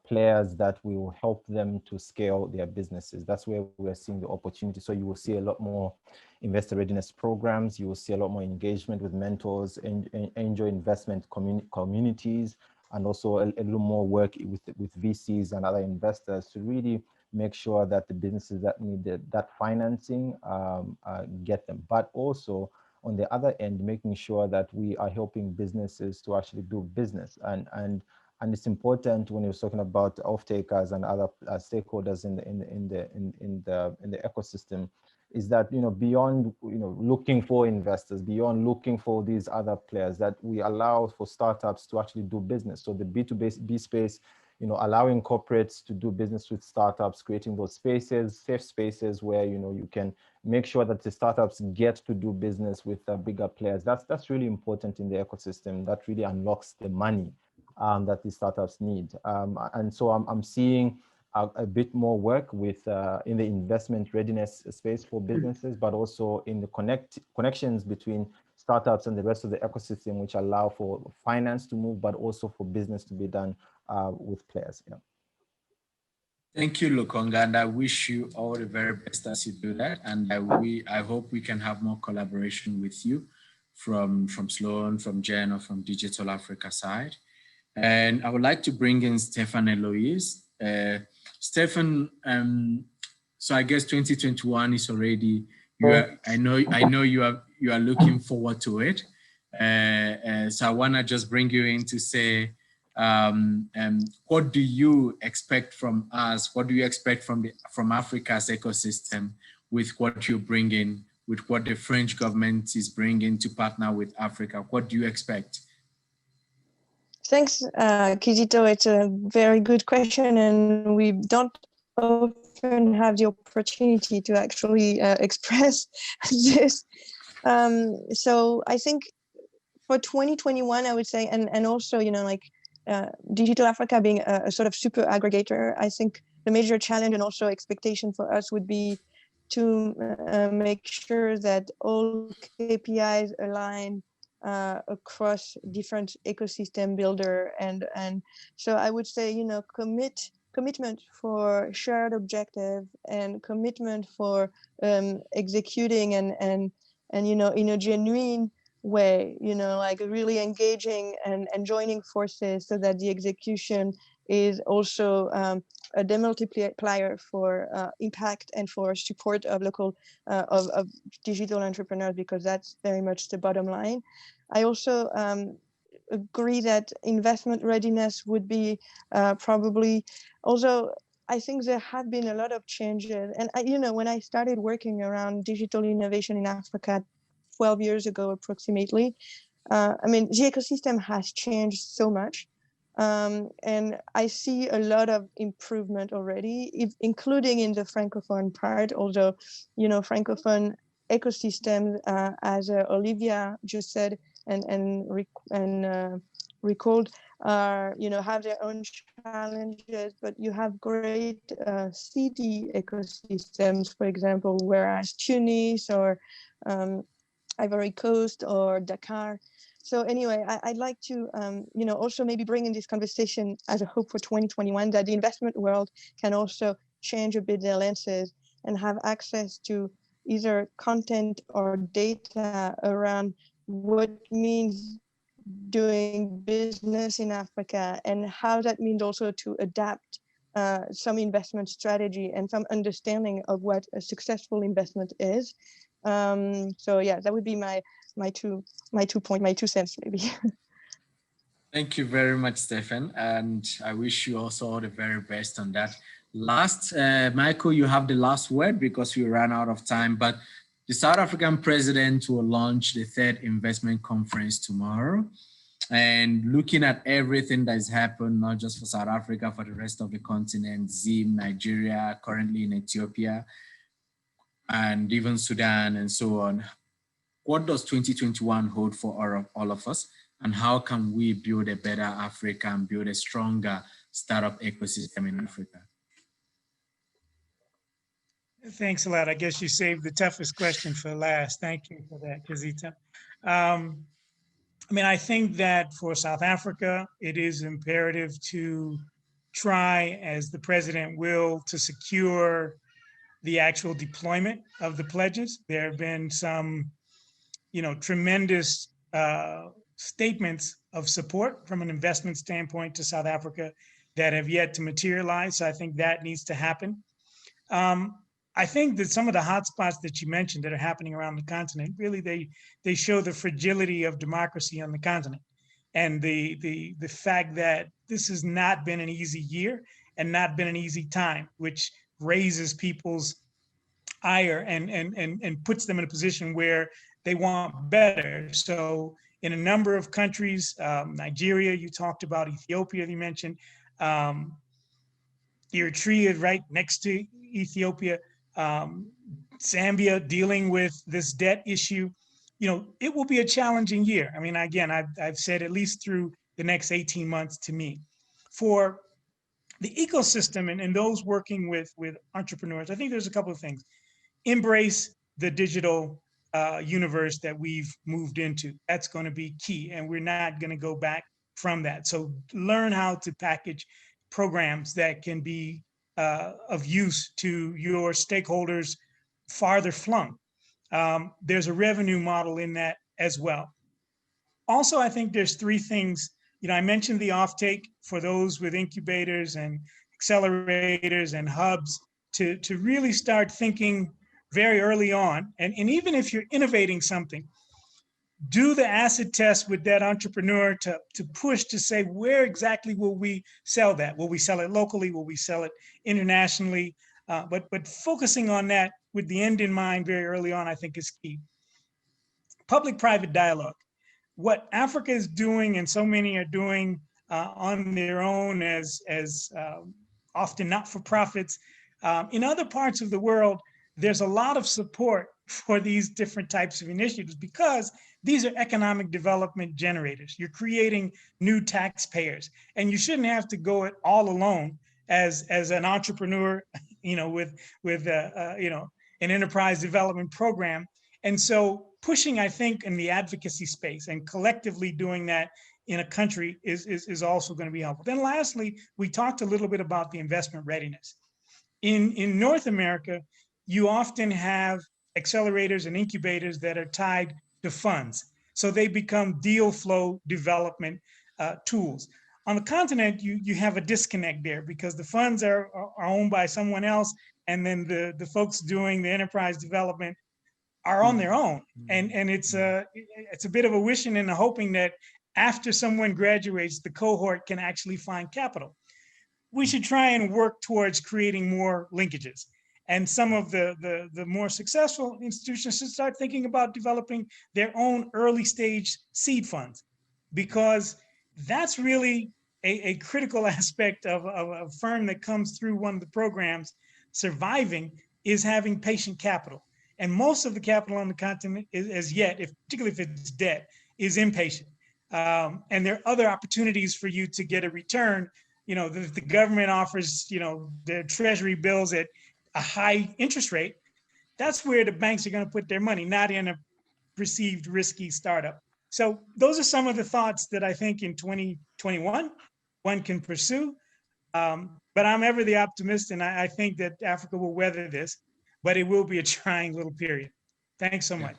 players that will help them to scale their businesses. That's where we're seeing the opportunity. So you will see a lot more investor readiness programs. You will see a lot more engagement with mentors and angel investment communities, and also a little more work with VCs and other investors to really make sure that the businesses that need that financing get them. But also on the other end, making sure that we are helping businesses to actually do business. And it's important when you're talking about off-takers and other stakeholders in the ecosystem, is that beyond looking for investors, beyond looking for these other players, that we allow for startups to actually do business. So the B2B space, allowing corporates to do business with startups, creating those spaces, safe spaces where you can make sure that the startups get to do business with bigger players. That's really important in the ecosystem. That really unlocks the money that the startups need. And so I'm seeing a bit more work with in the investment readiness space for businesses, but also in the connections between startups and the rest of the ecosystem, which allow for finance to move, but also for business to be done with players. Yeah. Thank you, Lukonga, and I wish you all the very best as you do that. And I hope we can have more collaboration with you from Sloan, from Jen, or from Digital Africa side. And I would like to bring in Stefan and Louise. Stefan, so I guess 2021 is already, I know you are looking forward to it. So I want to just bring you in to say, what do you expect from us? What do you expect from Africa's ecosystem with what you're bringing, with what the French government is bringing to partner with Africa? What do you expect? Thanks, Kizito. It's a very good question, and we don't often have the opportunity to actually express this. So I think for 2021, I would say, and also, Digital Africa being a sort of super aggregator, I think the major challenge and also expectation for us would be to make sure that all KPIs align across different ecosystem builder, and so I would say commitment for shared objective and commitment for executing and in a genuine way, really engaging and joining forces so that the execution is also a demultiplier for impact and for support of local of digital entrepreneurs, because that's very much the bottom line. I also agree that investment readiness would be probably, although I think there have been a lot of changes. And when I started working around digital innovation in Africa 12 years ago, approximately, the ecosystem has changed so much. And I see a lot of improvement already, including in the Francophone part, although, Francophone ecosystem, as Olivia just said, and recalled, have their own challenges, but you have great city ecosystems, for example, whereas Tunis or Ivory Coast or Dakar. So anyway, I'd like to, also maybe bring in this conversation as a hope for 2021 that the investment world can also change a bit their lenses and have access to either content or data around what means doing business in Africa and how that means also to adapt some investment strategy and some understanding of what a successful investment is. So yeah, that would be my 2 cents maybe. Thank you very much, Stephen. And I wish you also all the very best on that. Last, Michael, you have the last word because we ran out of time, but the South African president will launch the 3rd investment conference tomorrow. And looking at everything that has happened, not just for South Africa, for the rest of the continent, Zim, Nigeria, currently in Ethiopia, and even Sudan and so on. What does 2021 hold for all of us? And how can we build a better Africa and build a stronger startup ecosystem in Africa? Thanks a lot. I guess you saved the toughest question for last. Thank you for that, Kizito. I think that for South Africa, it is imperative to try, as the president will, to secure the actual deployment of the pledges. There have been some, tremendous statements of support from an investment standpoint to South Africa that have yet to materialize. So I think that needs to happen. I think that some of the hotspots that you mentioned that are happening around the continent, really they show the fragility of democracy on the continent and the fact that this has not been an easy year and not been an easy time, which raises people's ire and puts them in a position where they want better. So in a number of countries, Nigeria, you talked about, Ethiopia, you mentioned, Eritrea right next to Ethiopia, Zambia dealing with this debt issue. It will be a challenging year. Again, I've said at least through the next 18 months to me. For the ecosystem and those working with entrepreneurs, I think there's a couple of things. Embrace the digital universe that we've moved into. That's going to be key, and we're not going to go back from that. So learn how to package programs that can be of use to your stakeholders farther flung. There's a revenue model in that as well. Also, I think there's 3 things. I mentioned the offtake for those with incubators and accelerators and hubs to really start thinking very early on. And even if you're innovating something, do the acid test with that entrepreneur to push to say, where exactly will we sell that? Will we sell it locally? Will we sell it internationally? But focusing on that with the end in mind very early on, I think is key. Public-private dialogue. What Africa is doing, and so many are doing on their own as often not-for-profits, in other parts of the world, there's a lot of support for these different types of initiatives because these are economic development generators. You're creating new taxpayers, and you shouldn't have to go it all alone as an entrepreneur, with an enterprise development program. And so pushing, I think, in the advocacy space and collectively doing that in a country is also going to be helpful. Then lastly, we talked a little bit about the investment readiness. In North America, you often have accelerators and incubators that are tied to funds. So they become deal flow development tools. On the continent, you have a disconnect there because the funds are owned by someone else, and then the folks doing the enterprise development are on their own. And it's a bit of a wishing and a hoping that after someone graduates, the cohort can actually find capital. We should try and work towards creating more linkages. And some of the more successful institutions should start thinking about developing their own early stage seed funds, because that's really a critical aspect of a firm that comes through one of the programs surviving, is having patient capital. And most of the capital on the continent is, as yet, particularly if it's debt, is impatient. And there are other opportunities for you to get a return. You know, the government offers, you know, their treasury bills at a high interest rate. That's where the banks are going to put their money, not in a perceived risky startup. So those are some of the thoughts that I think in 2021 one can pursue. But I'm ever the optimist, and I think that Africa will weather this, but it will be a trying little period. Thanks so much.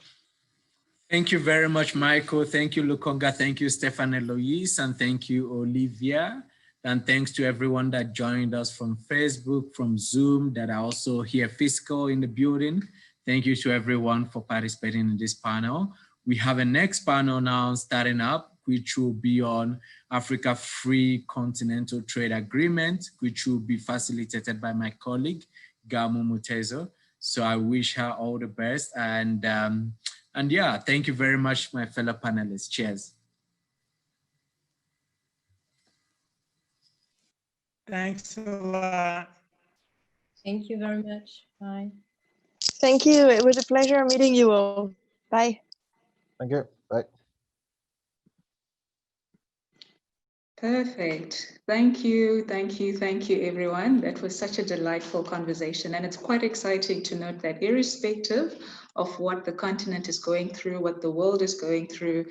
Thank you very much, Michael. Thank you, Lukonga. Thank you, Stefan and Lois. And thank you, Olivia. And thanks to everyone that joined us from Facebook, from Zoom, that are also here physical in the building. Thank you to everyone for participating in this panel. We have a next panel now starting up, which will be on Africa Free Continental Trade Agreement, which will be facilitated by my colleague, Gamu Mutezo. So I wish her all the best. And yeah, thank you very much, my fellow panelists. Cheers. Thanks a lot. Thank you very much. Bye. Thank you. It was a pleasure meeting you all. Bye. Thank you. Bye. Perfect. Thank you, thank you, thank you, everyone. That was such a delightful conversation. And it's quite exciting to note that irrespective of what the continent is going through, what the world is going through,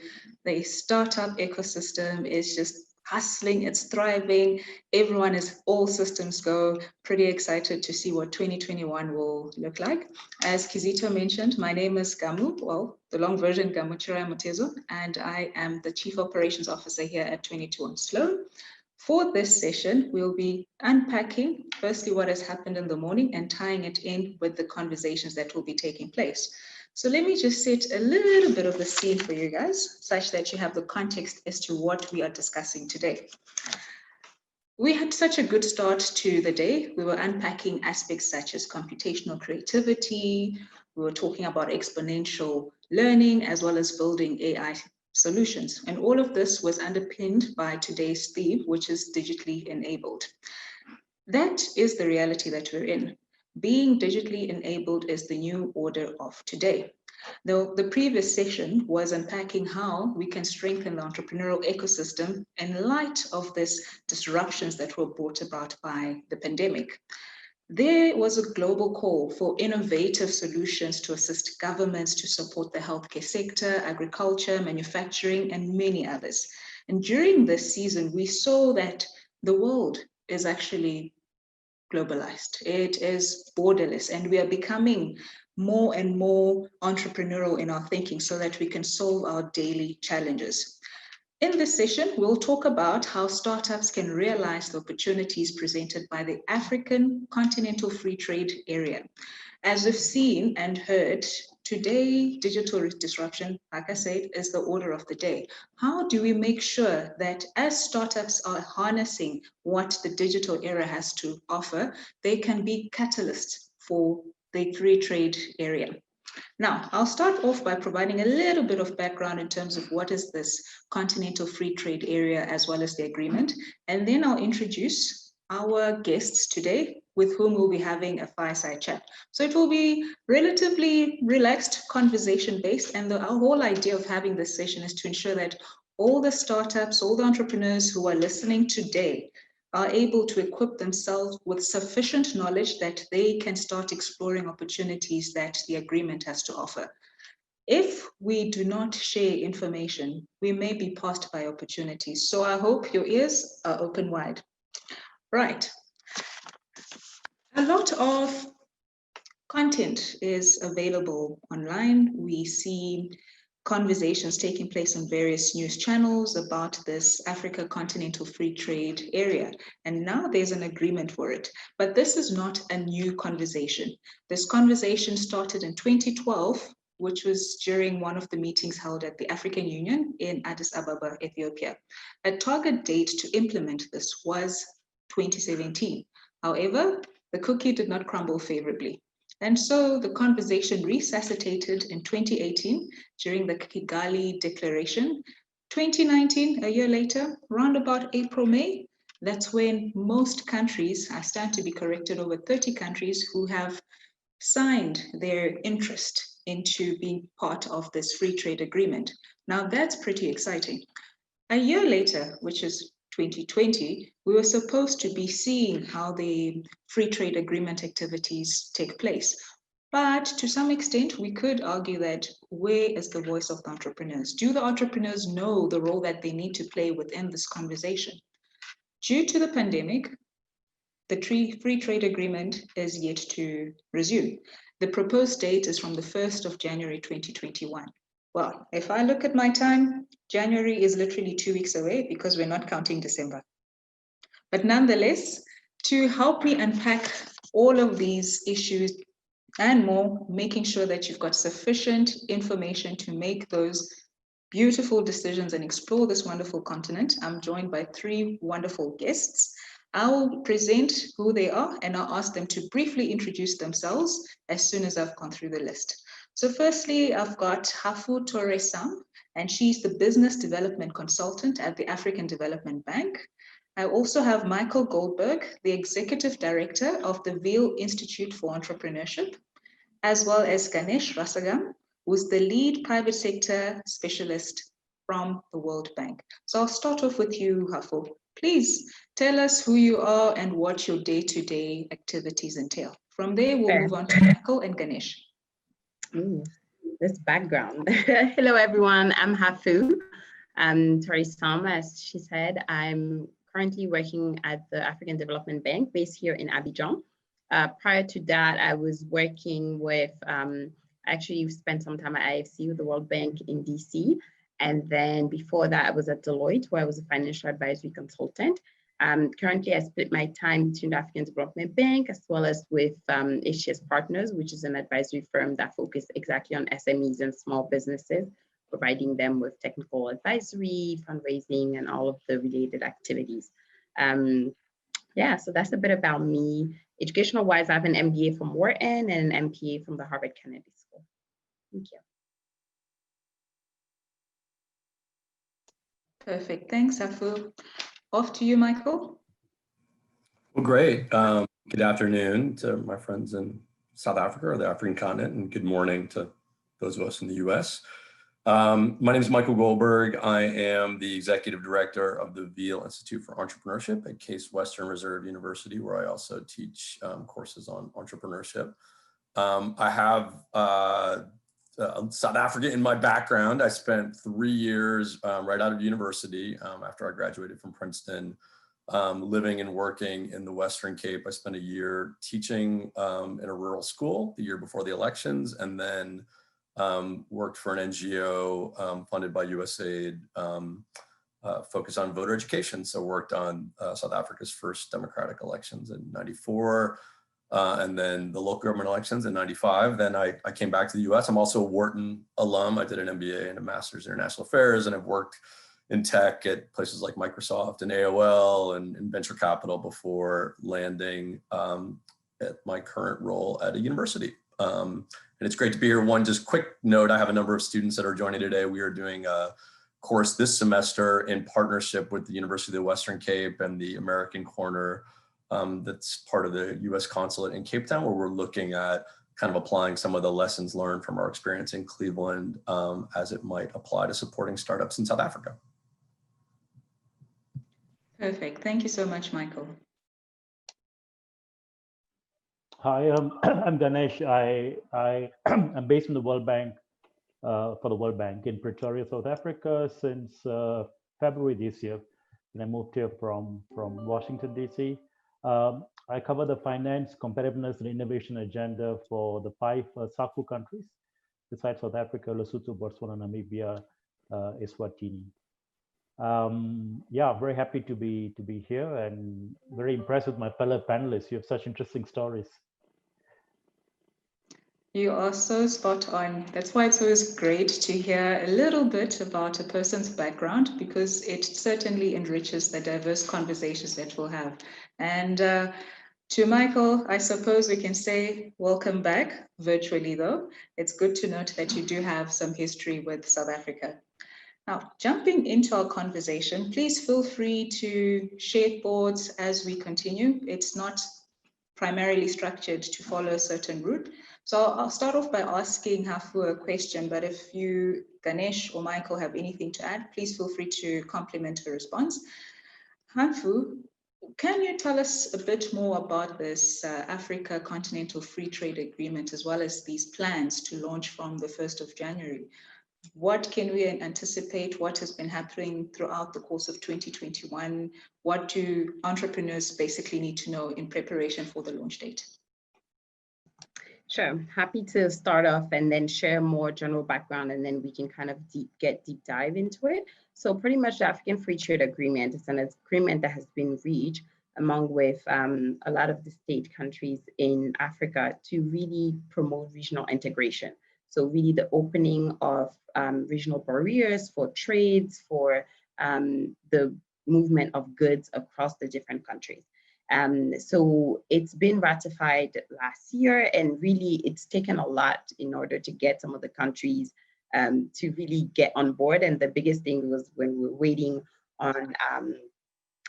the startup ecosystem is just hustling, it's thriving. Everyone is all systems go. Pretty excited to see what 2021 will look like. As Kizito mentioned, my name is Gamu, well, the long version, Gamu Chirai Mutezo, and I am the Chief Operations Officer here at 22 on Sloan. For this session, we'll be unpacking firstly what has happened in the morning and tying it in with the conversations that will be taking place. So let me just set a little bit of the scene for you guys, such that you have the context as to what we are discussing today. We had such a good start to the day. We were unpacking aspects such as computational creativity. We were talking about exponential learning, as well as building AI solutions. And all of this was underpinned by today's theme, which is digitally enabled. That is the reality that we're in. Being digitally enabled is the new order of today. Though the previous session was unpacking how we can strengthen the entrepreneurial ecosystem in light of these disruptions that were brought about by the pandemic. There was a global call for innovative solutions to assist governments to support the healthcare sector, agriculture, manufacturing, and many others. And during this season, we saw that the world is actually globalized. It is borderless, and we are becoming more and more entrepreneurial in our thinking so that we can solve our daily challenges. In this session, we'll talk about how startups can realize the opportunities presented by the African Continental Free Trade Area. As we've seen and heard, today, digital disruption, like I said, is the order of the day. How do we make sure that as startups are harnessing what the digital era has to offer, they can be catalysts for the free trade area? Now, I'll start off by providing a little bit of background in terms of what is this Continental Free Trade Area, as well as the agreement, and then I'll introduce our guests today, with whom we'll be having a fireside chat. So it will be relatively relaxed, conversation-based, and our whole idea of having this session is to ensure that all the startups, all the entrepreneurs who are listening today are able to equip themselves with sufficient knowledge that they can start exploring opportunities that the agreement has to offer. If we do not share information, we may be passed by opportunities. So I hope your ears are open wide. Right. A lot of content is available online. We see conversations taking place on various news channels about this Africa Continental Free Trade Area. And now there's an agreement for it. But this is not a new conversation. This conversation started in 2012 which was during one of the meetings held at the African Union in Addis Ababa, Ethiopia. A target date to implement this was 2017. However, the cookie did not crumble favorably. And so the conversation resuscitated in 2018 during the Kigali Declaration. 2019, a year later, round about April, May, that's when most countries, I stand to be corrected, over 30 countries who have signed their interest into being part of this free trade agreement. Now that's pretty exciting. A year later, which is 2020, we were supposed to be seeing how the free trade agreement activities take place. But to some extent, we could argue that where is the voice of the entrepreneurs? Do the entrepreneurs know the role that they need to play within this conversation? Due to the pandemic, the free trade agreement is yet to resume. The proposed date is from the 1st of January 2021. Well, if I look at my time, January is literally 2 weeks away because we're not counting December. But nonetheless, to help me unpack all of these issues and more, making sure that you've got sufficient information to make those beautiful decisions and explore this wonderful continent, I'm joined by 3 wonderful guests. I'll present who they are and I'll ask them to briefly introduce themselves as soon as I've gone through the list. So firstly, I've got Hafu Torre-Sam, and she's the Business Development Consultant at the African Development Bank. I also have Michael Goldberg, the Executive Director of the Veal Institute for Entrepreneurship, as well as Ganesh Rasagam, who's the lead private sector specialist from the World Bank. So I'll start off with you, Hafu. Please tell us who you are and what your day-to-day activities entail. From there, we'll move on to Michael and Ganesh. This background. Hello, everyone. I'm Hafu. Torre-Sam, as she said. I'm currently working at the African Development Bank based here in Abidjan. Prior to that, I was working with, actually spent some time at IFC with the World Bank in DC. And then before that, I was at Deloitte, where I was a financial advisory consultant. Currently, I split my time between the African Development Bank as well as with HTS Partners, which is an advisory firm that focuses exactly on SMEs and small businesses, providing them with technical advisory, fundraising, and all of the related activities. Yeah, so that's a bit about me. Educational wise, I have an MBA from Wharton and an MPA from the Harvard Kennedy School. Thank you. Perfect. Thanks, Hafu. Off to you, Michael. Well, great. Good afternoon to my friends in South Africa or the African continent, and good morning to those of us in the US. My name is Michael Goldberg. I am the Executive Director of the Veal Institute for Entrepreneurship at Case Western Reserve University, where I also teach courses on entrepreneurship. I have South Africa in my background. I spent 3 years right out of university after I graduated from Princeton, living and working in the Western Cape. I spent a year teaching in a rural school the year before the elections, and then worked for an NGO funded by USAID, focused on voter education. So worked on South Africa's first democratic elections in '94. And then the local government elections in '95. Then I came back to the US. I'm also a Wharton alum. I did an MBA and a master's in international affairs, and I've worked in tech at places like Microsoft and AOL and venture capital before landing at my current role at a university. And it's great to be here. One just quick note, I have a number of students that are joining today. We are doing a course this semester in partnership with the University of the Western Cape and the American Corner, that's part of the US consulate in Cape Town, where we're looking at kind of applying some of the lessons learned from our experience in Cleveland as it might apply to supporting startups in South Africa. Perfect. Thank you so much, Michael. Hi, I'm Ganesh. I'm based in the World Bank, for the World Bank in Pretoria, South Africa since February this year. And I moved here from Washington, DC. I cover the finance, competitiveness, and innovation agenda for the 5 SACU countries, besides South Africa, Lesotho, Botswana, Namibia, Eswatini. Yeah, very happy to be here and very impressed with my fellow panelists. You have such interesting stories. You are so spot on. That's why it's always great to hear a little bit about a person's background, because it certainly enriches the diverse conversations that we'll have. And to Michael, I suppose we can say welcome back virtually, though. It's good to note that you do have some history with South Africa. Now, jumping into our conversation, please feel free to share thoughts as we continue. It's not primarily structured to follow a certain route. So I'll start off by asking Hafu a question, but if you, Ganesh or Michael, have anything to add, please feel free to complement the response. Hafu, can you tell us a bit more about this Africa Continental Free Trade Agreement, as well as these plans to launch from the 1st of January? What can we anticipate? What has been happening throughout the course of 2021? What do entrepreneurs basically need to know in preparation for the launch date? Sure, happy to start off and then share more general background, and then we can kind of get deep dive into it. So pretty much the African Free Trade Agreement is an agreement that has been reached among with a lot of the state countries in Africa to really promote regional integration. So really the opening of regional barriers for trades, for the movement of goods across the different countries. So it's been ratified last year, and really it's taken a lot in order to get some of the countries to really get on board. And the biggest thing was when we were waiting on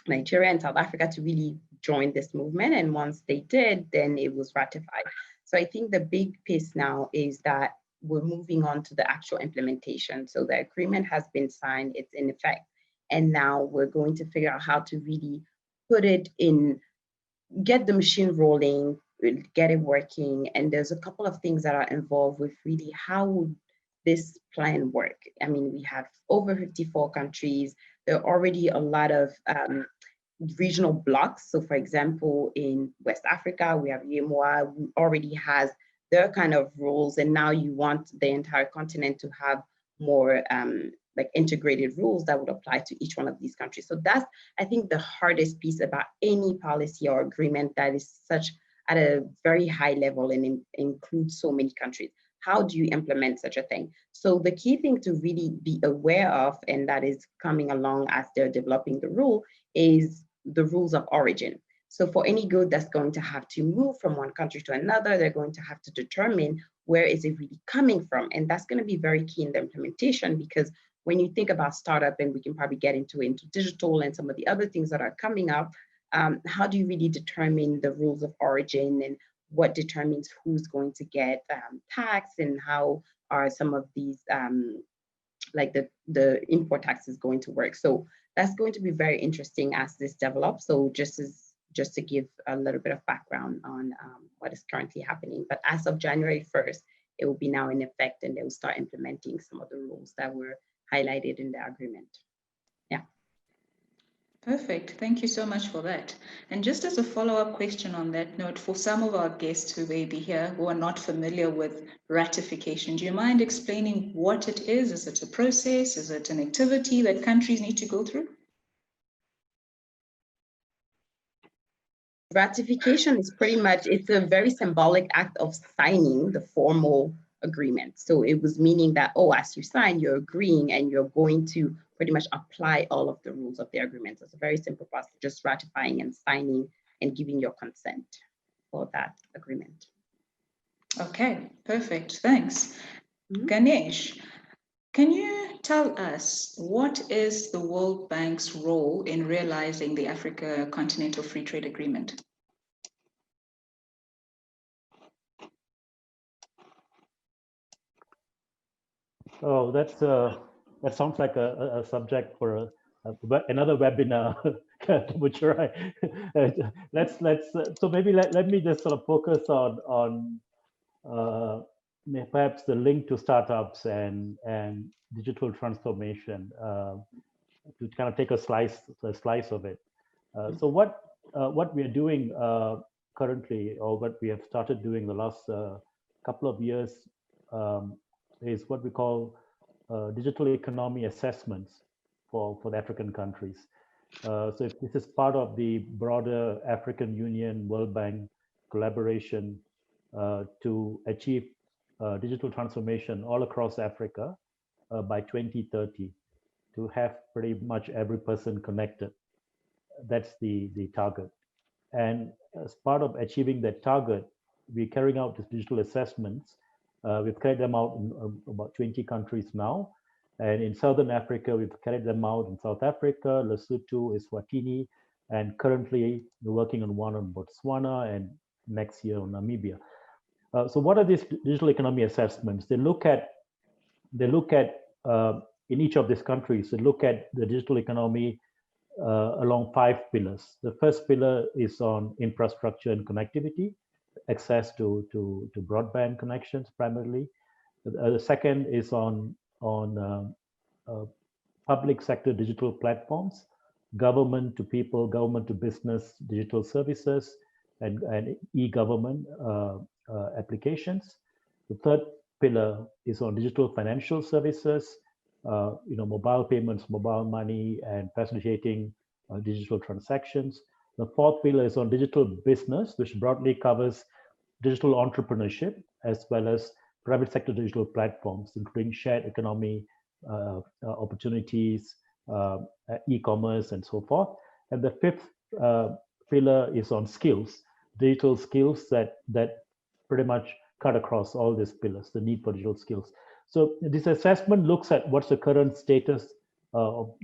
Nigeria and South Africa to really join this movement. And once they did, then it was ratified. So I think the big piece now is that we're moving on to the actual implementation. So the agreement has been signed, it's in effect. And now we're going to figure out how to really put it in, get the machine rolling, get it working. And there's a couple of things that are involved with really how would this plan work. I mean, we have over 54 countries. There are already a lot of regional blocks. So for example, in West Africa, we have UEMOA, who already has their kind of rules. And now you want the entire continent to have more like integrated rules that would apply to each one of these countries. So that's, I think, the hardest piece about any policy or agreement that is such at a very high level and includes so many countries. How do you implement such a thing? So the key thing to really be aware of, and that is coming along as they're developing the rule, is the rules of origin. So for any good that's going to have to move from one country to another, they're going to have to determine where is it really coming from. And that's going to be very key in the implementation, because when you think about startup, and we can probably get into digital and some of the other things that are coming up, how do you really determine the rules of origin, and what determines who's going to get taxed, and how are some of these like the import tax is going to work? So that's going to be very interesting as this develops. So just to give a little bit of background on what is currently happening. But as of January 1st, it will be now in effect, and they will start implementing some of the rules that were highlighted in the agreement. Yeah. Perfect. Thank you so much for that. And just as a follow-up question on that note, for some of our guests who may be here who are not familiar with ratification, do you mind explaining what it is? Is it a process? Is it an activity that countries need to go through? Ratification is pretty much, it's a very symbolic act of signing the formal agreement. So it was meaning that, oh, as you sign, you're agreeing and you're going to pretty much apply all of the rules of the agreement. So it's a very simple process, just ratifying and signing and giving your consent for that agreement. Okay, perfect. Thanks. Ganesh, can you tell us what is the World Bank's role in realizing the Africa Continental Free Trade Agreement? Oh, that sounds like a subject for another webinar. But you're right. So maybe let me just sort of focus on perhaps the link to startups and digital transformation to kind of take a slice of it. So what we are doing currently, or what we have started doing the last couple of years, is what we call digital economy assessments for the African countries. So if this is part of the broader African Union World Bank collaboration to achieve digital transformation all across Africa by 2030 to have pretty much every person connected. That's the target. And as part of achieving that target, we're carrying out these digital assessments. We've carried them out in about 20 countries now. And in Southern Africa, we've carried them out in South Africa, Lesotho, Eswatini, and currently we're working on one on Botswana and next year on Namibia. So what are these digital economy assessments? They look at in each of these countries, they look at the digital economy along 5 pillars. The first pillar is on infrastructure and connectivity, access to broadband connections primarily. The second is on public sector digital platforms, government to people, government to business digital services, and e-government applications. The third pillar is on digital financial services, mobile payments, mobile money, and facilitating digital transactions. The fourth pillar is on digital business, which broadly covers digital entrepreneurship, as well as private sector digital platforms, including shared economy opportunities, e-commerce, and so forth. And the fifth pillar is on skills, digital skills that pretty much cut across all these pillars, the need for digital skills. So this assessment looks at what's the current status of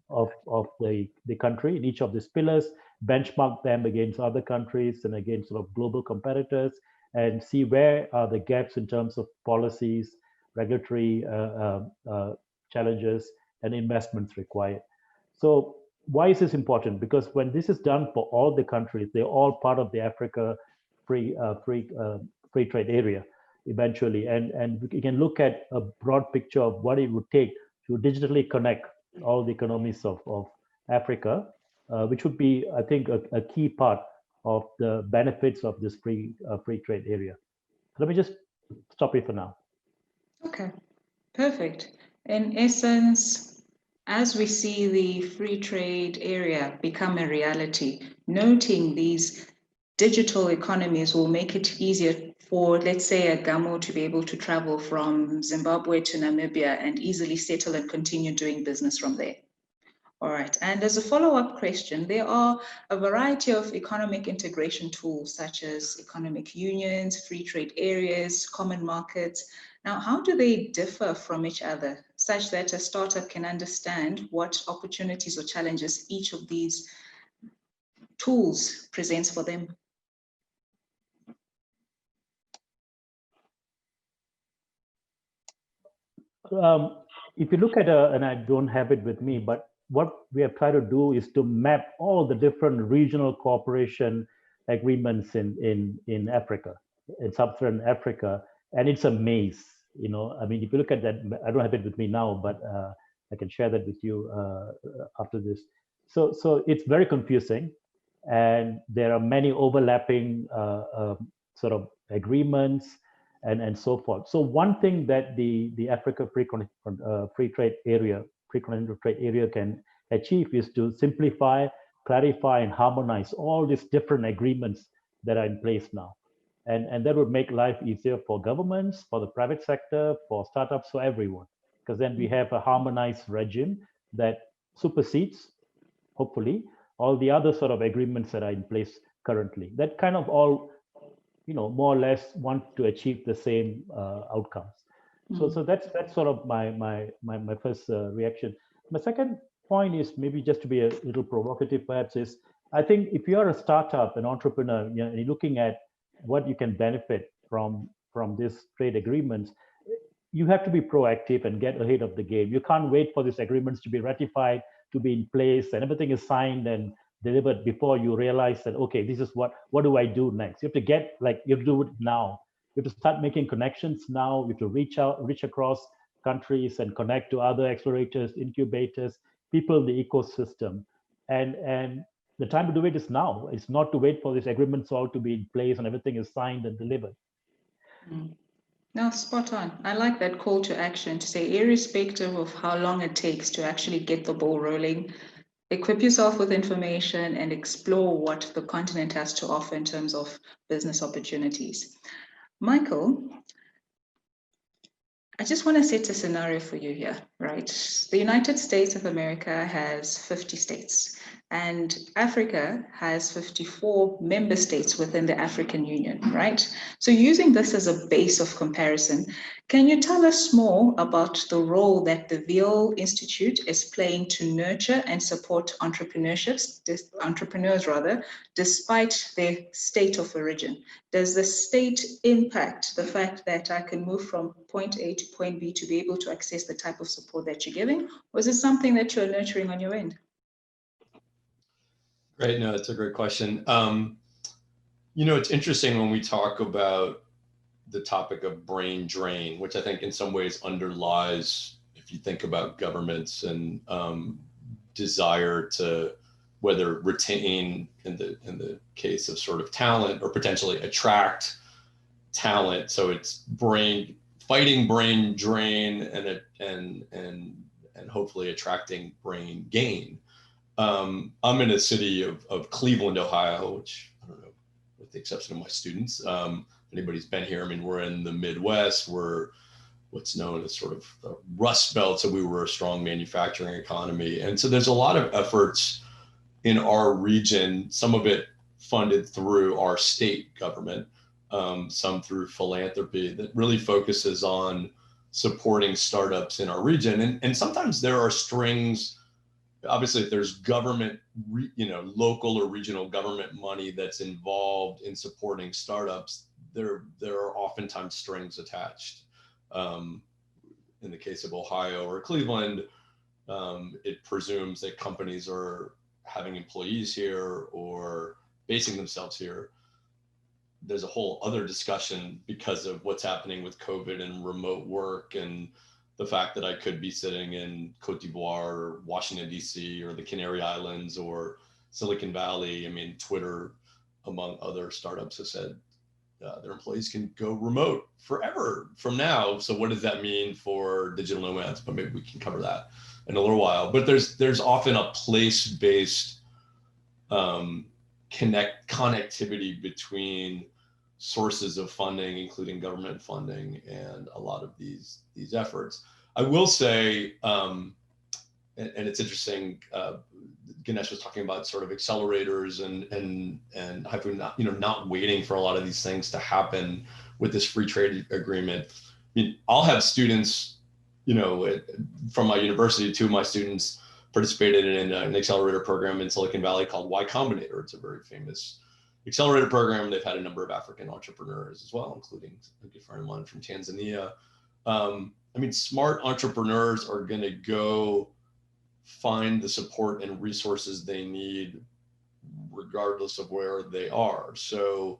the country in each of these pillars, benchmark them against other countries and against sort of global competitors, and see where are the gaps in terms of policies, regulatory challenges, and investments required. So why is this important? Because when this is done for all the countries, they're all part of the Africa free trade area eventually, and we can look at a broad picture of what it would take to digitally connect all the economies of Africa, which would be, I think, a key part of the benefits of this free trade area. Let me just stop here for now. Okay, perfect. In essence, as we see the free trade area become a reality, noting these digital economies will make it easier for, let's say, a Gamo to be able to travel from Zimbabwe to Namibia and easily settle and continue doing business from there. All right, and as a follow-up question, there are a variety of economic integration tools such as economic unions, free trade areas, common markets. Now, how do they differ from each other such that a startup can understand what opportunities or challenges each of these tools presents for them? If you look at and I don't have it with me, but what we have tried to do is to map all the different regional cooperation agreements in Africa, in sub-Saharan Africa, and it's a maze. I mean, if you look at that, I don't have it with me now, but I can share that with you after this. So it's very confusing, and there are many overlapping sort of agreements and so forth. So one thing that the Africa free trade area can achieve is to simplify, clarify, and harmonize all these different agreements that are in place now. And that would make life easier for governments, for the private sector, for startups, for everyone. Because then we have a harmonized regime that supersedes, hopefully, all the other sort of agreements that are in place currently. That kind of all, more or less want to achieve the same outcomes. So that's sort of my first reaction. My second point is maybe just to be a little provocative, perhaps, is I think if you're a startup, an entrepreneur, and you're looking at what you can benefit from these trade agreements, you have to be proactive and get ahead of the game. You can't wait for these agreements to be ratified, to be in place, and everything is signed and delivered before you realize that, okay, this is what do I do next? You have to you have to do it now. You have to start making connections now. You have to reach across countries and connect to other accelerators, incubators, people in the ecosystem. And the time to do it is now. It's not to wait for these agreements all to be in place and everything is signed and delivered. No, spot on. I like that call to action to say, irrespective of how long it takes to actually get the ball rolling, equip yourself with information and explore what the continent has to offer in terms of business opportunities. Michael, I just want to set a scenario for you here, right? The United States of America has 50 states, and Africa has 54 member states within the African Union, right? So using this as a base of comparison, can you tell us more about the role that the VL Institute is playing to nurture and support entrepreneurs, despite their state of origin? Does the state impact the fact that I can move from point A to point B to be able to access the type of support that you're giving? Or is it something that you're nurturing on your end? Great, no, it's a great question. You know, it's interesting when we talk about the topic of brain drain, which I think in some ways underlies, if you think about governments and desire to whether retain in the case of sort of talent or potentially attract talent. So it's fighting brain drain and hopefully attracting brain gain. I'm in a city of Cleveland, Ohio, which I don't know, with the exception of my students, anybody's been here. I mean, we're in the Midwest. We're what's known as sort of the Rust Belt. So we were a strong manufacturing economy. And so there's a lot of efforts in our region, some of it funded through our state government, some through philanthropy, that really focuses on supporting startups in our region. And sometimes there are strings. Obviously, if there's government, local or regional government money that's involved in supporting startups, there are oftentimes strings attached. In the case of Ohio or Cleveland, it presumes that companies are having employees here or basing themselves here. There's a whole other discussion because of what's happening with COVID and remote work and the fact that I could be sitting in Cote d'Ivoire or Washington, D.C. or the Canary Islands or Silicon Valley. I mean, Twitter, among other startups, have said their employees can go remote forever from now. So what does that mean for digital nomads? But maybe we can cover that in a little while. But there's often a place-based connectivity between sources of funding, including government funding, and a lot of these efforts. I will say, and it's interesting, Ganesh was talking about sort of accelerators and hopefully not waiting for a lot of these things to happen with this free trade agreement. I mean, I'll have students, from my university, 2 of my students participated in an accelerator program in Silicon Valley called Y Combinator. It's a very famous accelerator program. They've had a number of African entrepreneurs as well, including a good friend of mine from Tanzania. I mean, smart entrepreneurs are going to go find the support and resources they need regardless of where they are. So,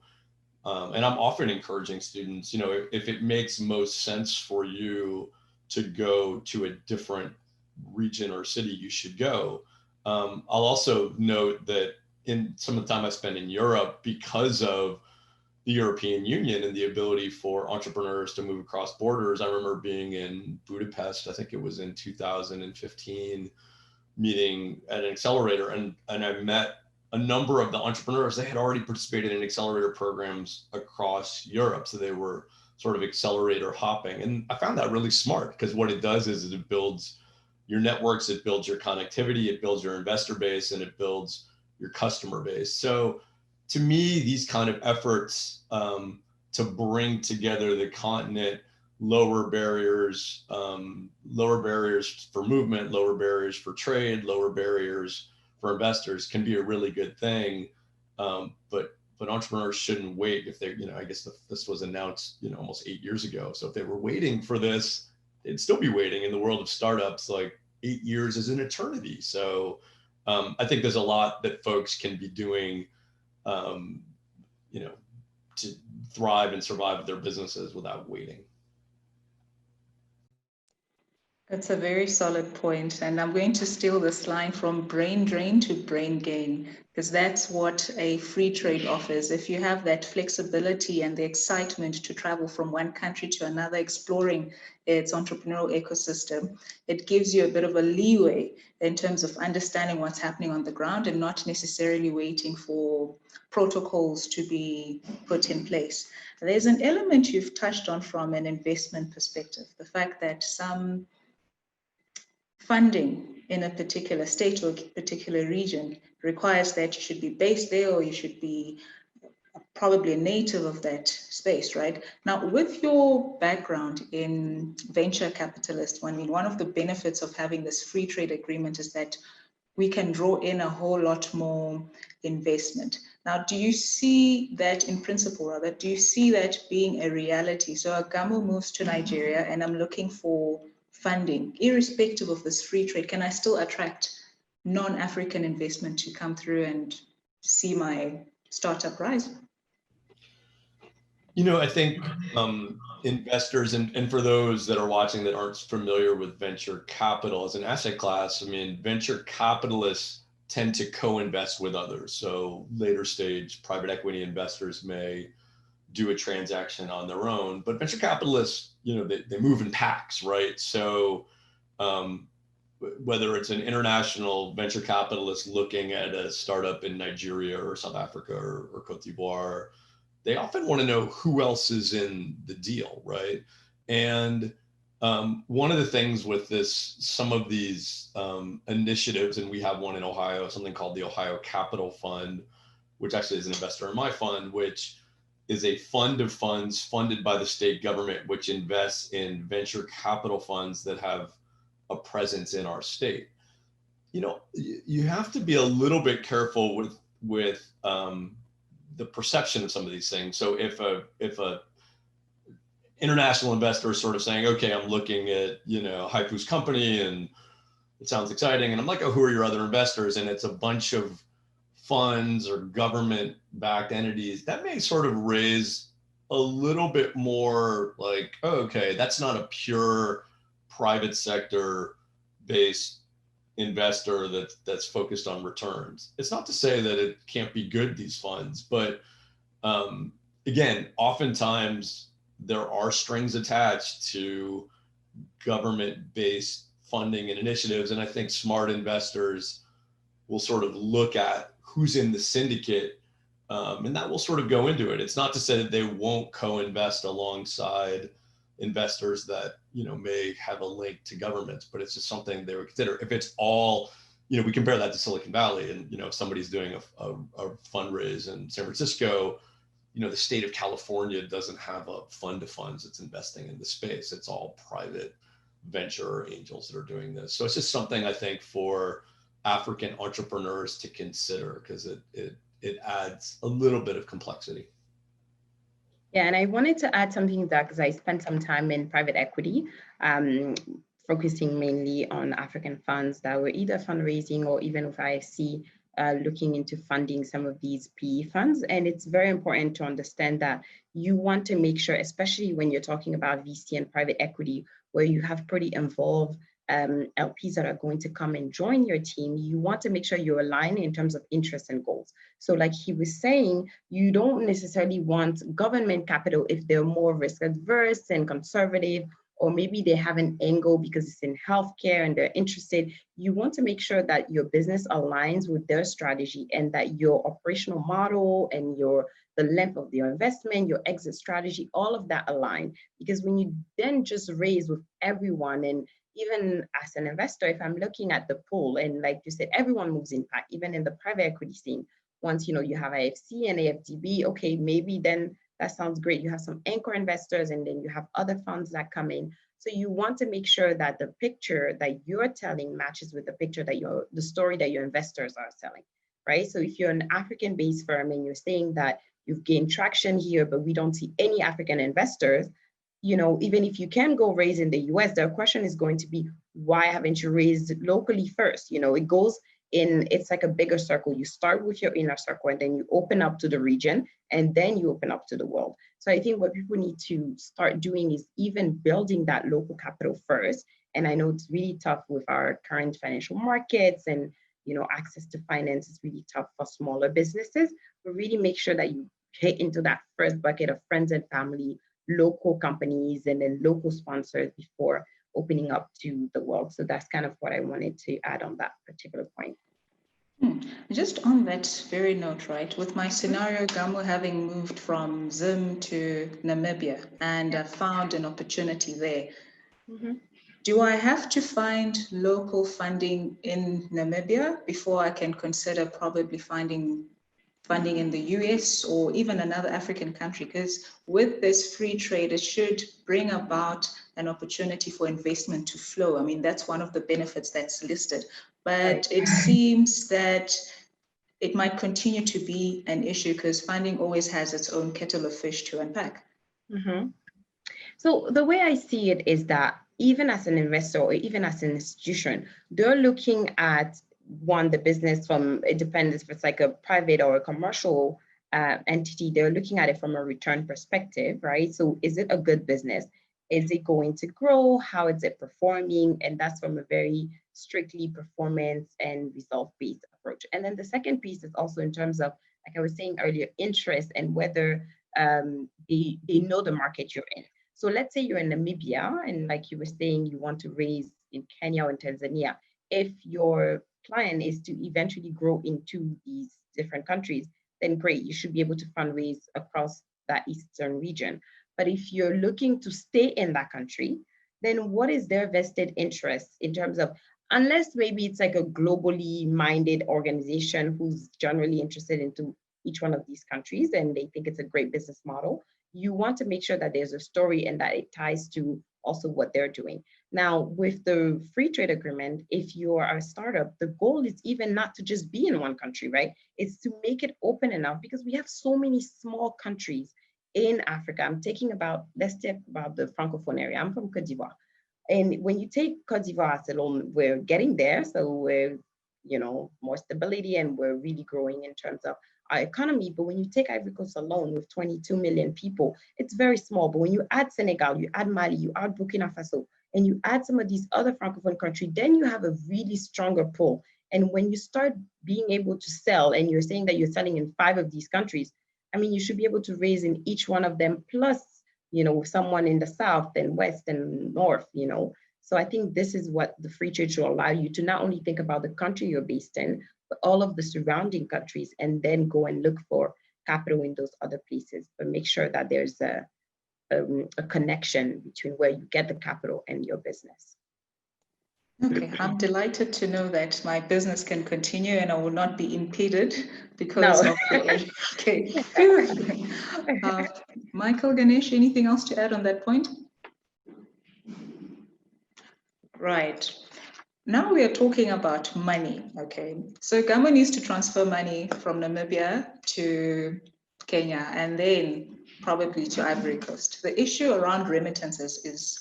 and I'm often encouraging students, if it makes most sense for you to go to a different region or city, you should go. I'll also note that in some of the time I spent in Europe, because of the European Union and the ability for entrepreneurs to move across borders. I remember being in Budapest, I think it was in 2015, meeting at an accelerator, and I met a number of the entrepreneurs. They had already participated in accelerator programs across Europe. So they were sort of accelerator hopping. And I found that really smart, because what it does is it builds your networks, it builds your connectivity, it builds your investor base, and it builds your customer base. So to me, these kind of efforts to bring together the continent, lower barriers for movement, lower barriers for trade, lower barriers for investors can be a really good thing. But entrepreneurs shouldn't wait if they, I guess this was announced, almost 8 years ago. So if they were waiting for this, they'd still be waiting. In the world of startups, like 8 years is an eternity. So I think there's a lot that folks can be doing, to thrive and survive their businesses without waiting. That's a very solid point. And I'm going to steal this line from brain drain to brain gain, because that's what a free trade offers. If you have that flexibility and the excitement to travel from one country to another, exploring its entrepreneurial ecosystem, it gives you a bit of a leeway in terms of understanding what's happening on the ground and not necessarily waiting for protocols to be put in place. There's an element you've touched on from an investment perspective, the fact that some funding in a particular state or particular region requires that you should be based there or you should be probably a native of that space, right? Now, with your background in venture capitalist, I mean, one of the benefits of having this free trade agreement is that we can draw in a whole lot more investment. Now, do you see that in principle, rather, do you see that being a reality? So Agamo moves to Nigeria and I'm looking for funding, irrespective of this free trade. Can I still attract non-African investment to come through and see my startup rise? You know, I think investors, and for those that are watching that aren't familiar with venture capital as an asset class, I mean, venture capitalists tend to co-invest with others. So later stage private equity investors may do a transaction on their own, but venture capitalists, you know, they move in packs, right? So whether it's an international venture capitalist looking at a startup in Nigeria or South Africa or Cote d'Ivoire, they often want to know who else is in the deal, right? And one of the things with some of these initiatives, and we have one in Ohio, something called the Ohio Capital Fund, which actually is an investor in my fund, which is a fund of funds funded by the state government, which invests in venture capital funds that have a presence in our state. You know, you have to be a little bit careful with the perception of some of these things. So if a international investor is sort of saying, okay, I'm looking at, you know, Haifu's company and it sounds exciting. And I'm like, oh, who are your other investors? And it's a bunch of funds or government backed entities. That may sort of raise a little bit more like, oh, okay, that's not a pure private sector based investor that's focused on returns. It's not to say that it can't be good, these funds, but again, oftentimes there are strings attached to government-based funding and initiatives. And I think smart investors will sort of look at who's in the syndicate, and that will sort of go into it. It's not to say that they won't co-invest alongside investors that, you know, may have a link to governments, but it's just something they would consider. If it's all, you know, we compare that to Silicon Valley, and, you know, if somebody's doing a fundraise in San Francisco, you know, the state of California doesn't have a fund of funds that's investing in the space. It's all private venture angels that are doing this. So it's just something I think for African entrepreneurs to consider, because it adds a little bit of complexity. Yeah, and I wanted to add something to that because I spent some time in private equity, focusing mainly on African funds that were either fundraising or even with IFC, looking into funding some of these PE funds. And it's very important to understand that you want to make sure, especially when you're talking about VC and private equity, where you have pretty involved LPs that are going to come and join your team, you want to make sure you're aligned in terms of interests and goals. So like he was saying, you don't necessarily want government capital if they're more risk adverse and conservative, or maybe they have an angle because it's in healthcare and they're interested. You want to make sure that your business aligns with their strategy and that your operational model and the length of your investment, your exit strategy, all of that align. Because when you then just raise with everyone, and even as an investor, if I'm looking at the pool, and like you said, everyone moves in fact, even in the private equity scene, once you know you have IFC and AFDB, okay, maybe then that sounds great. You have some anchor investors and then you have other funds that come in. So you want to make sure that the picture that you're telling matches with the picture that the story that your investors are selling, right? So if you're an African-based firm and you're saying that you've gained traction here, but we don't see any African investors, you know, even if you can go raise in the US, the question is going to be, why haven't you raised locally first? You know, it goes in, it's like a bigger circle. You start with your inner circle and then you open up to the region and then you open up to the world. So I think what people need to start doing is even building that local capital first. And I know it's really tough with our current financial markets and, you know, access to finance is really tough for smaller businesses, but really make sure that you hit into that first bucket of friends and family, local companies, and then local sponsors before opening up to the world. So that's kind of what I wanted to add on that particular point. Just on that very note, right, with my scenario, Gamo having moved from Zim to Namibia and found an opportunity there, do I have to find local funding in Namibia before I can consider probably finding funding in the US or even another African country? Because with this free trade, it should bring about an opportunity for investment to flow. I mean, that's one of the benefits that's listed. But it seems that it might continue to be an issue because funding always has its own kettle of fish to unpack. So the way I see it is that even as an investor or even as an institution, they're looking at the business from independence, if it's like a private or a commercial entity, they're looking at it from a return perspective, right? So is it a good business? Is it going to grow? How is it performing? And that's from a very strictly performance and result-based approach. And then the second piece is also in terms of, like I was saying earlier, interest and whether they know the market you're in. So let's say you're in Namibia, and like you were saying, you want to raise in Kenya or in Tanzania. If your plan is to eventually grow into these different countries, then great, you should be able to fundraise across that Eastern region. But if you're looking to stay in that country, then what is their vested interest in terms of, unless maybe it's like a globally minded organization who's generally interested into each one of these countries and they think it's a great business model, you want to make sure that there's a story and that it ties to also what they're doing. Now, with the free trade agreement, if you are a startup, the goal is even not to just be in one country, right? It's to make it open enough because we have so many small countries in Africa. Let's talk about the Francophone area. I'm from Cote d'Ivoire. And when you take Cote d'Ivoire as alone, we're getting there. So we're, more stability and we're really growing in terms of our economy. But when you take Ivory Coast alone with 22 million people, it's very small. But when you add Senegal, you add Mali, you add Burkina Faso, and you add some of these other Francophone countries, then you have a really stronger pull. And when you start being able to sell, and you're saying that you're selling in 5 of these countries, I mean, you should be able to raise in each one of them, plus, someone in the South and West and North, So I think this is what the free trade should allow you to not only think about the country you're based in, but all of the surrounding countries, and then go and look for capital in those other places, but make sure that there's a connection between where you get the capital and your business. Okay, I'm delighted to know that my business can continue and I will not be impeded because of the okay. Michael, Ganesh, anything else to add on that point? Right. Now we are talking about money, okay? So Gamo needs to transfer money from Namibia to Kenya and then probably to Ivory Coast. The issue around remittances is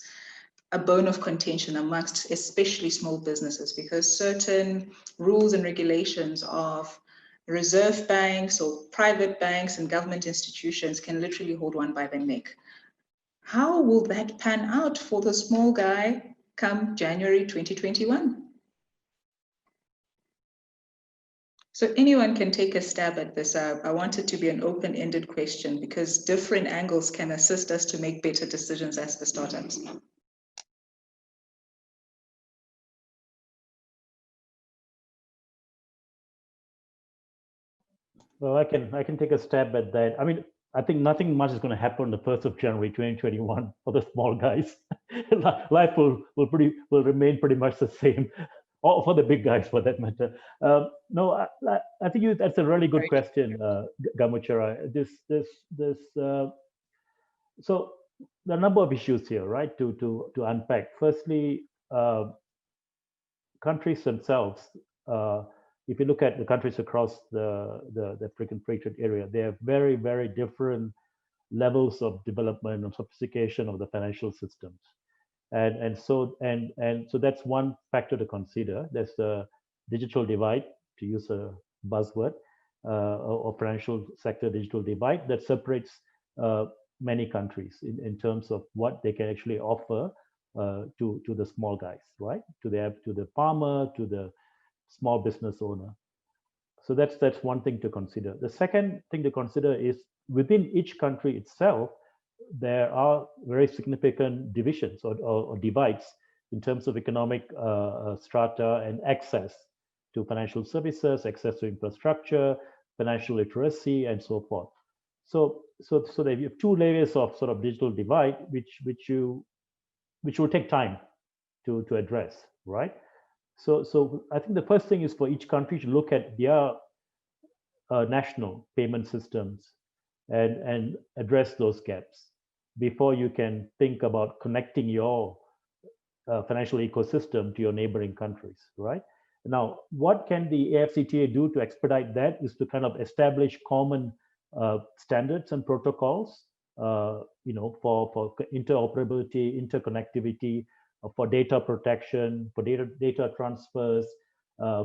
a bone of contention amongst especially small businesses because certain rules and regulations of reserve banks or private banks and government institutions can literally hold one by the neck. How will that pan out for the small guy come January 2021? So anyone can take a stab at this. I want it to be an open-ended question because different angles can assist us to make better decisions as the startups. Well, I can take a stab at that. I mean, I think nothing much is going to happen on the 1st of January 2021 for the small guys. Life will remain pretty much the same, or for the big guys for that matter. No, I think that's a really good question, Gamuchara. So there are a number of issues here, right? To unpack. Firstly, countries themselves. If you look at the countries across the African free trade area, they have very, very different levels of development and sophistication of the financial systems. And so that's one factor to consider. There's the digital divide, to use a buzzword, or financial sector digital divide that separates many countries in terms of what they can actually offer to the small guys, right? To the farmer, to the small business owner. So that's one thing to consider. The second thing to consider is within each country itself, there are very significant divisions or divides in terms of economic strata and access to financial services, access to infrastructure, financial literacy, and so forth. So there you have two layers of sort of digital divide, which will take time to address, right? So I think the first thing is for each country to look at their national payment systems and address those gaps before you can think about connecting your financial ecosystem to your neighboring countries, right? Now, what can the AFCTA do to expedite that is to kind of establish common standards and protocols, for interoperability, interconnectivity, for data protection, for data transfers,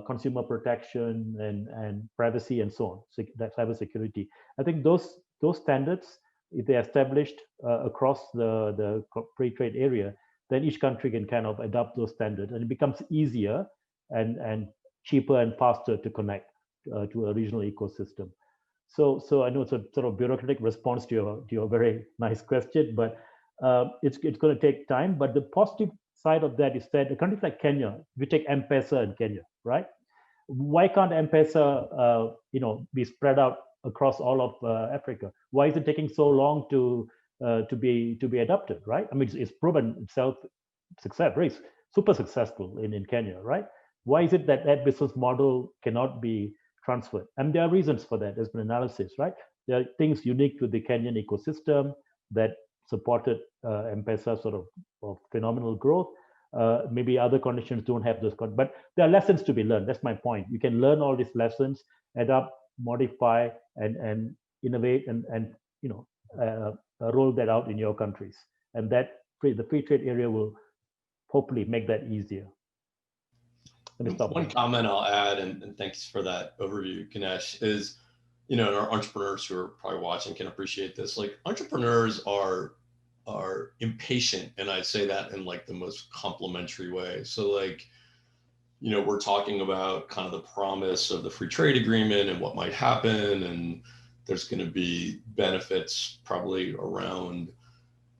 consumer protection, and privacy, and so on. So that cybersecurity. I think those standards, if they're established across the free trade area, then each country can kind of adopt those standards, and it becomes easier and cheaper and faster to connect to a regional ecosystem. So I know it's a sort of bureaucratic response to your very nice question, but it's going to take time. But the positive side of that is that a country like Kenya, if you take M-Pesa in Kenya, right? Why can't M-Pesa, be spread out across all of Africa? Why is it taking so long to be adopted, right? I mean, it's proven itself super successful in Kenya, right? Why is it that business model cannot be transferred? And there are reasons for that. There's been analysis, right? There are things unique to the Kenyan ecosystem that supported M-Pesa sort of phenomenal growth. Maybe other conditions don't have those, but there are lessons to be learned. That's my point. You can learn all these lessons, adapt, modify, and innovate, and roll that out in your countries, and that the free trade area will hopefully make that easier. One comment I'll add, and thanks for that overview, Ganesh, is, and our entrepreneurs who are probably watching can appreciate this. Like, entrepreneurs are impatient, and I say that in like the most complimentary way. So like, we're talking about kind of the promise of the free trade agreement and what might happen, and there's going to be benefits probably around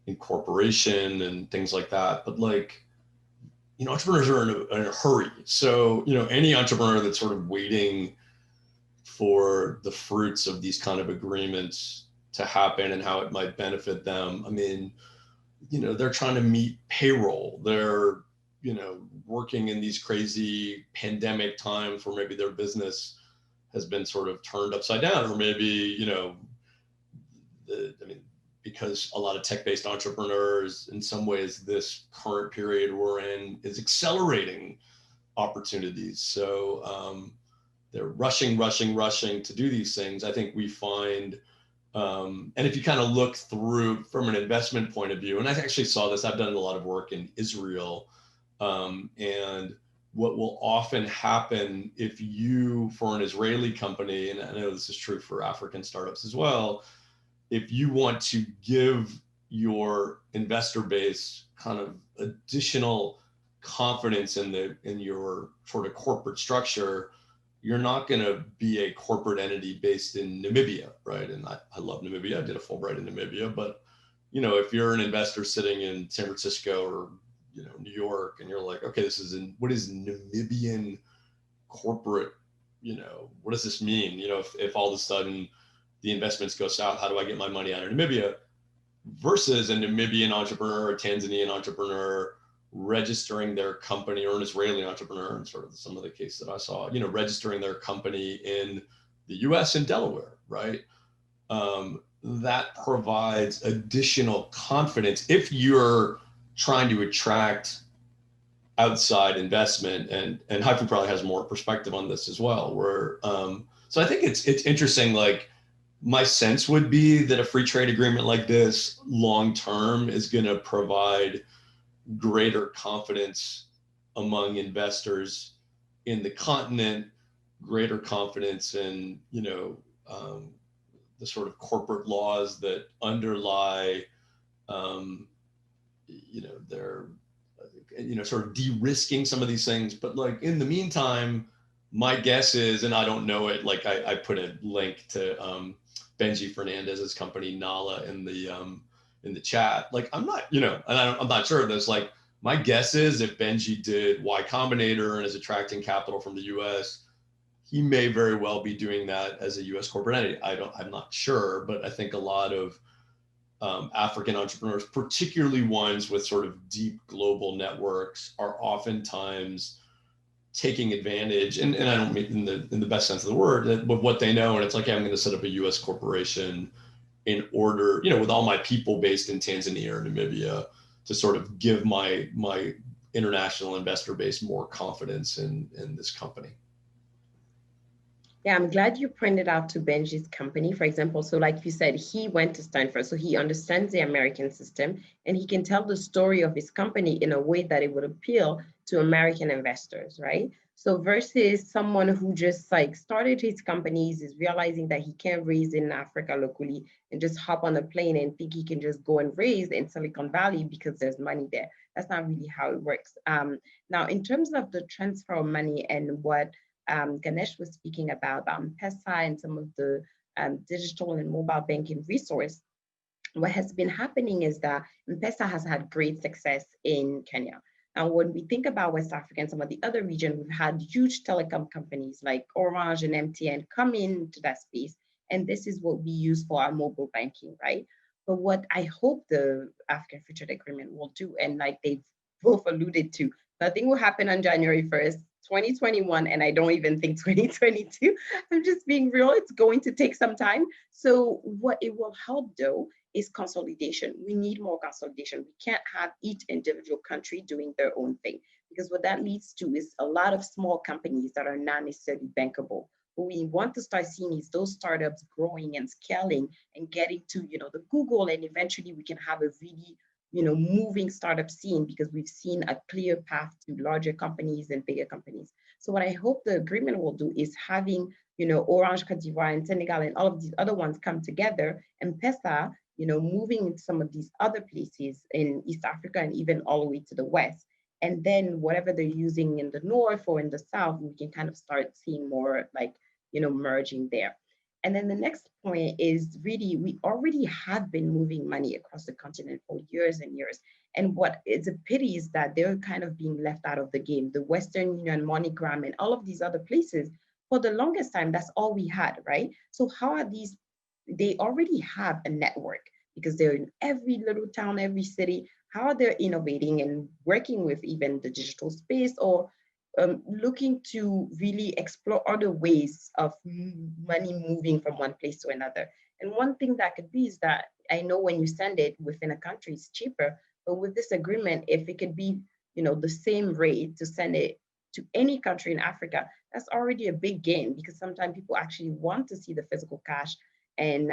incorporation and things like that. But like, entrepreneurs are in a hurry. So, any entrepreneur that's sort of waiting for the fruits of these kind of agreements to happen and how it might benefit them. I mean, they're trying to meet payroll. They're, working in these crazy pandemic times where maybe their business has been sort of turned upside down, or maybe, because a lot of tech-based entrepreneurs, in some ways, this current period we're in is accelerating opportunities. So they're rushing to do these things. I think we find, and if you kind of look through from an investment point of view, and I actually saw this, I've done a lot of work in Israel, and what will often happen if you, for an Israeli company, and I know this is true for African startups as well, if you want to give your investor base kind of additional confidence in your sort of corporate structure, you're not going to be a corporate entity based in Namibia, right? And I love Namibia. I did a Fulbright in Namibia, but if you're an investor sitting in San Francisco or New York, and you're like, okay, what is Namibian corporate? What does this mean? If all of a sudden the investments go south, how do I get my money out of Namibia? Versus a Namibian entrepreneur, or a Tanzanian entrepreneur registering their company, or an Israeli entrepreneur, and sort of some of the cases that I saw, registering their company in the US and Delaware, right? That provides additional confidence if you're trying to attract outside investment, and Haifu probably has more perspective on this as well, where, so I think it's interesting. Like, my sense would be that a free trade agreement like this long-term is going to provide greater confidence among investors in the continent, greater confidence in, the sort of corporate laws that underlie, they're, sort of de-risking some of these things. But like, in the meantime, my guess is, and I don't know it, like I put a link to Benji Fernandez's company Nala in the chat. Like, I'm not, and I'm not sure of this. Like, My guess is if Benji did Y Combinator and is attracting capital from the US, he may very well be doing that as a US corporate entity. I'm not sure, but I think a lot of African entrepreneurs, particularly ones with sort of deep global networks, are oftentimes taking advantage, and I don't mean in the best sense of the word, but what they know, and it's like, hey, I'm going to set up a US corporation in order, with all my people based in Tanzania or Namibia, to sort of give my international investor base more confidence in this company. Yeah, I'm glad you pointed out to Benji's company, for example. So like you said, he went to Stanford, so he understands the American system, and he can tell the story of his company in a way that it would appeal to American investors, right? So versus someone who just like started his companies, is realizing that he can't raise in Africa locally and just hop on a plane and think he can just go and raise in Silicon Valley because there's money there. That's not really how it works. Now, in terms of the transfer of money and what Ganesh was speaking about M-Pesa and some of the digital and mobile banking resource, what has been happening is that M-Pesa has had great success in Kenya. And when we think about West Africa and some of the other regions, we've had huge telecom companies like Orange and MTN come into that space. And this is what we use for our mobile banking, right? But what I hope the African Free Trade Agreement will do, and like they've both alluded to, nothing will happen on January 1st, 2021, and I don't even think 2022. I'm just being real, it's going to take some time. So what it will help though is consolidation. We need more consolidation. We can't have each individual country doing their own thing, because what that leads to is a lot of small companies that are not necessarily bankable. What we want to start seeing is those startups growing and scaling and getting to, the Google, and eventually we can have a really moving startup scene, because we've seen a clear path to larger companies and bigger companies. So what I hope the agreement will do is having, Orange, Cote d'Ivoire, and Senegal, and all of these other ones come together, and M-Pesa, moving into some of these other places in East Africa and even all the way to the West. And then whatever they're using in the North or in the South, we can kind of start seeing more like, merging there. And then the next point is really, we already have been moving money across the continent for years and years. And what is a pity is that they're kind of being left out of the game. The Western Union, MoneyGram, and all of these other places, for the longest time, that's all we had, right? So how are these, they already have a network because they're in every little town, every city. How are they innovating and working with even the digital space, or looking to really explore other ways of money moving from one place to another? And one thing that could be is that, I know when you send it within a country, it's cheaper, but with this agreement, if it could be, the same rate to send it to any country in Africa, that's already a big gain, because sometimes people actually want to see the physical cash. And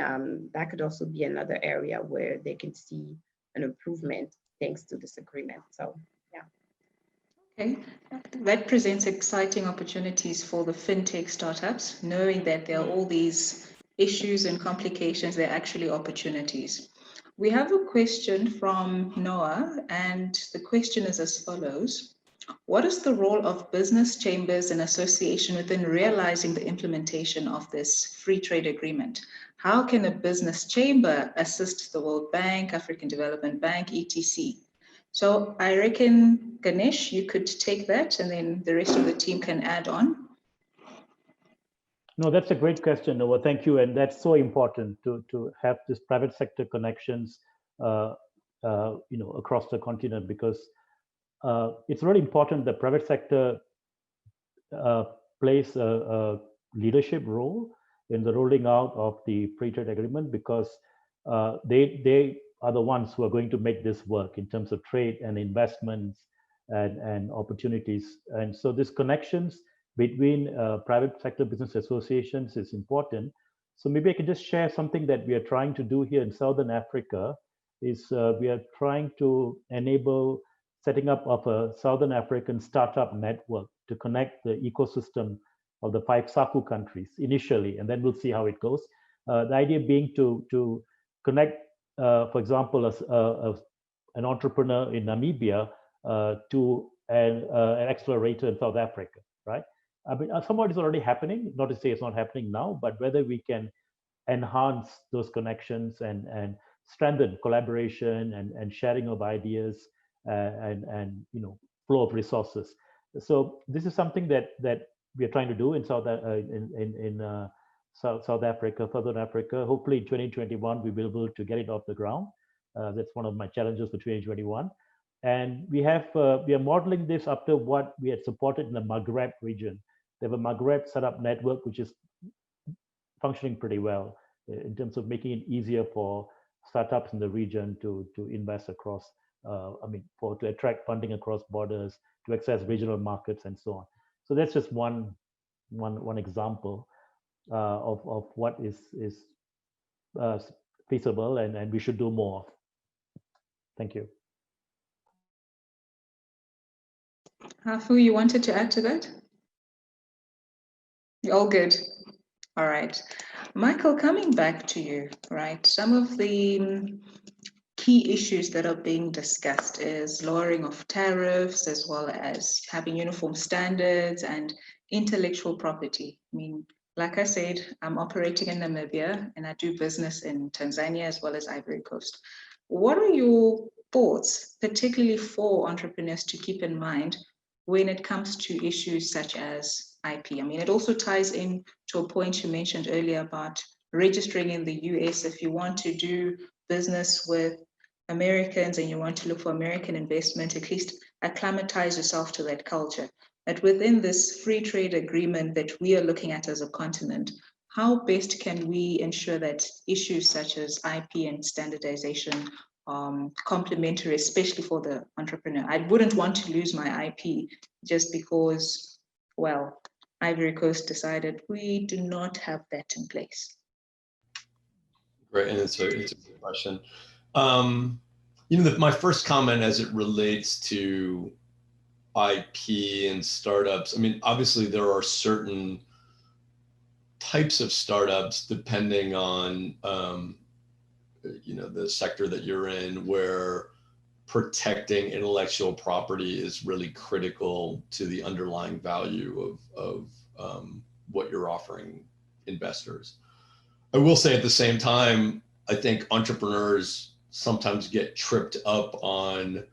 that could also be another area where they can see an improvement thanks to this agreement. So, yeah. Okay, that presents exciting opportunities for the fintech startups, knowing that there are all these issues and complications, they're actually opportunities. We have a question from Noah, and the question is as follows. What is the role of business chambers and association within realizing the implementation of this free trade agreement? How can a business chamber assist the World Bank, African Development Bank, etc.? So I reckon, Ganesh, you could take that, and then the rest of the team can add on. No, that's a great question, Noah. Thank you. And that's so important to have this private sector connections, across the continent, because it's really important that private sector plays a leadership role in the rolling out of the free trade agreement, because they are the ones who are going to make this work in terms of trade and investments and opportunities. And so these connections between private sector business associations is important. So maybe I can just share something that we are trying to do here in Southern Africa. Is we are trying to enable setting up of a Southern African startup network to connect the ecosystem of the 5 SAFU countries initially, and then we'll see how it goes. The idea being to connect, for example, an entrepreneur in Namibia to an accelerator in South Africa, right? I mean, somewhat is already happening, not to say it's not happening now, but whether we can enhance those connections and strengthen collaboration and sharing of ideas and flow of resources. So this is something that we are trying to do in South Africa, Southern Africa. Hopefully in 2021 we will be able to get it off the ground. That's one of my challenges for 2021. And we are modeling this after what we had supported in the Maghreb region. They have a Maghreb setup network which is functioning pretty well in terms of making it easier for startups in the region to invest across, to attract funding across borders, to access regional markets and so on. So that's just one example of what is feasible and we should do more of. Thank you. Hafu, you wanted to add to that? You're all good. All right. Michael, coming back to you, right? Some of the key issues that are being discussed is lowering of tariffs, as well as having uniform standards and intellectual property. I mean, like I said, I'm operating in Namibia and I do business in Tanzania as well as Ivory Coast. What are your thoughts, particularly for entrepreneurs to keep in mind when it comes to issues such as IP? I mean, it also ties in to a point you mentioned earlier about registering in the US. If you want to do business with Americans and you want to look for American investment, at least acclimatize yourself to that culture. But within this free trade agreement that we are looking at as a continent, how best can we ensure that issues such as IP and standardization complementary, especially for the entrepreneur? I wouldn't want to lose my IP just because, well, Ivory Coast decided we do not have that in place. Great, and it's a good question. My first comment as it relates to IP and startups, I mean, obviously there are certain types of startups depending on the sector that you're in, where protecting intellectual property is really critical to the underlying value of what you're offering investors. I will say at the same time, I think entrepreneurs sometimes get tripped up on,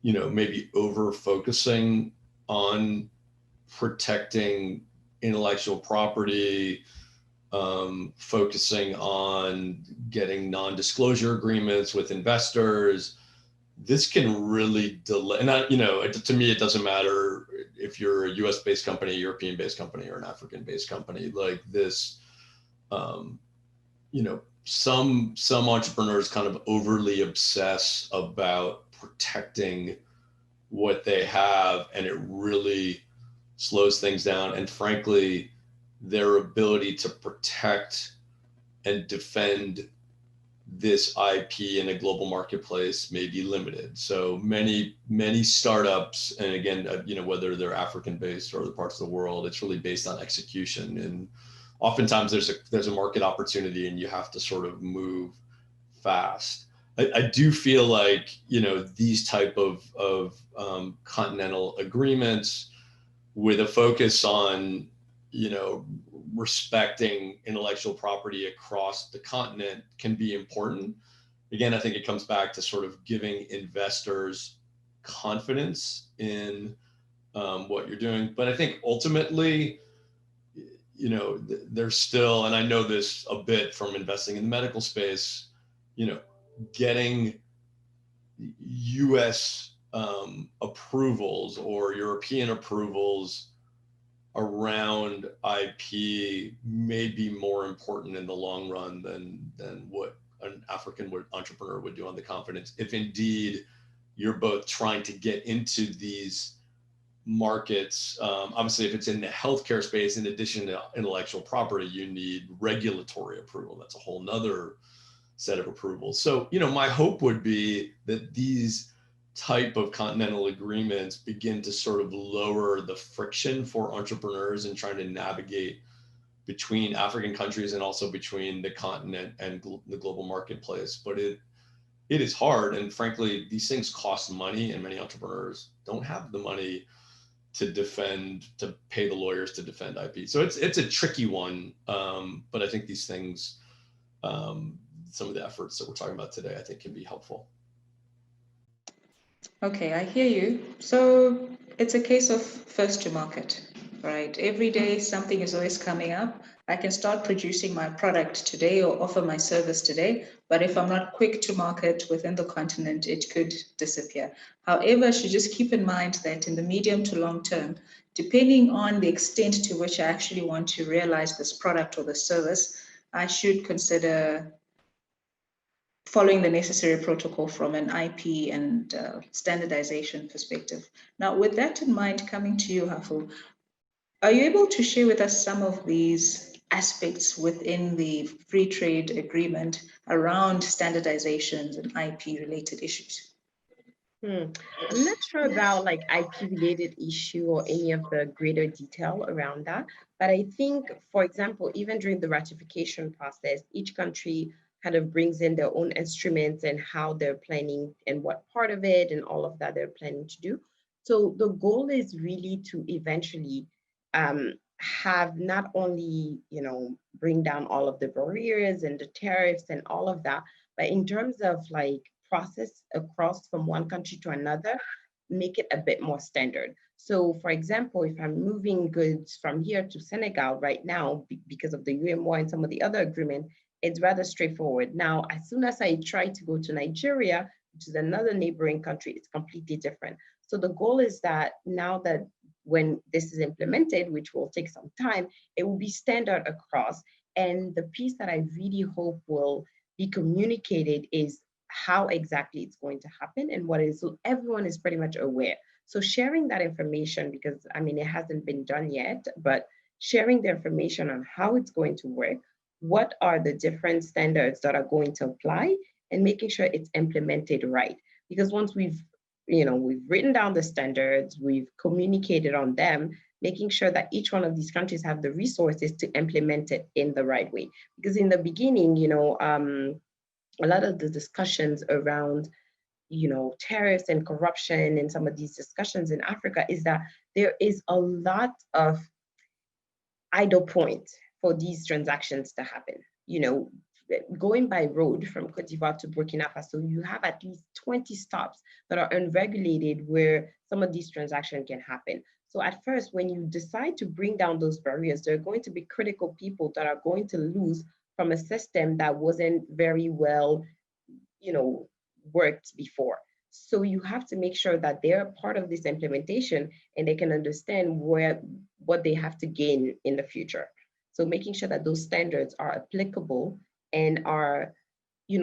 maybe over focusing on protecting intellectual property, focusing on getting non-disclosure agreements with investors. This can really delay, and to me, it doesn't matter if you're a US-based company, European-based company, or an African-based company. Like this, some entrepreneurs kind of overly obsess about protecting what they have, and it really slows things down. And frankly, their ability to protect and defend this IP in a global marketplace may be limited. So many startups, and again, whether they're African-based or other parts of the world, it's really based on execution. And oftentimes there's a market opportunity and you have to sort of move fast. I do feel like, these type of continental agreements with a focus on, respecting intellectual property across the continent can be important. Again, I think it comes back to sort of giving investors confidence in what you're doing. But I think ultimately, there's still, and I know this a bit from investing in the medical space, getting US approvals or European approvals around IP may be more important in the long run than what an African entrepreneur would do on the continent. If indeed you're both trying to get into these markets, obviously if it's in the healthcare space, in addition to intellectual property, you need regulatory approval. That's a whole nother set of approvals. So, my hope would be that these type of continental agreements begin to sort of lower the friction for entrepreneurs in trying to navigate between African countries and also between the continent and the global marketplace. But it is hard. And frankly, these things cost money, and many entrepreneurs don't have the money to pay the lawyers to defend IP. So it's a tricky one. But I think these things, some of the efforts that we're talking about today, I think can be helpful. Okay, I hear you. So it's a case of first to market, right? Every day something is always coming up. I can start producing my product today or offer my service today, but if I'm not quick to market within the continent, it could disappear. However, I should just keep in mind that in the medium to long term, depending on the extent to which I actually want to realize this product or the service, I should consider following the necessary protocol from an IP and standardization perspective. Now, with that in mind, coming to you, Hafu, are you able to share with us some of these aspects within the free trade agreement around standardizations and IP related issues? I'm not sure about like IP related issue or any of the greater detail around that, but I think, for example, even during the ratification process, each country kind of brings in their own instruments and how they're planning and what part of it and all of that they're planning to do. So the goal is really to eventually have not only, bring down all of the barriers and the tariffs and all of that, but in terms of like process across from one country to another, make it a bit more standard. So for example, if I'm moving goods from here to Senegal right now, because of the UMOA and some of the other agreement, it's rather straightforward. Now, as soon as I try to go to Nigeria, which is another neighboring country, it's completely different. So the goal is that now that when this is implemented, which will take some time, it will be standard across. And the piece that I really hope will be communicated is how exactly it's going to happen and what it is, so everyone is pretty much aware. So sharing that information, because I mean, it hasn't been done yet, but sharing the information on how it's going to work, what are the different standards that are going to apply, and making sure it's implemented right. Because once we've written down the standards, we've communicated on them, making sure that each one of these countries have the resources to implement it in the right way. Because in the beginning, a lot of the discussions around, tariffs and corruption and some of these discussions in Africa is that there is a lot of idle points for these transactions to happen. Going by road from Cote d'Ivoire to Burkina Faso, you have at least 20 stops that are unregulated where some of these transactions can happen. So at first, when you decide to bring down those barriers, there are going to be critical people that are going to lose from a system that wasn't very well, worked before. So you have to make sure that they're part of this implementation and they can understand what they have to gain in the future. So making sure that those standards are applicable and are,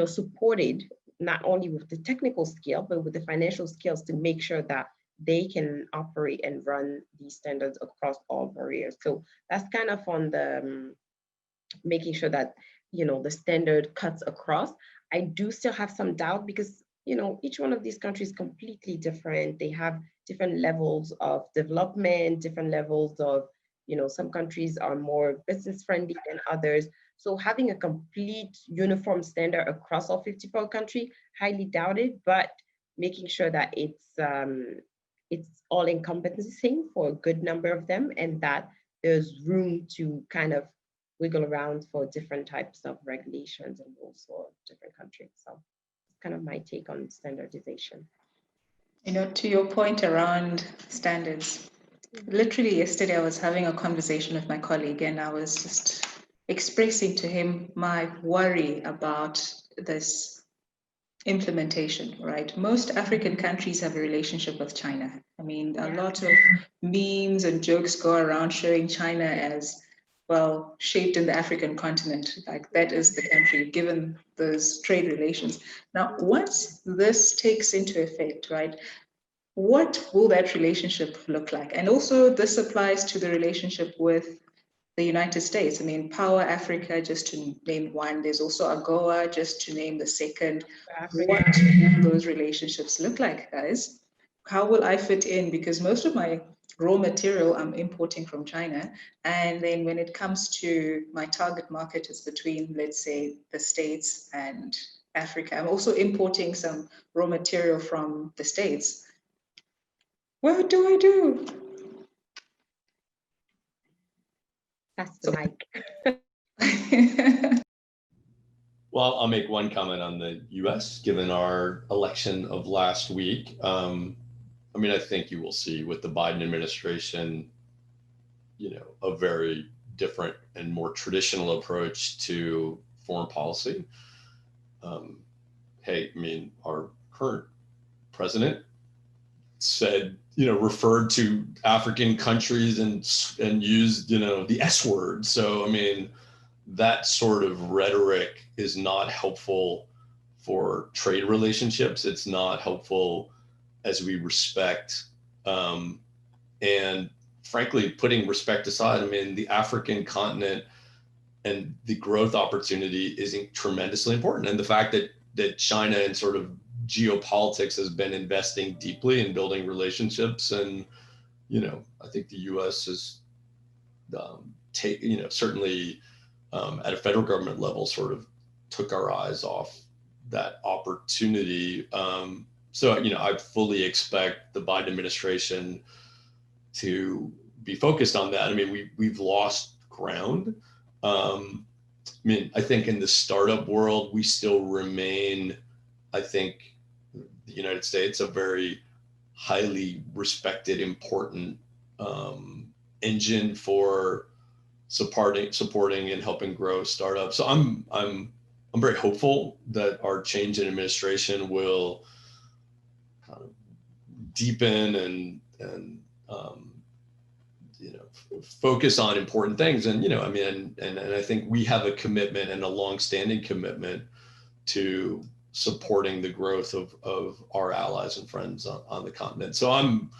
supported not only with the technical skill, but with the financial skills to make sure that they can operate and run these standards across all barriers. So that's kind of on the making sure that, the standard cuts across. I do still have some doubt because, each one of these countries is completely different. They have different levels of development, different levels of, some countries are more business friendly than others. So having a complete uniform standard across all 54 countries, highly doubted, but making sure that it's all encompassing for a good number of them and that there's room to kind of wiggle around for different types of regulations and rules for different countries. So it's kind of my take on standardization. To your point around standards, literally yesterday I was having a conversation with my colleague and I was just expressing to him my worry about this implementation, right? Most African countries have a relationship with China. I mean, a lot of memes and jokes go around showing China as, well, shaped in the African continent. Like that is the country, given those trade relations. Now, once this takes into effect, right, what will that relationship look like? And also this applies to the relationship with the United States. I mean, Power Africa, just to name one. There's also AGOA, just to name the second. What will those relationships look like, guys? How will I fit in? Because most of my raw material I'm importing from China. And then when it comes to my target market is between, let's say, the States and Africa. I'm also importing some raw material from the States. What do I do? That's the mic. Well, I'll make one comment on the US, given our election of last week. I mean, I think you will see with the Biden administration, a very different and more traditional approach to foreign policy. Hey, I mean, our current president said, referred to African countries and used, the S word. So, I mean, that sort of rhetoric is not helpful for trade relationships. It's not helpful as we respect. And frankly, putting respect aside, I mean, the African continent and the growth opportunity is tremendously important. And the fact that China and sort of geopolitics has been investing deeply in building relationships. And, I think the US has certainly at a federal government level sort of took our eyes off that opportunity. So, I fully expect the Biden administration to be focused on that. I mean, we've lost ground. I mean, I think in the startup world, we still remain, I think, the United States, a very highly respected, important engine for supporting and helping grow startups. So I'm very hopeful that our change in administration will kind of deepen and focus on important things. And I mean, and I think we have a commitment and a longstanding commitment to supporting the growth of our allies and friends on the continent. So I'm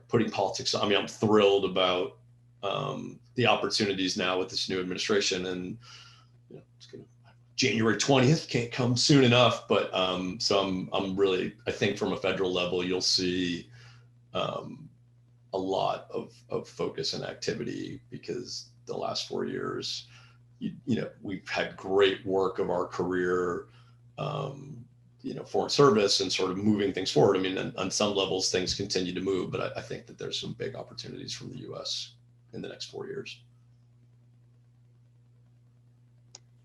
putting politics. I mean, I'm thrilled about the opportunities now with this new administration, and it's gonna, January 20th can't come soon enough. But so I'm really, I think from a federal level, you'll see a lot of focus and activity, because the last 4 years, we've had great work of our career, foreign service and sort of moving things forward. I mean, on some levels, things continue to move, but I think that there's some big opportunities from the US in the next 4 years.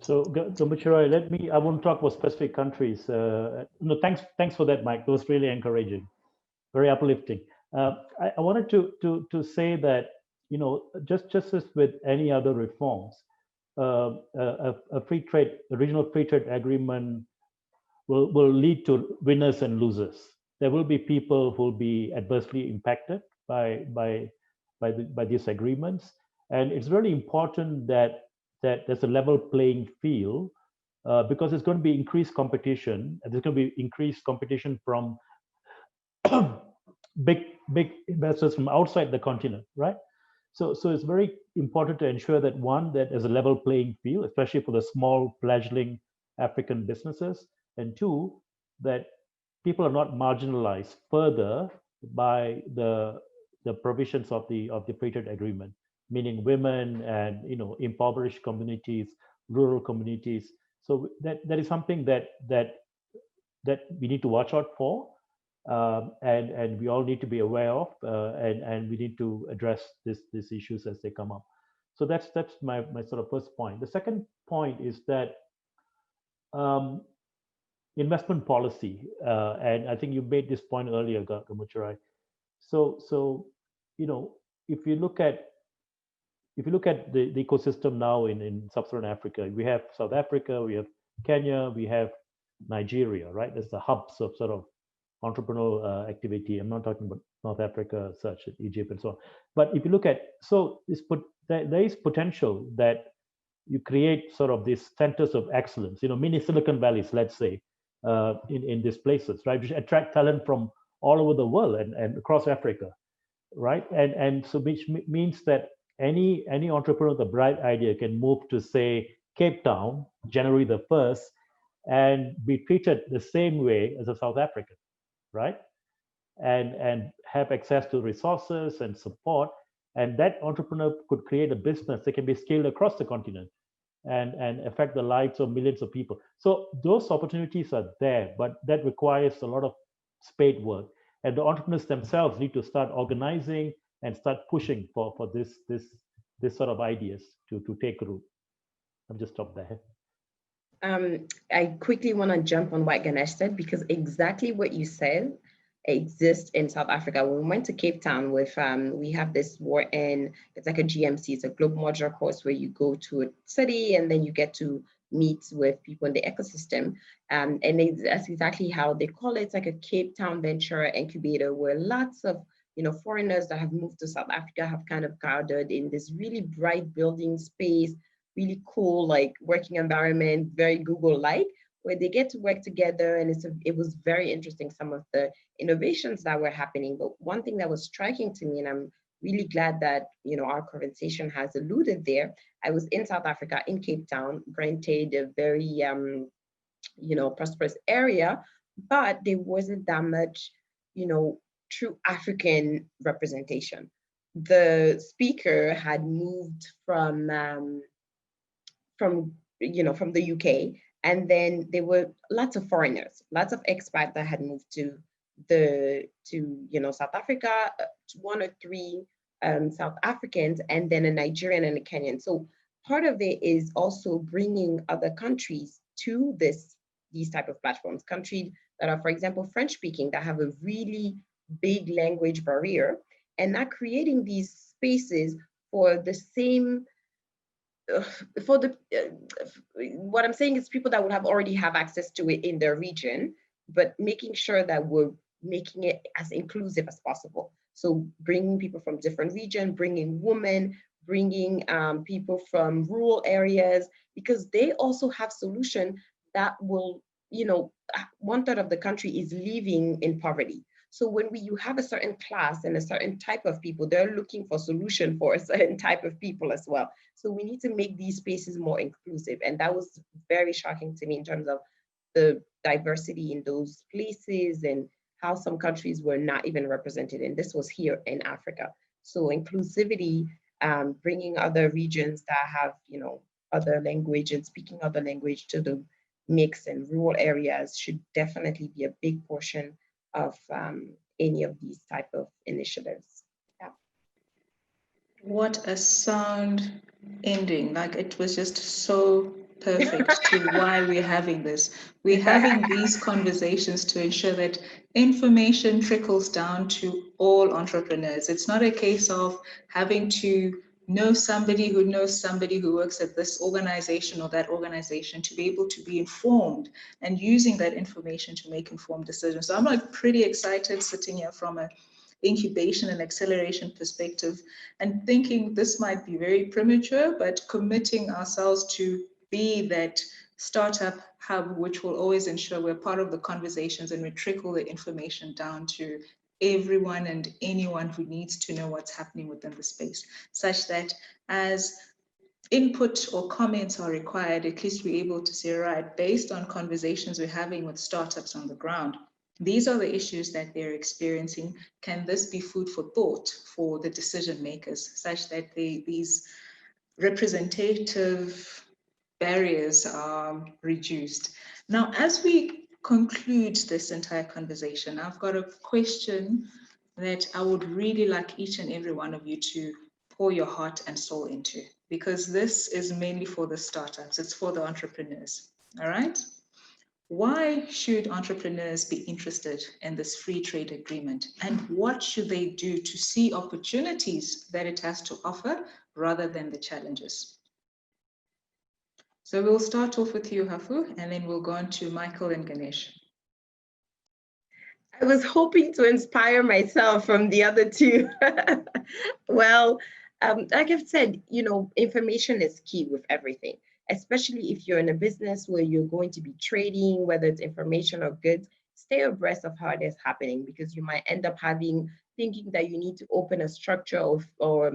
So, Muchirai, I won't talk about specific countries. No, thanks for that, Mike. It was really encouraging, very uplifting. I wanted to say that, just as with any other reforms, a regional free trade agreement will lead to winners and losers. There will be people who will be adversely impacted by these agreements, and it's really important that there's a level playing field, because there's going to be increased competition, and there's going to be increased competition from big investors from outside the continent, right? So it's very important to ensure that, one, that there's a level playing field, especially for the small fledgling African businesses, and two, that people are not marginalized further by the provisions of the free trade agreement, meaning women and impoverished communities, rural communities. So that is something that we need to watch out for, and we all need to be aware of, and we need to address these issues as they come up. So that's my sort of first point. The second point is that investment policy, and I think you made this point earlier, Muchirai. So if you look at the ecosystem now in sub-Saharan Africa, we have South Africa, we have Kenya, we have Nigeria, right? There's the hubs of sort of entrepreneurial activity. I'm not talking about North Africa, such as Egypt and so on. But if you look at, there is potential that you create sort of these centers of excellence, mini Silicon Valleys, let's say, in these places, right? Which attract talent from all over the world and across Africa, right? And so which means that any entrepreneur with a bright idea can move to, say, Cape Town, January the 1st, and be treated the same way as a South African, right? And have access to resources and support. And that entrepreneur could create a business that can be scaled across the continent and affect the lives of millions of people. So those opportunities are there, but that requires a lot of spade work. And the entrepreneurs themselves need to start organizing and start pushing for this sort of ideas to take root. I'll just stop there. I quickly want to jump on what Ganesh said, because exactly what you said exists in South Africa. When we went to Cape Town with, we have this it's like a GMC, it's a Global Modular course where you go to a city and then you get to meet with people in the ecosystem. And that's exactly how they call it. It's like a Cape Town venture incubator where lots of foreigners that have moved to South Africa have kind of gathered in this really bright building space, really cool, like working environment, very Google-like, where they get to work together. And it was very interesting, some of the innovations that were happening. But one thing that was striking to me, and I'm really glad that our conversation has alluded there, I was in South Africa, in Cape Town, granted a very prosperous area, but there wasn't that much true African representation. The speaker had moved from the UK, and then there were lots of foreigners, lots of expats that had moved to South Africa, one or three South Africans, and then a Nigerian and a Kenyan. So part of it is also bringing other countries to these type of platforms, countries that are, for example, French speaking, that have a really big language barrier, and not creating these spaces for the same what I'm saying is people that would have already have access to it in their region, but making sure that we're making it as inclusive as possible. So bringing people from different regions, bringing women, bringing people from rural areas, because they also have solution that will, 1/3 of the country is living in poverty. So when you have a certain class and a certain type of people, they're looking for solution for a certain type of people as well. So we need to make these spaces more inclusive. And that was very shocking to me in terms of the diversity in those places and how some countries were not even represented. And this was here in Africa. So inclusivity, bringing other regions that have, other language and speaking other language to the mix in rural areas should definitely be a big portion of any of these type of initiatives. Yeah. What a sound ending. Like, it was just so perfect to why we're having this. We're having these conversations to ensure that information trickles down to all entrepreneurs. It's not a case of having to know somebody who works at this organization or that organization to be able to be informed and using that information to make informed decisions. So I'm like pretty excited sitting here from a incubation and acceleration perspective and thinking this might be very premature, but committing ourselves to be that startup hub, which will always ensure we're part of the conversations and we trickle the information down to everyone and anyone who needs to know what's happening within the space, such that as input or comments are required, at least we're able to say, right, based on conversations we're having with startups on the ground, these are the issues that they're experiencing. Can this be food for thought for the decision makers, such that these representative barriers are reduced? Now, as we conclude this entire conversation, I've got a question that I would really like each and every one of you to pour your heart and soul into, because this is mainly for the startups, it's for the entrepreneurs, all right? Why should entrepreneurs be interested in this free trade agreement? And what should they do to see opportunities that it has to offer rather than the challenges? So we'll start off with you, Hafu, and then we'll go on to Michael and Ganesh. I was hoping to inspire myself from the other two. Well, like I've said, information is key with everything, especially if you're in a business where you're going to be trading, whether it's information or goods. Stay abreast of how it is happening, because you might end up thinking that you need to open a structure or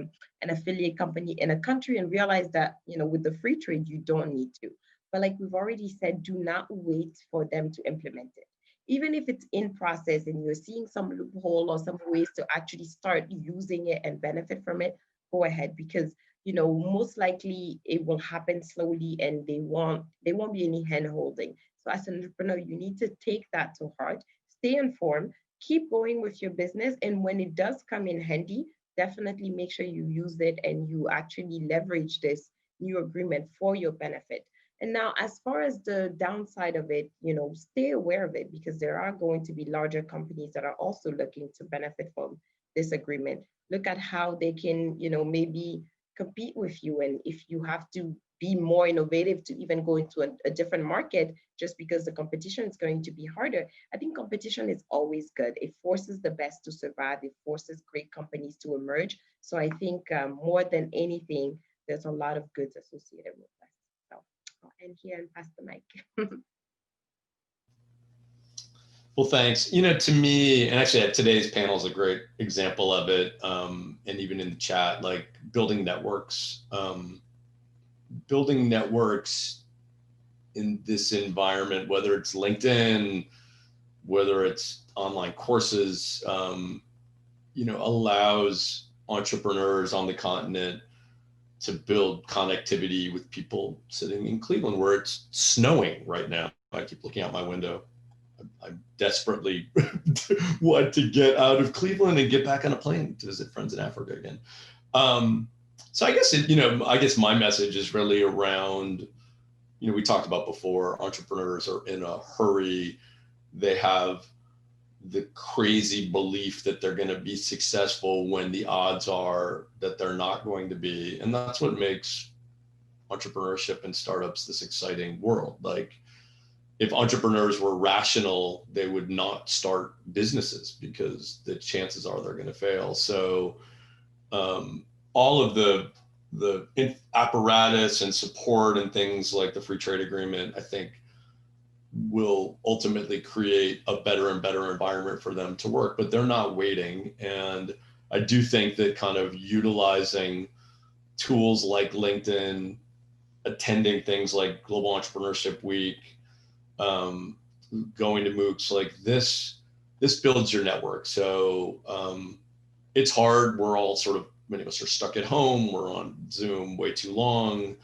an affiliate company in a country and realize that, with the free trade, you don't need to. But like we've already said, do not wait for them to implement it. Even if it's in process and you're seeing some loophole or some ways to actually start using it and benefit from it, go ahead, because most likely it will happen slowly and there won't be any hand holding. So as an entrepreneur, you need to take that to heart, stay informed, keep going with your business, and when it does come in handy, definitely make sure you use it and you actually leverage this new agreement for your benefit. And now, as far as the downside of it, stay aware of it, because there are going to be larger companies that are also looking to benefit from this agreement. Look at how they can, maybe compete with you. And if you have to be more innovative to even go into a different market, just because the competition is going to be harder. I think competition is always good. It forces the best to survive. It forces great companies to emerge. So I think more than anything, there's a lot of goods associated with that. So I'll end here and pass the mic. Well, thanks. To me, and actually today's panel is a great example of it. And even in the chat, like building networks in this environment, whether it's LinkedIn, whether it's online courses, allows entrepreneurs on the continent to build connectivity with people sitting in Cleveland, where it's snowing right now. I keep looking out my window. I desperately want to get out of Cleveland and get back on a plane to visit friends in Africa again. So I guess I guess my message is really around, we talked about before, entrepreneurs are in a hurry. They have the crazy belief that they're going to be successful when the odds are that they're not going to be. And that's what makes entrepreneurship and startups this exciting world. Like, if entrepreneurs were rational, they would not start businesses because the chances are they're going to fail. So all of the apparatus and support and things like the free trade agreement, I think, will ultimately create a better and better environment for them to work, but they're not waiting. And I do think that kind of utilizing tools like LinkedIn, attending things like Global Entrepreneurship Week, going to MOOCs like this builds your network. So it's hard. We're all many of us are stuck at home. We're on Zoom way too long.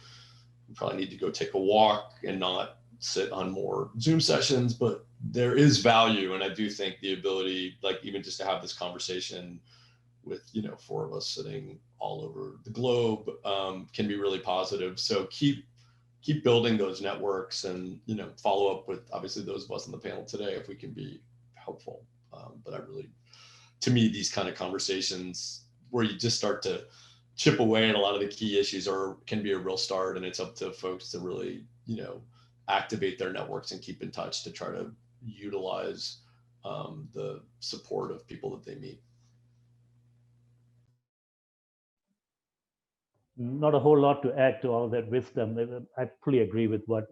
We probably need to go take a walk and not sit on more Zoom sessions, but there is value. And I do think the ability, like even just to have this conversation with, 4 of us sitting all over the globe can be really positive. So keep building those networks and, follow up with obviously those of us on the panel today if we can be helpful. But to me, these kind of conversations where you just start to chip away at a lot of the key issues can be a real start. And it's up to folks to really, activate their networks and keep in touch to try to utilize the support of people that they meet. Not a whole lot to add to all that wisdom. I fully agree with what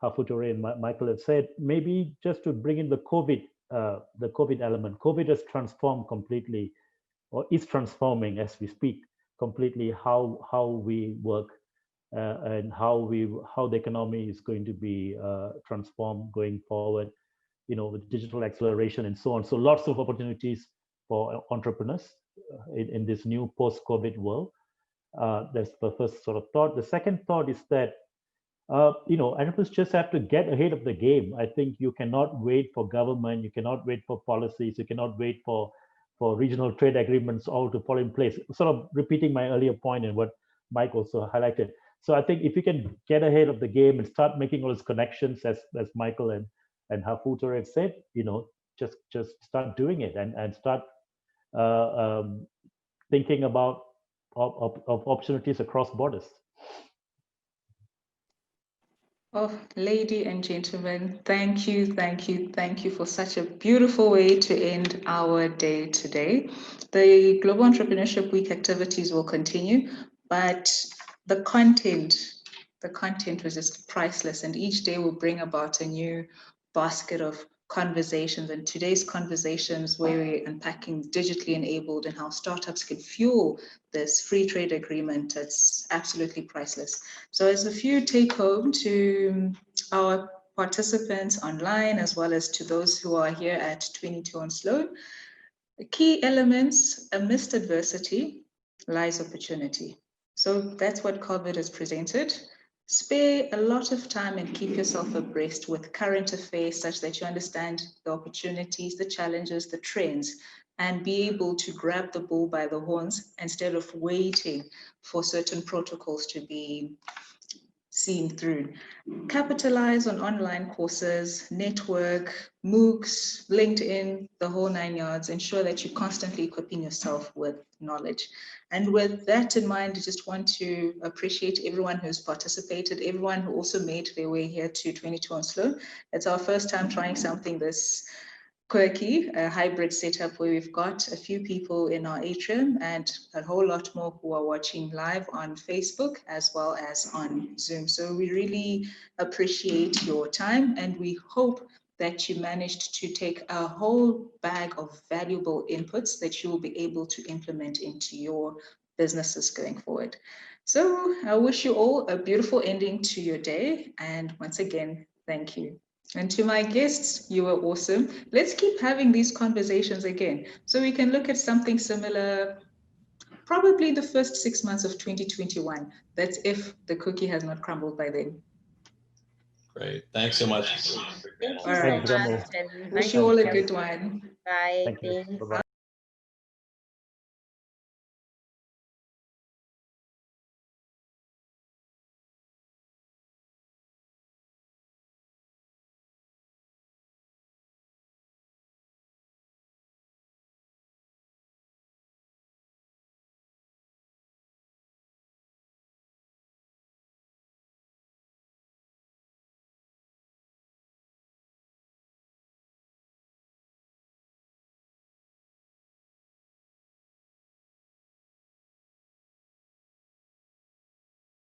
Hafutore and Michael have said. Maybe just to bring in the COVID element. COVID has transformed completely, or is transforming as we speak, completely how we work and how the economy is going to be transformed going forward. With digital acceleration and so on. So lots of opportunities for entrepreneurs in this new post-COVID world. That's the first sort of thought. The second thought is that, entrepreneurs just have to get ahead of the game. I think you cannot wait for government, you cannot wait for policies, you cannot wait for regional trade agreements all to fall in place. Sort of repeating my earlier point and what Mike also highlighted. So I think if you can get ahead of the game and start making all those connections, as Michael and Hafutore have said, just start doing it and start thinking about of opportunities across borders. Oh, ladies and gentlemen, thank you for such a beautiful way to end our day today. The Global Entrepreneurship Week activities will continue, but the content was just priceless, and each day will bring about a new basket of conversations. And today's conversations, where we're unpacking digitally enabled and how startups can fuel this free trade agreement, it's absolutely priceless. So as a few take home to our participants online, as well as to those who are here at 22 on Sloan, the key elements: amidst adversity lies opportunity. So that's what COVID has presented. Spare a lot of time and keep yourself abreast with current affairs such that you understand the opportunities, the challenges, the trends, and be able to grab the bull by the horns instead of waiting for certain protocols to be seen through. Capitalize on online courses, network, MOOCs, LinkedIn, the whole 9 yards. Ensure that you're constantly equipping yourself with knowledge. And with that in mind, I just want to appreciate everyone who's participated, everyone who also made their way here to 22 on Sloan. It's our first time trying something this quirky, a hybrid setup where we've got a few people in our atrium and a whole lot more who are watching live on Facebook as well as on Zoom. So we really appreciate your time, and we hope that you managed to take a whole bag of valuable inputs that you will be able to implement into your businesses going forward. So I wish you all a beautiful ending to your day. And once again, thank you. And to my guests, you were awesome. Let's keep having these conversations again so we can look at something similar, probably the first 6 months of 2021. That's if the cookie has not crumbled by then. Great. Thanks so much. Thank you All so right. much. And Wish nice you all a to good one. Bye. Thank you. Thanks. Bye-bye.